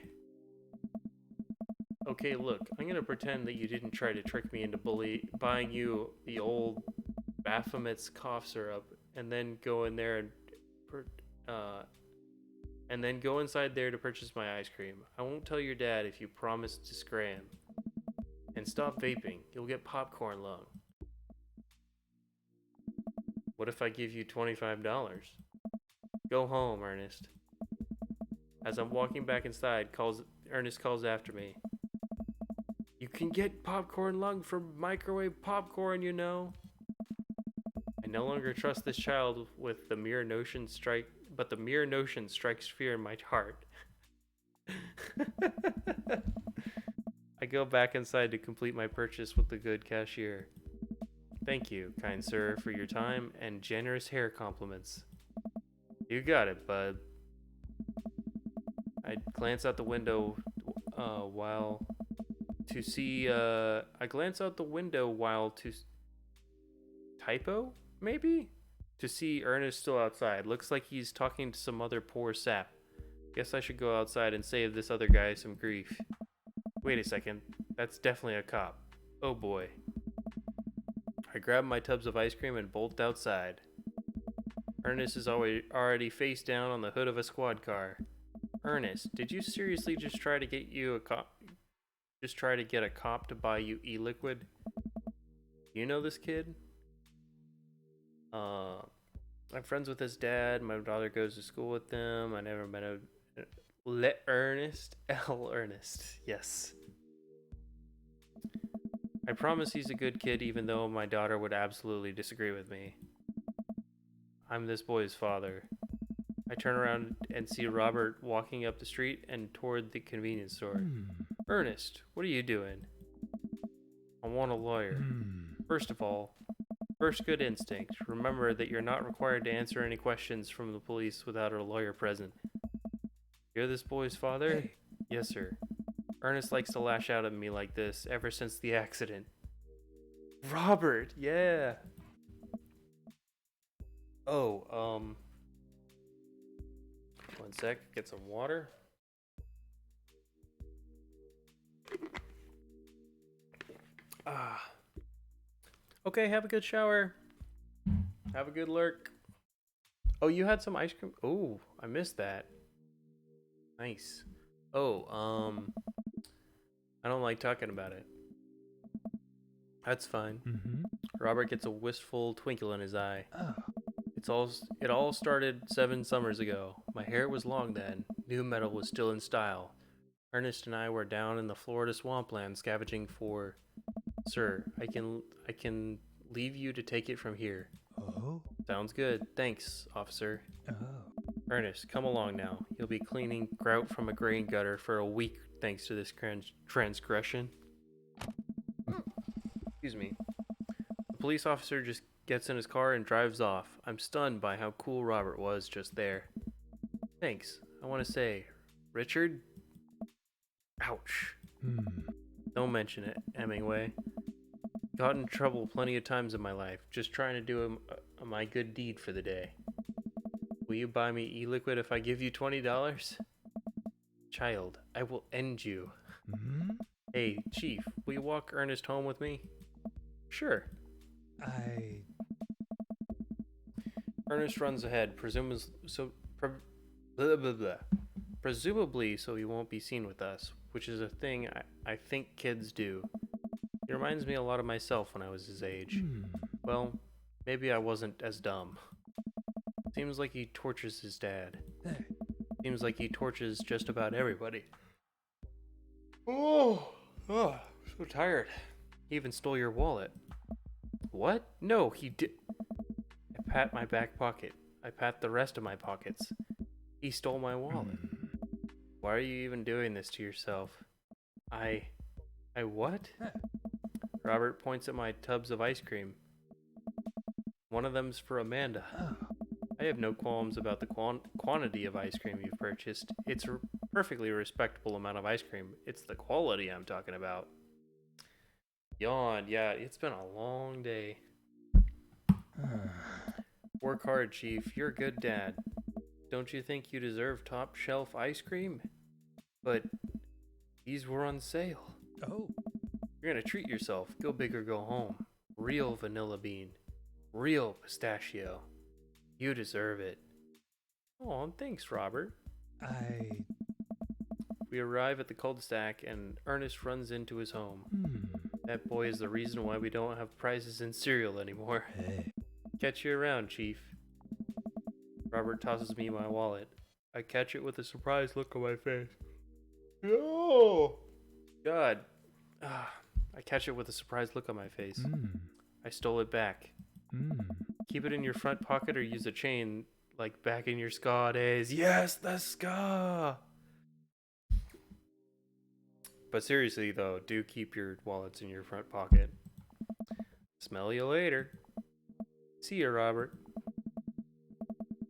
Okay, look, I'm gonna pretend that you didn't try to trick me into buying you the old Baphomet's cough syrup, and then go in there and then go inside there to purchase my ice cream. I won't tell your dad if you promise to scram. And stop vaping. You'll get popcorn lung. What if I give you $25? Go home, Ernest. As I'm walking back inside, Ernest calls after me. You can get popcorn lung from microwave popcorn, you know. I no longer trust this child with the mere notion but the mere notion strikes fear in my heart. I go back inside to complete my purchase with the good cashier. Thank you, kind sir, for your time and generous hair compliments. You got it, bud. I glance out the window typo, maybe? To see Ernest still outside. Looks like he's talking to some other poor sap. Guess I should go outside and save this other guy some grief. Wait a second. That's definitely a cop. Oh boy. I grab my tubs of ice cream and bolt outside. Ernest is already face down on the hood of a squad car. Ernest, did you seriously just try to get a cop to buy you e-liquid? You know this kid? I'm friends with his dad. My daughter goes to school with them. I never met Ernest. Ernest. Yes. I promise he's a good kid, even though my daughter would absolutely disagree with me. I'm this boy's father. I turn around and see Robert walking up the street and toward the convenience store. Ernest, what are you doing? I want a lawyer. First of all, first good instinct. Remember that you're not required to answer any questions from the police without a lawyer present. You're this boy's father? Hey. Yes, sir. Ernest likes to lash out at me like this ever since the accident. Robert, yeah. Oh, one sec, get some water. Okay, have a good shower. Have a good lurk. Oh, you had some ice cream? Oh, I missed that. Nice. Oh, I don't like talking about it. That's fine. Robert gets a wistful twinkle in his eye. It all started 7 summers ago. My hair was long then. New metal was still in style. Ernest and I were down in the Florida swampland scavenging for... Sir, I can leave you to take it from here. Oh. Sounds good. Thanks, officer. Oh. Ernest, come along now. You'll be cleaning grout from a grain gutter for a week thanks to this transgression. Excuse me. The police officer just gets in his car and drives off. I'm stunned by how cool Robert was just there. Thanks. I want to say, Richard? Ouch. Don't mention it, Hemingway. Got in trouble plenty of times in my life, just trying to do my good deed for the day. Will you buy me e-liquid if I give you $20? Child, I will end you. Hey, Chief, will you walk Ernest home with me? Sure. Ernest runs ahead, presumably so he won't be seen with us, which is a thing I think kids do. He reminds me a lot of myself when I was his age. Well, maybe I wasn't as dumb. Seems like he tortures his dad. Seems like he tortures just about everybody. Oh, I'm so tired. He even stole your wallet. What? No, he did. I pat my back pocket. I pat the rest of my pockets. He stole my wallet. Why are you even doing this to yourself? I what? Robert points at my tubs of ice cream. One of them's for Amanda. I have no qualms about the quantity of ice cream you've purchased. It's a perfectly respectable amount of ice cream. It's the quality I'm talking about. Yawn. Yeah, it's been a long day. Work hard, Chief. You're a good dad. Don't you think you deserve top shelf ice cream? But these were on sale. Oh. You're gonna treat yourself. Go big or go home. Real vanilla bean. Real pistachio. You deserve it. Oh, thanks, Robert. We arrive at the cul-de-sac and Ernest runs into his home. That boy is the reason why we don't have prizes in cereal anymore. Hey. Catch you around, Chief. Robert tosses me my wallet. I catch it with a surprised look on my face. No! God. I catch it with a surprised look on my face. I stole it back. Keep it in your front pocket or use a chain like back in your ska days. Yes, the ska! But seriously though, do keep your wallets in your front pocket. Smell you later. See ya, Robert.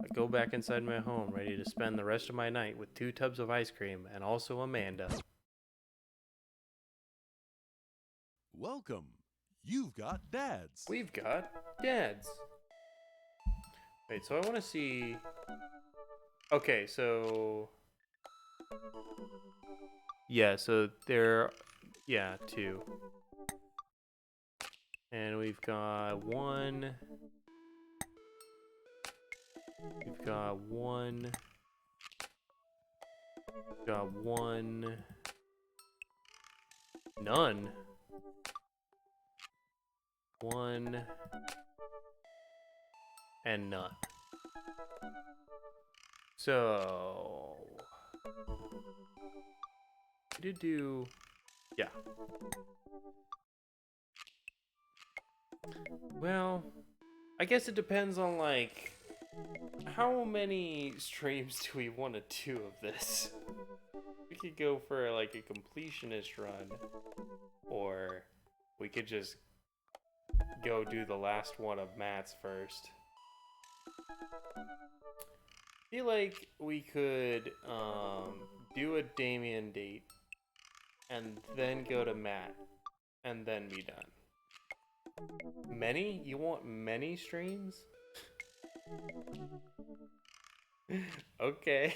I go back inside my home, ready to spend the rest of my night with 2 tubs of ice cream and also Amanda. Welcome. You've got dads. We've got dads. Wait, so I want to see... Okay, so... Yeah, so there... Yeah, 2. And we've got one. We've got one. We've got one. None. One. And none. So. We did do. Yeah. Well, I guess it depends on, like, how many streams do we want to do of this? We could go for, like, a completionist run, or we could just go do the last one of Matt's first. I feel like we could do a Damien date, and then go to Matt, and then be done. Many? You want many streams? Okay.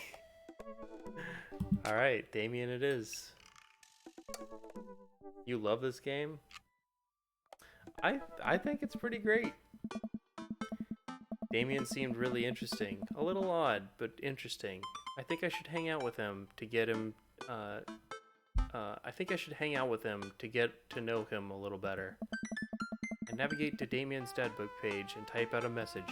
Alright, Damien it is. You love this game? I think it's pretty great. Damien seemed really interesting. A little odd, but interesting. I think I should hang out with him to get him, I think I should hang out with him to get to know him a little better. And navigate to Damien's Dadbook page and type out a message.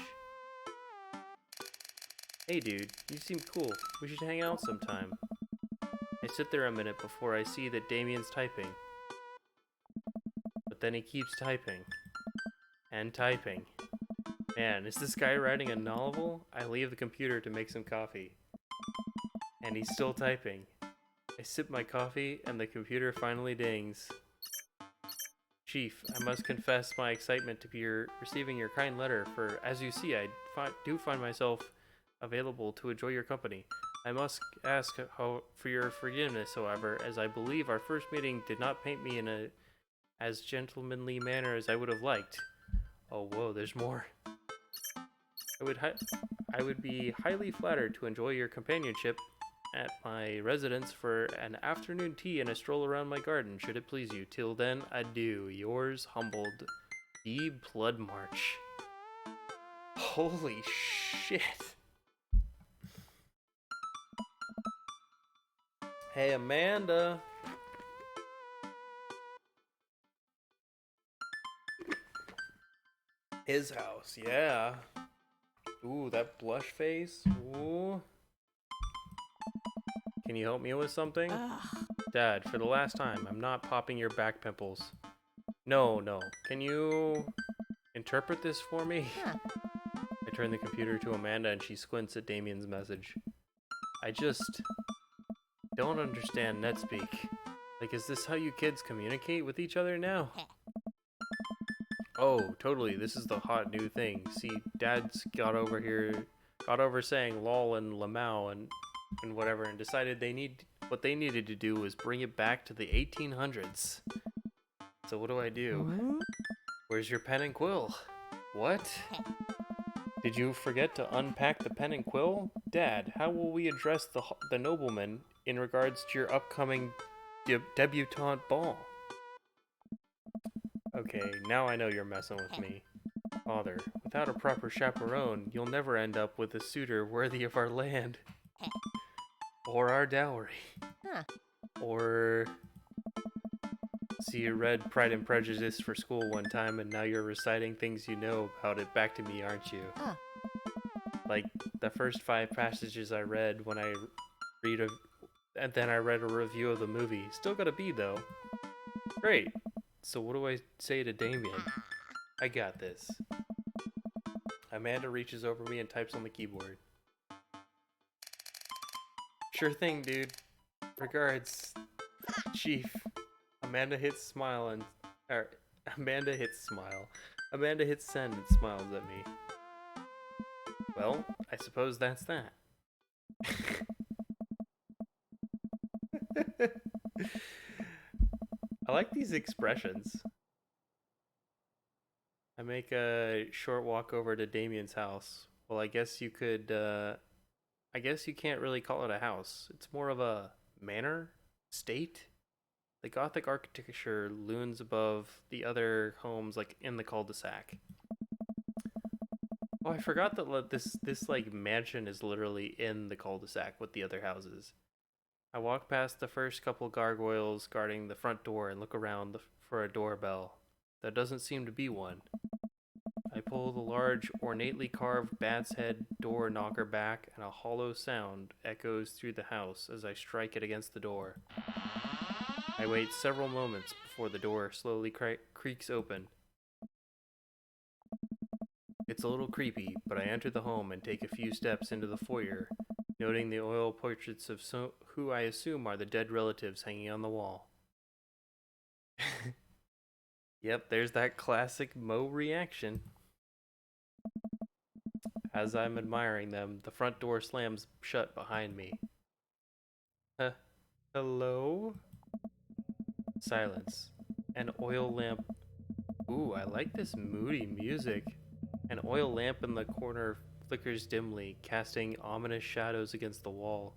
Hey dude, you seem cool. We should hang out sometime. I sit there a minute before I see that Damien's typing. But then he keeps typing. And typing. Man, is this guy writing a novel? I leave the computer to make some coffee. And he's still typing. I sip my coffee and the computer finally dings. Chief, I must confess my excitement to receiving your kind letter, for as you see, I do find myself available to enjoy your company. I must ask for your forgiveness, however, as I believe our first meeting did not paint me in as gentlemanly manner as I would have liked. Oh, whoa, there's more. I would be highly flattered to enjoy your companionship at my residence for an afternoon tea and a stroll around my garden, should it please you. Till then, adieu. Yours humbled, Beeb Bloodmarch. Holy shit. Hey, Amanda. His house, yeah. Ooh, that blush face. Ooh. Can you help me with something? Dad, for the last time, I'm not popping your back pimples. No. Can you interpret this for me? I turn the computer to Amanda and she squints at Damien's message. I just don't understand NetSpeak. Like, is this how you kids communicate with each other now? Oh, totally. This is the hot new thing. See, Dad's got over saying lol and lamau and whatever, and decided what they needed to do was bring it back to the 1800s. So what do I do? Where's your pen and quill? What? Did you forget to unpack the pen and quill? Dad, how will we address the nobleman in regards to your upcoming debutante ball? Okay, now I know you're messing with me. Father, without a proper chaperone, you'll never end up with a suitor worthy of our land. Or our dowry. Or... See, you read Pride and Prejudice for school one time, and now you're reciting things you know about it back to me, aren't you? Like, the first 5 passages I read when and then I read a review of the movie. Still got a B, though. Great. So what do I say to Damien? I got this. Amanda reaches over me and types on the keyboard. Sure thing, dude. Regards, Chief. Amanda hits smile and... Amanda hits smile. Amanda hits send and smiles at me. Well, I suppose that's that. I like these expressions. I make a short walk over to Damien's house. Well, I guess you could, I guess you can't really call it a house. It's more of a manor? State? The Gothic architecture looms above the other homes, like in the cul-de-sac. Oh, I forgot that this like mansion is literally in the cul-de-sac with the other houses. I walk past the first couple gargoyles guarding the front door and look around for a doorbell. There doesn't seem to be one. I pull the large, ornately carved bat's head door knocker back, and a hollow sound echoes through the house as I strike it against the door. I wait several moments before the door slowly creaks open. It's a little creepy, but I enter the home and take a few steps into the foyer, noting the oil portraits of who I assume are the dead relatives hanging on the wall. Yep, there's that classic Mo reaction. As I'm admiring them, the front door slams shut behind me. Hello? Silence. An oil lamp. Ooh, I like this moody music. An oil lamp in the corner flickers dimly, casting ominous shadows against the wall.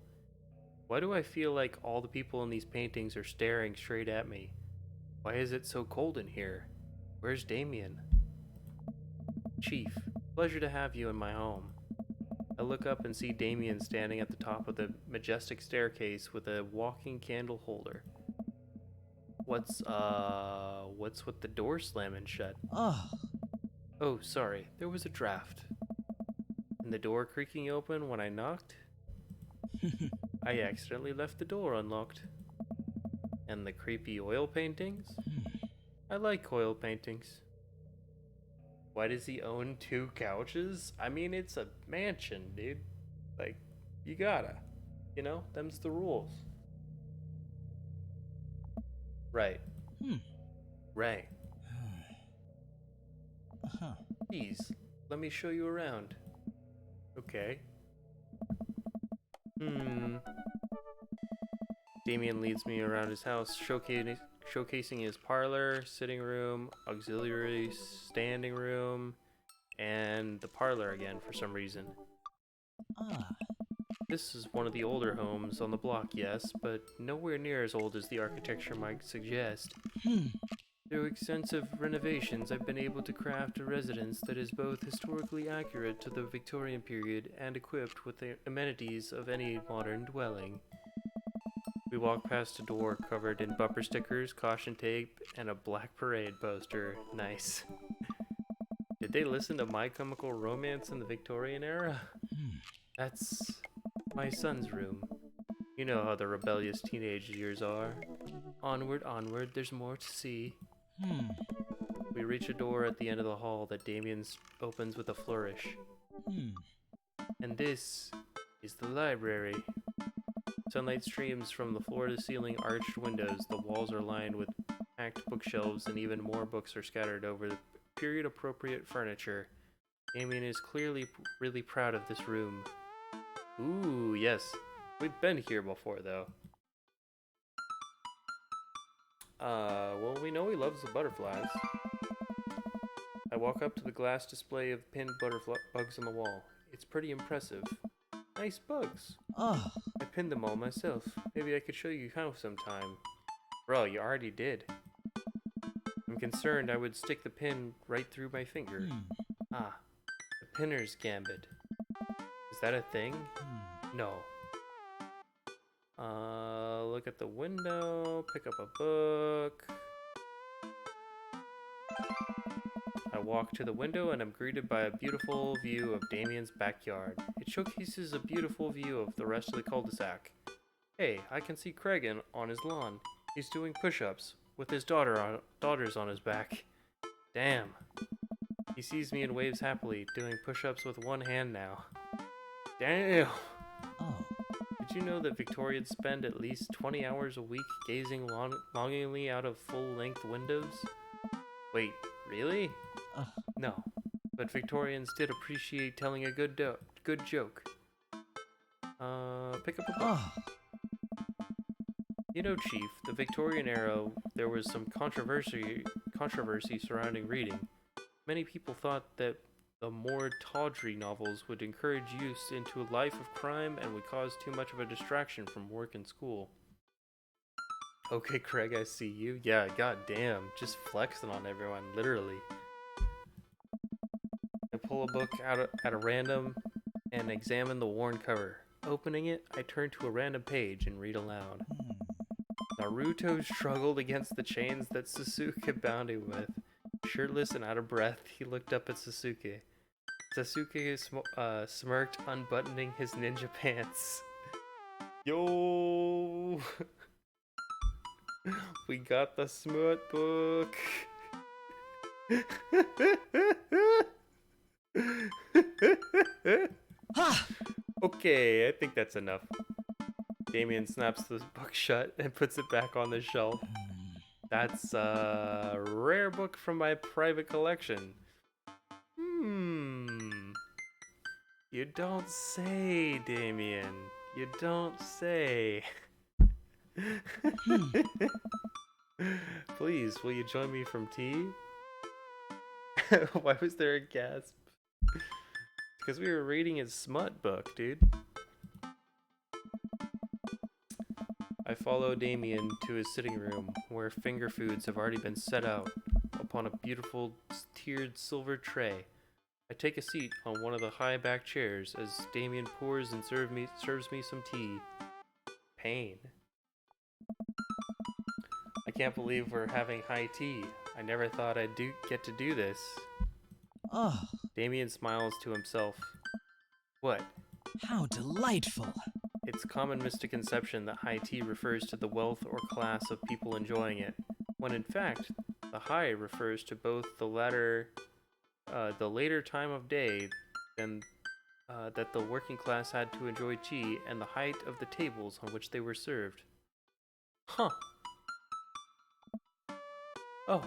Why do I feel like all the people in these paintings are staring straight at me? Why is it so cold in here? Where's Damien? Chief, pleasure to have you in my home. I look up and see Damien standing at the top of the majestic staircase with a walking candle holder. What's with the door slamming shut? Oh. Oh, sorry, there was a draft. And the door creaking open when I knocked? I accidentally left the door unlocked. And the creepy oil paintings? I like oil paintings. Why does he own 2 couches? I mean, it's a mansion, dude. Like, you gotta. You know, them's the rules. Right. Right. Uh-huh. Please, let me show you around. Okay. Damien leads me around his house, showcasing his parlor, sitting room, auxiliary standing room, and the parlor again for some reason. Ah. This is one of the older homes on the block, yes, but nowhere near as old as the architecture might suggest. Through extensive renovations, I've been able to craft a residence that is both historically accurate to the Victorian period and equipped with the amenities of any modern dwelling. We walk past a door covered in bumper stickers, caution tape, and a Black Parade poster. Nice. Did they listen to My Chemical Romance in the Victorian era? That's my son's room. You know how the rebellious teenage years are. Onward, onward, there's more to see. We reach a door at the end of the hall that Damien opens with a flourish. And this is the library. Sunlight streams from the floor-to-ceiling arched windows. The walls are lined with packed bookshelves, and even more books are scattered over the period-appropriate furniture. Damien is clearly really proud of this room. Ooh, yes. We've been here before, though. Well, we know he loves the butterflies. I walk up to the glass display of pinned bugs on the wall. It's pretty impressive. Nice bugs. Oh. I pinned them all myself. Maybe I could show you how sometime. Bro, you already did. I'm concerned I would stick the pin right through my finger. Ah, the pinner's gambit. Is that a thing? No. Look at the window, pick up a book. I walk to the window and am greeted by a beautiful view of Damien's backyard. It showcases a beautiful view of the rest of the cul-de-sac. Hey, I can see Craig on his lawn. He's doing push-ups with his daughters on his back. Damn. He sees me and waves happily, doing push-ups with one hand now. Damn. Oh. Did you know that Victorians spend at least 20 hours a week gazing longingly out of full-length windows? Wait, really? No, but Victorians did appreciate telling a good joke. Pick up a book. Oh. You know, Chief, the Victorian era, there was some controversy surrounding reading. Many people thought that the more tawdry novels would encourage youth into a life of crime and would cause too much of a distraction from work and school. Okay, Craig, I see you. Yeah, goddamn, just flexing on everyone, literally. I pull a book out at a random and examine the worn cover. Opening it, I turn to a random page and read aloud. Naruto struggled against the chains that Sasuke bound him with. Shirtless and out of breath, he looked up at Sasuke. Sasuke smirked, unbuttoning his ninja pants. Yo! We got the smut book! Ah! Okay, I think that's enough. Damien snaps the book shut and puts it back on the shelf. That's a rare book from my private collection. You don't say, Damien. You don't say. Please, will you join me from tea? Why was there a gasp? Because we were reading his smut book, dude. I follow Damien to his sitting room, where finger foods have already been set out upon a beautiful tiered silver tray. I take a seat on one of the high back chairs as Damien pours and serves me some tea. Pain. I can't believe we're having high tea. I never thought I'd get to do this. Oh, Damien smiles to himself. What? how delightful. It's common misconception that high tea refers to the wealth or class of people enjoying it, when in fact, the high refers to both the later time of day than that the working class had to enjoy tea and the height of the tables on which they were served. Huh. Oh.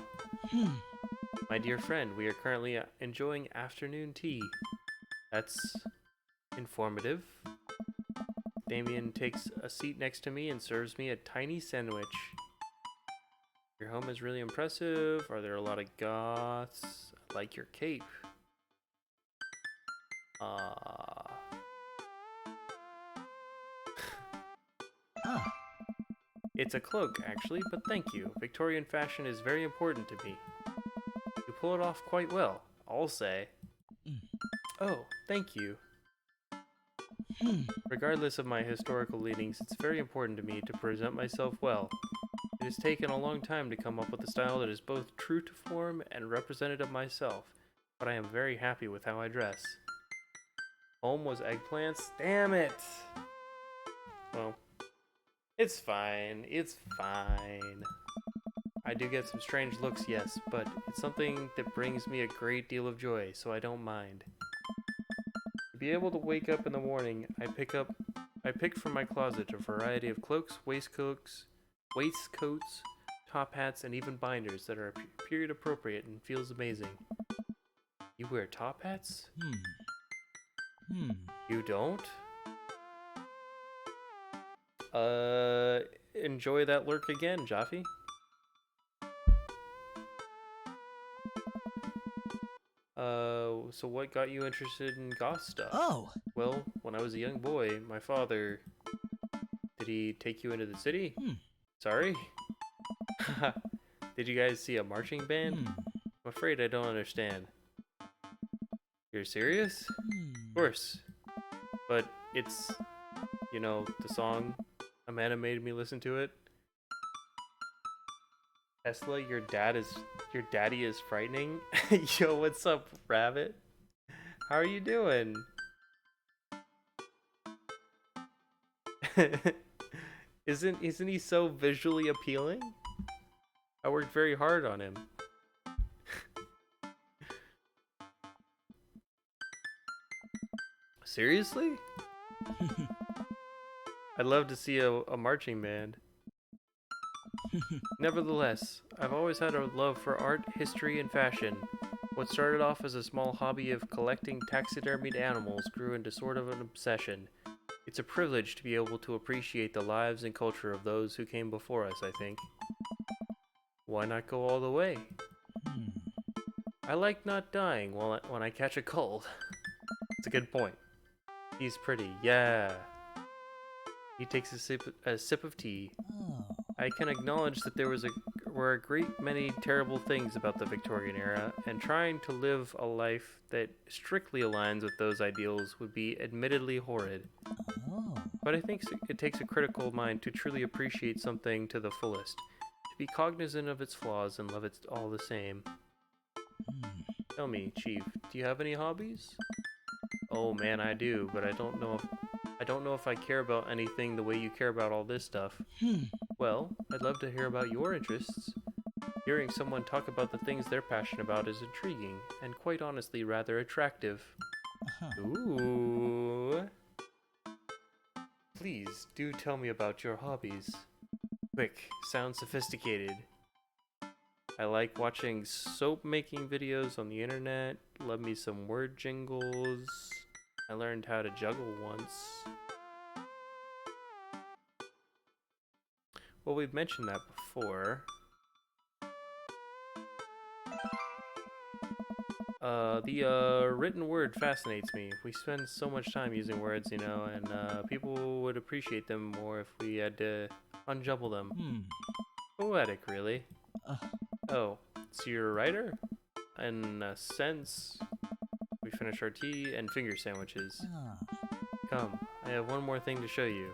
My dear friend, we are currently enjoying afternoon tea. That's informative. Damien takes a seat next to me and serves me a tiny sandwich. Your home is really impressive. Are there a lot of goths? I like your cape. Ah. It's a cloak, actually, but thank you. Victorian fashion is very important to me. You pull it off quite well, I'll say. Oh, thank you. Regardless of my historical leanings, it's very important to me to present myself well. It has taken a long time to come up with a style that is both true to form and representative of myself, but I am very happy with how I dress. Home was eggplants? Damn it! Well, it's fine. It's fine. I do get some strange looks, yes, but it's something that brings me a great deal of joy, so I don't mind. To be able to wake up in the morning, I pick from my closet a variety of cloaks, waistcoats, top hats, and even binders that are period appropriate and feels amazing. You wear top hats? You don't? Enjoy that lurk again, Jaffe. So what got you interested in goth stuff? Oh. Well, when I was a young boy, my father... Did he take you into the city? Sorry? Did you guys see a marching band? I'm afraid I don't understand. You're serious? Of course. But it's, you know, the song. Amanda made me listen to it. Tesla, your daddy is frightening. Yo, what's up, Rabbit? How are you doing? Isn't he so visually appealing? I worked very hard on him. Seriously? I'd love to see a marching band. Nevertheless, I've always had a love for art, history, and fashion. What started off as a small hobby of collecting taxidermied animals grew into sort of an obsession. It's a privilege to be able to appreciate the lives and culture of those who came before us, I think. Why not go all the way? I like not dying when I catch a cold. It's a good point. He's pretty, yeah. He takes a sip of tea. Oh. I can acknowledge that were a great many terrible things about the Victorian era, and trying to live a life that strictly aligns with those ideals would be admittedly horrid. Oh. But I think it takes a critical mind to truly appreciate something to the fullest, to be cognizant of its flaws and love it all the same. Hmm. Tell me, Chief, do you have any hobbies? Oh man, I do, but I don't know if I care about anything the way you care about all this stuff. Hmm. Well, I'd love to hear about your interests. Hearing someone talk about the things they're passionate about is intriguing, and quite honestly rather attractive. Uh-huh. Ooh. Please, do tell me about your hobbies. Quick, sound sophisticated. I like watching soap making videos on the internet, love me some word jingles. I learned how to juggle once. Well, we've mentioned that before. The written word fascinates me. We spend so much time using words, and people would appreciate them more if we had to unjumble them. Hmm. Poetic, really. Uh, Oh, so you're a writer? In a sense, we finish our tea and finger sandwiches. ah. Come, I have one more thing to show you.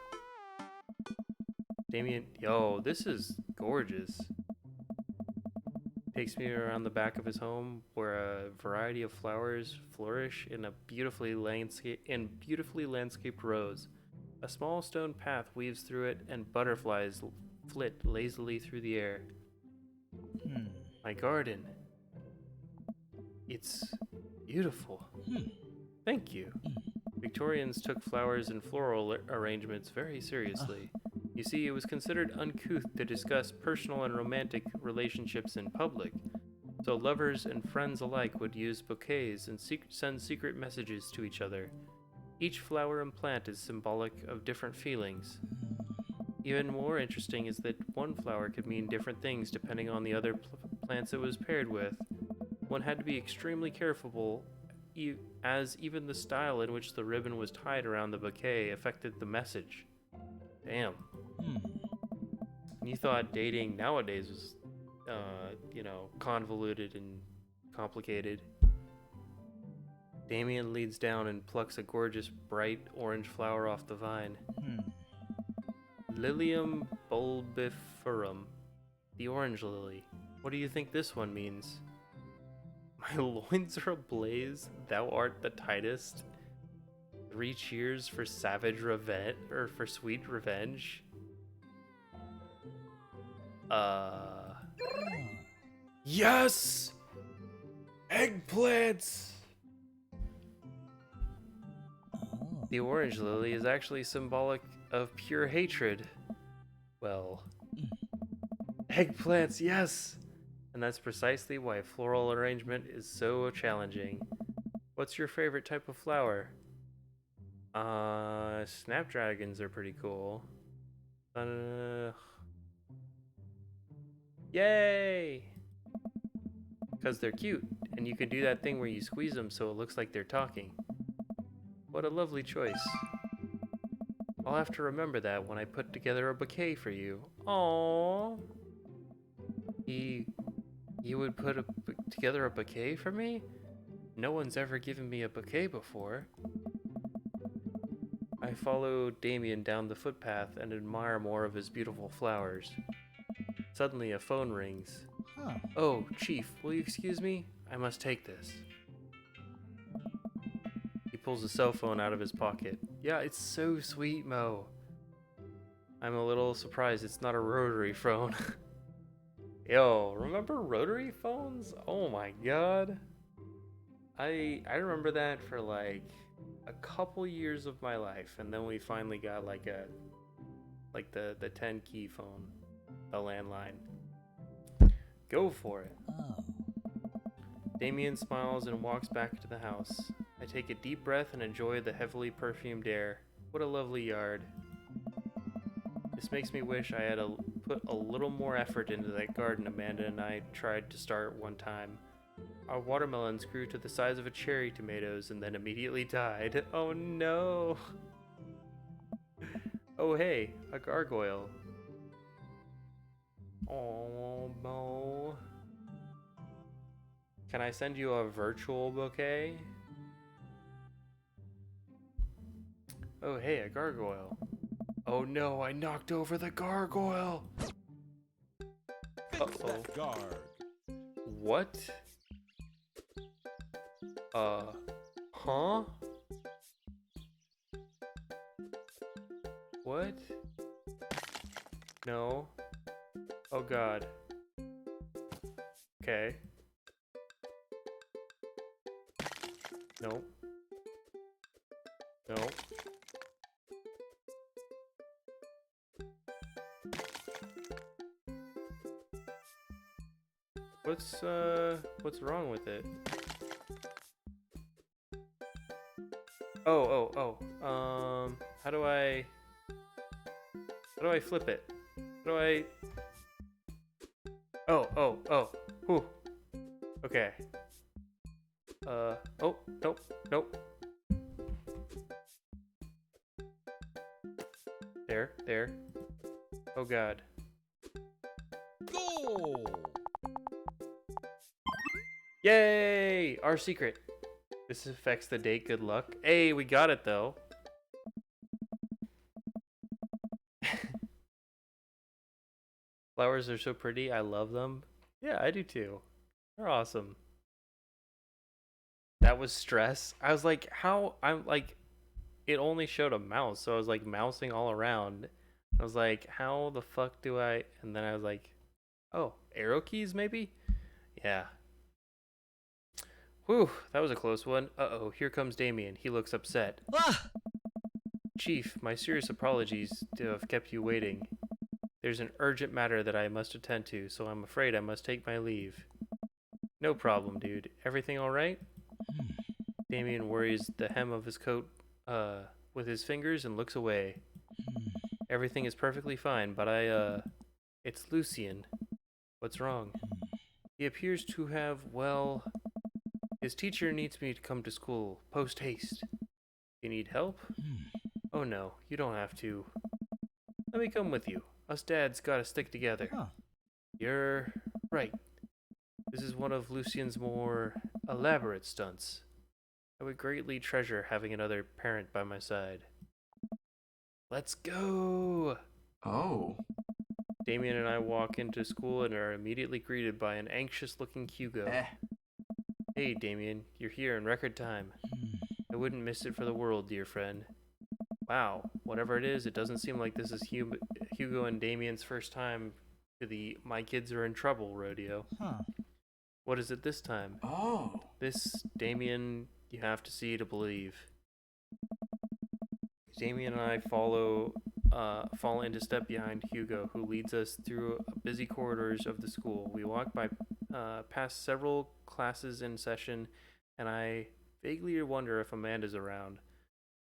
Damien, yo, this is gorgeous. Takes me around the back of his home where a variety of flowers flourish in beautifully landscaped rows. A small stone path weaves through it and butterflies flit lazily through the air. Hmm. My garden. It's beautiful. Hmm. Thank you. Victorians took flowers and floral arrangements very seriously. You see, it was considered uncouth to discuss personal and romantic relationships in public, so lovers and friends alike would use bouquets and send secret messages to each other. Each flower and plant is symbolic of different feelings. Even more interesting is that one flower could mean different things depending on the other plants it was paired with. One had to be extremely careful, as even the style in which the ribbon was tied around the bouquet affected the message. Damn. Hmm. You thought dating nowadays was, convoluted and complicated. Damien leads down and plucks a gorgeous, bright orange flower off the vine. Hmm. Lilium bulbiferum, the orange lily. What do you think this one means? My loins are ablaze, thou art the tightest. 3 cheers for savage revenge, or for sweet revenge. Oh. Yes! Eggplants! Oh. The orange lily is actually symbolic of pure hatred. Well, eggplants, yes! And that's precisely why floral arrangement is so challenging. What's your favorite type of flower? Snapdragons are pretty cool. Yay! Because they're cute, and you can do that thing where you squeeze them so it looks like they're talking. What a lovely choice. I'll have to remember that when I put together a bouquet for you. Aww. You would put together a bouquet for me? No one's ever given me a bouquet before. I follow Damien down the footpath and admire more of his beautiful flowers. Suddenly a phone rings. Huh. Oh, Chief, will you excuse me? I must take this. He pulls a cell phone out of his pocket. Yeah, it's so sweet, Mo. I'm a little surprised it's not a rotary phone. Yo, remember rotary phones? Oh my god. I remember that for like a couple years of my life, and then we finally got like the 10 key phone, the landline. Go for it. Oh. Damien smiles and walks back to the house. I take a deep breath and enjoy the heavily perfumed air. What a lovely yard. This makes me wish I had put a little more effort into that garden Amanda and I tried to start one time. Our watermelons grew to the size of a cherry tomatoes and then immediately died. Oh no! Oh hey, a gargoyle. Oh, Mo. Can I send you a virtual bouquet? Oh, hey, a gargoyle. Oh no, I knocked over the gargoyle! Fix Uh-oh. that guard. What? Huh? What? No. Oh god. Okay. Nope. Nope. What's wrong with it? How do I flip it? How do I? Oh. Whew. Okay. Oh, nope. There. Oh god. Goal! Yay! Our secret. This affects the date. Good luck. Hey, we got it though. Flowers are so pretty. I love them. Yeah, I do too. They're awesome. That was stress. I was like, how? I'm like, it only showed a mouse, so I was like mousing all around. I was like, how the fuck do I? And then I was like, oh, arrow keys maybe? Yeah. Whew, that was a close one. Uh-oh, here comes Damien. He looks upset. Ah! Chief, my serious apologies to have kept you waiting. There's an urgent matter that I must attend to, so I'm afraid I must take my leave. No problem, dude. Everything alright? Damien worries the hem of his coat with his fingers and looks away. Everything is perfectly fine, but it's Lucian. What's wrong? He appears to have, well, his teacher needs me to come to school, post haste. You need help? Oh no, you don't have to. Let me come with you. Us dads gotta stick together. Huh. You're right. This is one of Lucian's more elaborate stunts. I would greatly treasure having another parent by my side. Let's go! Oh. Damien and I walk into school and are immediately greeted by an anxious-looking Hugo. Hey, Damien, you're here in record time. I wouldn't miss it for the world, dear friend. Wow, whatever it is, it doesn't seem like this is Hugo and Damien's first time to the My Kids Are in Trouble rodeo. Huh. What is it this time? Oh. This, Damien, you have to see to believe. Damien and I fall into step behind Hugo, who leads us through busy corridors of the school. We walk by past several classes in session, and I vaguely wonder if Amanda's around.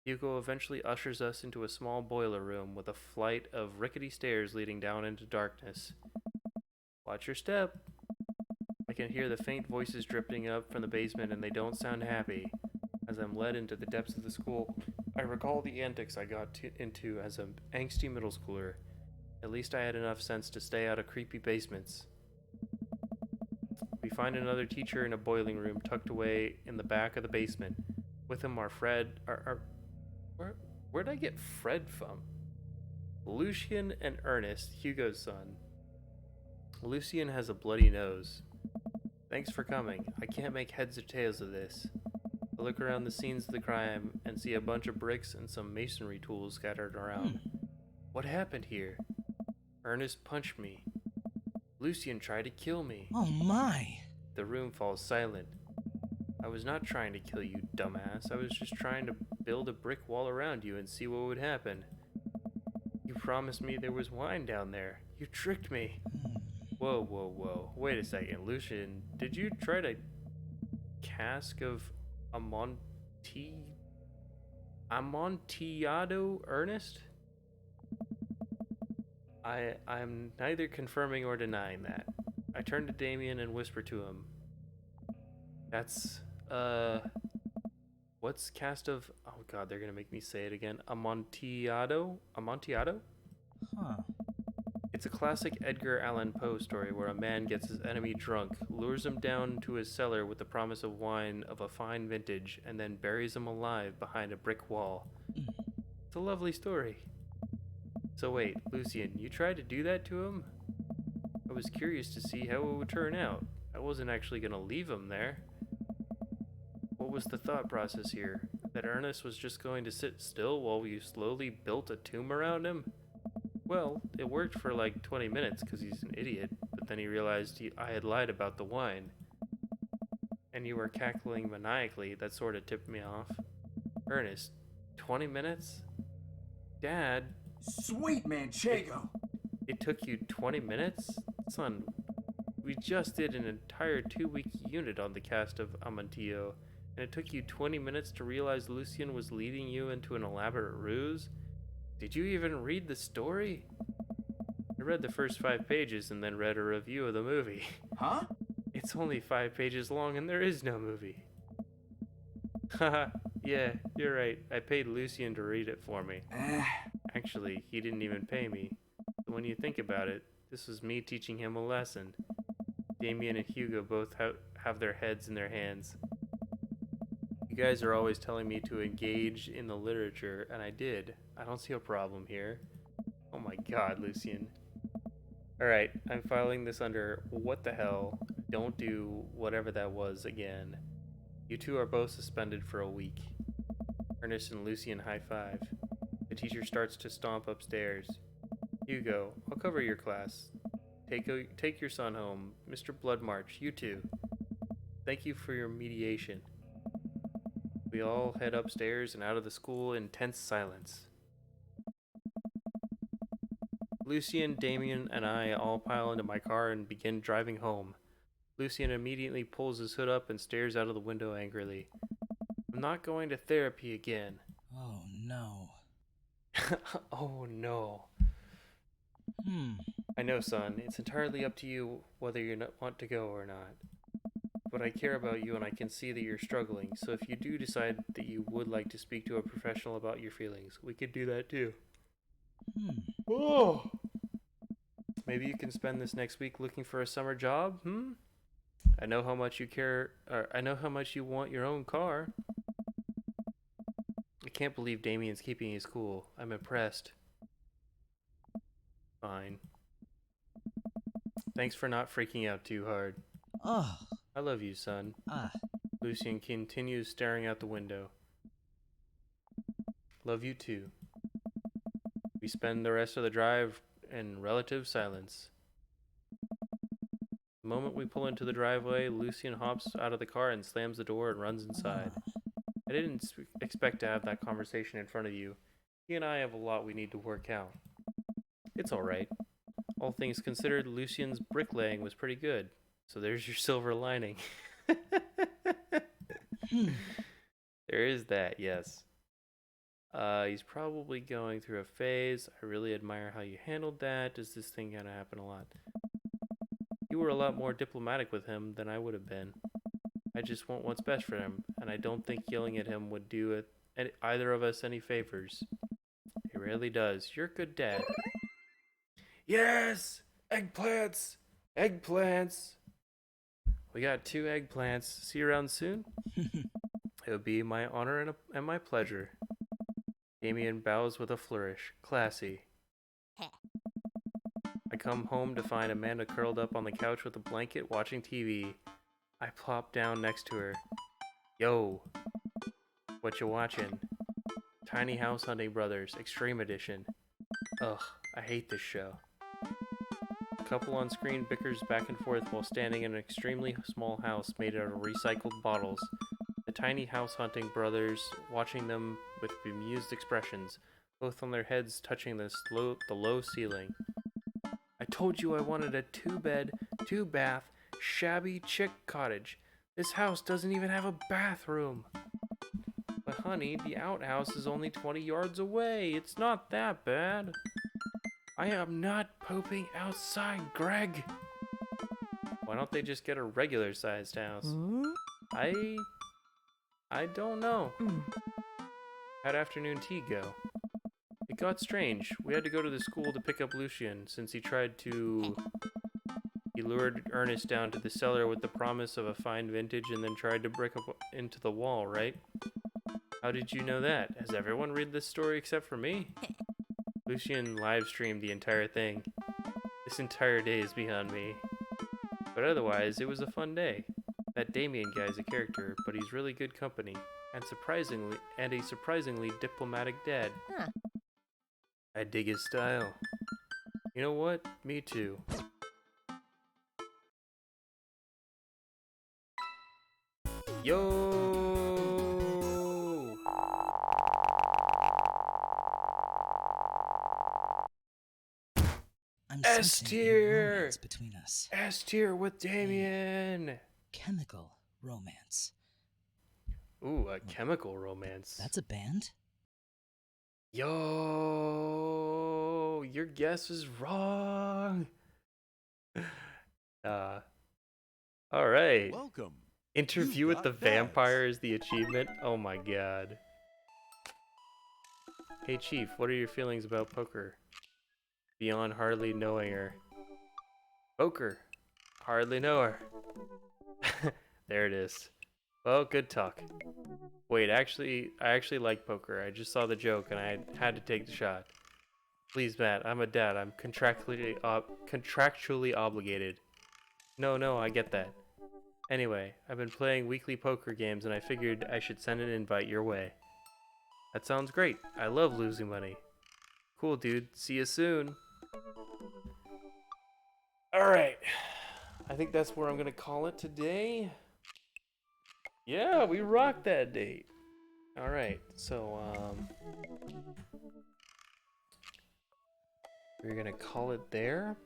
Hugo eventually ushers us into a small boiler room with a flight of rickety stairs leading down into darkness. Watch your step. I can hear the faint voices drifting up from the basement, and they don't sound happy. As I'm led into the depths of the school, I recall the antics I got into as an angsty middle schooler. At least I had enough sense to stay out of creepy basements. We find another teacher in a boiling room tucked away in the back of the basement. With him are Fred, where'd I get Fred from? Lucian and Ernest, Hugo's son. Lucian has a bloody nose. Thanks for coming. I can't make heads or tails of this. I look around the scenes of the crime and see a bunch of bricks and some masonry tools scattered around. What happened here? Ernest punched me. Lucian tried to kill me. Oh my. The room falls silent. I was not trying to kill you, dumbass. I was just trying to build a brick wall around you and see what would happen. You promised me there was wine down there. You tricked me. Whoa. Wait a second. Lucian, did you try to cask of Amontillado, Ernest? I'm neither confirming or denying that. I turn to Damien and whisper to him. That's, what's cast of, oh god, they're gonna make me say it again. Amontillado? Huh. It's a classic Edgar Allan Poe story where a man gets his enemy drunk, lures him down to his cellar with the promise of wine of a fine vintage, and then buries him alive behind a brick wall. It's a lovely story. So wait, Lucian, you tried to do that to him? I was curious to see how it would turn out. I wasn't actually going to leave him there. What was the thought process here? That Ernest was just going to sit still while you slowly built a tomb around him? Well, it worked for like 20 minutes because he's an idiot, but then he realized I had lied about the wine. And you were cackling maniacally. That sort of tipped me off. Ernest, 20 minutes? Dad, Sweet Manchego! it took you 20 minutes? Son, we just did an entire 2-week unit on the cast of Amantillo, and it took you 20 minutes to realize Lucian was leading you into an elaborate ruse? Did you even read the story? I read the first 5 pages and then read a review of the movie. Huh? It's only 5 pages long and there is no movie. Haha, yeah, you're right. I paid Lucian to read it for me. Actually, he didn't even pay me. But when you think about it, this was me teaching him a lesson. Damien and Hugo both have their heads in their hands. You guys are always telling me to engage in the literature, and I did. I don't see a problem here. Oh my god, Lucian. Alright, I'm filing this under what the hell. Don't do whatever that was again. You two are both suspended for a week. Ernest and Lucian high five. The teacher starts to stomp upstairs. Hugo, I'll cover your class. Take your son home. Mr. Bloodmarch, you too. Thank you for your mediation. We all head upstairs and out of the school in tense silence. Lucian, Damien, and I all pile into my car and begin driving home. Lucian immediately pulls his hood up and stares out of the window angrily. I'm not going to therapy again. Oh no. Oh no. Hmm. I know, son. It's entirely up to you whether you want to go or not. But I care about you and I can see that you're struggling, so if you do decide that you would like to speak to a professional about your feelings, we could do that too. Oh! Maybe you can spend this next week looking for a summer job, I know how much you care, or I know how much you want your own car. I can't believe Damien's keeping his cool. I'm impressed. Fine. Thanks for not freaking out too hard. Oh. I love you, son. Lucian continues staring out the window. Love you too. We spend the rest of the drive in relative silence. The moment we pull into the driveway, Lucian hops out of the car and slams the door and runs inside. I didn't expect to have that conversation in front of you. He and I have a lot we need to work out. It's alright. All things considered, Lucian's bricklaying was pretty good. So there's your silver lining. There is that, yes. He's probably going through a phase. I really admire how you handled that. Does this thing kind of happen a lot? You were a lot more diplomatic with him than I would have been. I just want what's best for him, and I don't think yelling at him would do either of us any favors. It really does. You're a good dad. Yes! Eggplants! Eggplants! We got 2 eggplants. See you around soon? It would be my honor and my pleasure. Damien bows with a flourish. Classy. I come home to find Amanda curled up on the couch with a blanket watching TV. I plop down next to her. Yo. What you watching? Tiny House Hunting Brothers, Extreme Edition. Ugh, I hate this show. The couple on screen bickers back and forth while standing in an extremely small house made out of recycled bottles. The Tiny House Hunting Brothers watching them with bemused expressions, both on their heads touching the low ceiling. I told you I wanted a 2-bed, 2-bath, shabby chick cottage. This house doesn't even have a bathroom. But honey, the outhouse is only 20 yards away. It's not that bad. I am not pooping outside, Greg. Why don't they just get a regular sized house? I don't know. How'd afternoon tea go? got strange. We had to go to the school to pick up Lucian since he lured Ernest down to the cellar with the promise of a fine vintage and then tried to break up into the wall, right? How did you know that? Has everyone read this story except for me? Lucian live streamed the entire thing. This entire day is beyond me. But otherwise, it was a fun day. That Damien guy's a character, but he's really good company. And a surprisingly diplomatic dad. Huh. I dig his style. You know what? Me too. Yo! I'm S sensing a tier! romance between us. S tier with Damien! Chemical romance. Ooh, a chemical romance. That's a band? Yo! Your guess is wrong! Alright. Welcome. Interview You with the got bags. vampire is the achievement? Oh my god. Hey Chief, what are your feelings about poker? Beyond hardly knowing her. Poker. Hardly know her. There it is. Well, good talk. Wait, I actually like poker. I just saw the joke and I had to take the shot. Please, Matt, I'm a dad. I'm contractually obligated. No, I get that. Anyway, I've been playing weekly poker games and I figured I should send an invite your way. That sounds great. I love losing money. Cool, dude. See you soon. Alright. I think that's where I'm going to call it today. Yeah, we rocked that date. Alright, so, we're going to call it there.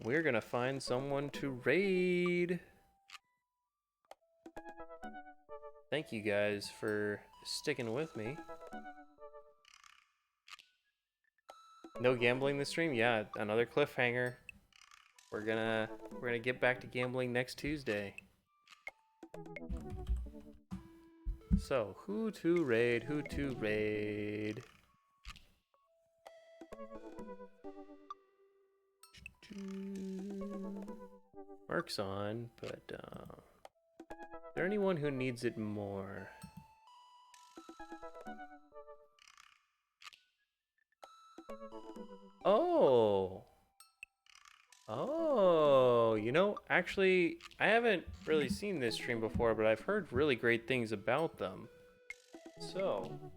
We're going to find someone to raid. Thank you guys for sticking with me. No gambling this stream? Yeah, another cliffhanger. We're gonna get back to gambling next Tuesday. So, who to raid? Who to raid? Mark's on, but is there anyone who needs it more? Oh, you know, actually, I haven't really seen this stream before, but I've heard really great things about them. So, I'm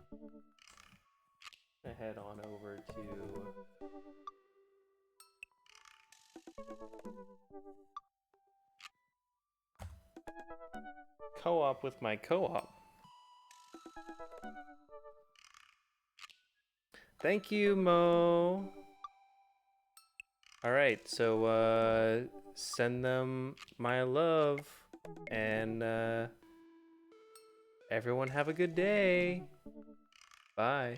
gonna head on over to co-op with my co-op. Thank you, Mo. Alright, so send them my love and everyone have a good day. Bye.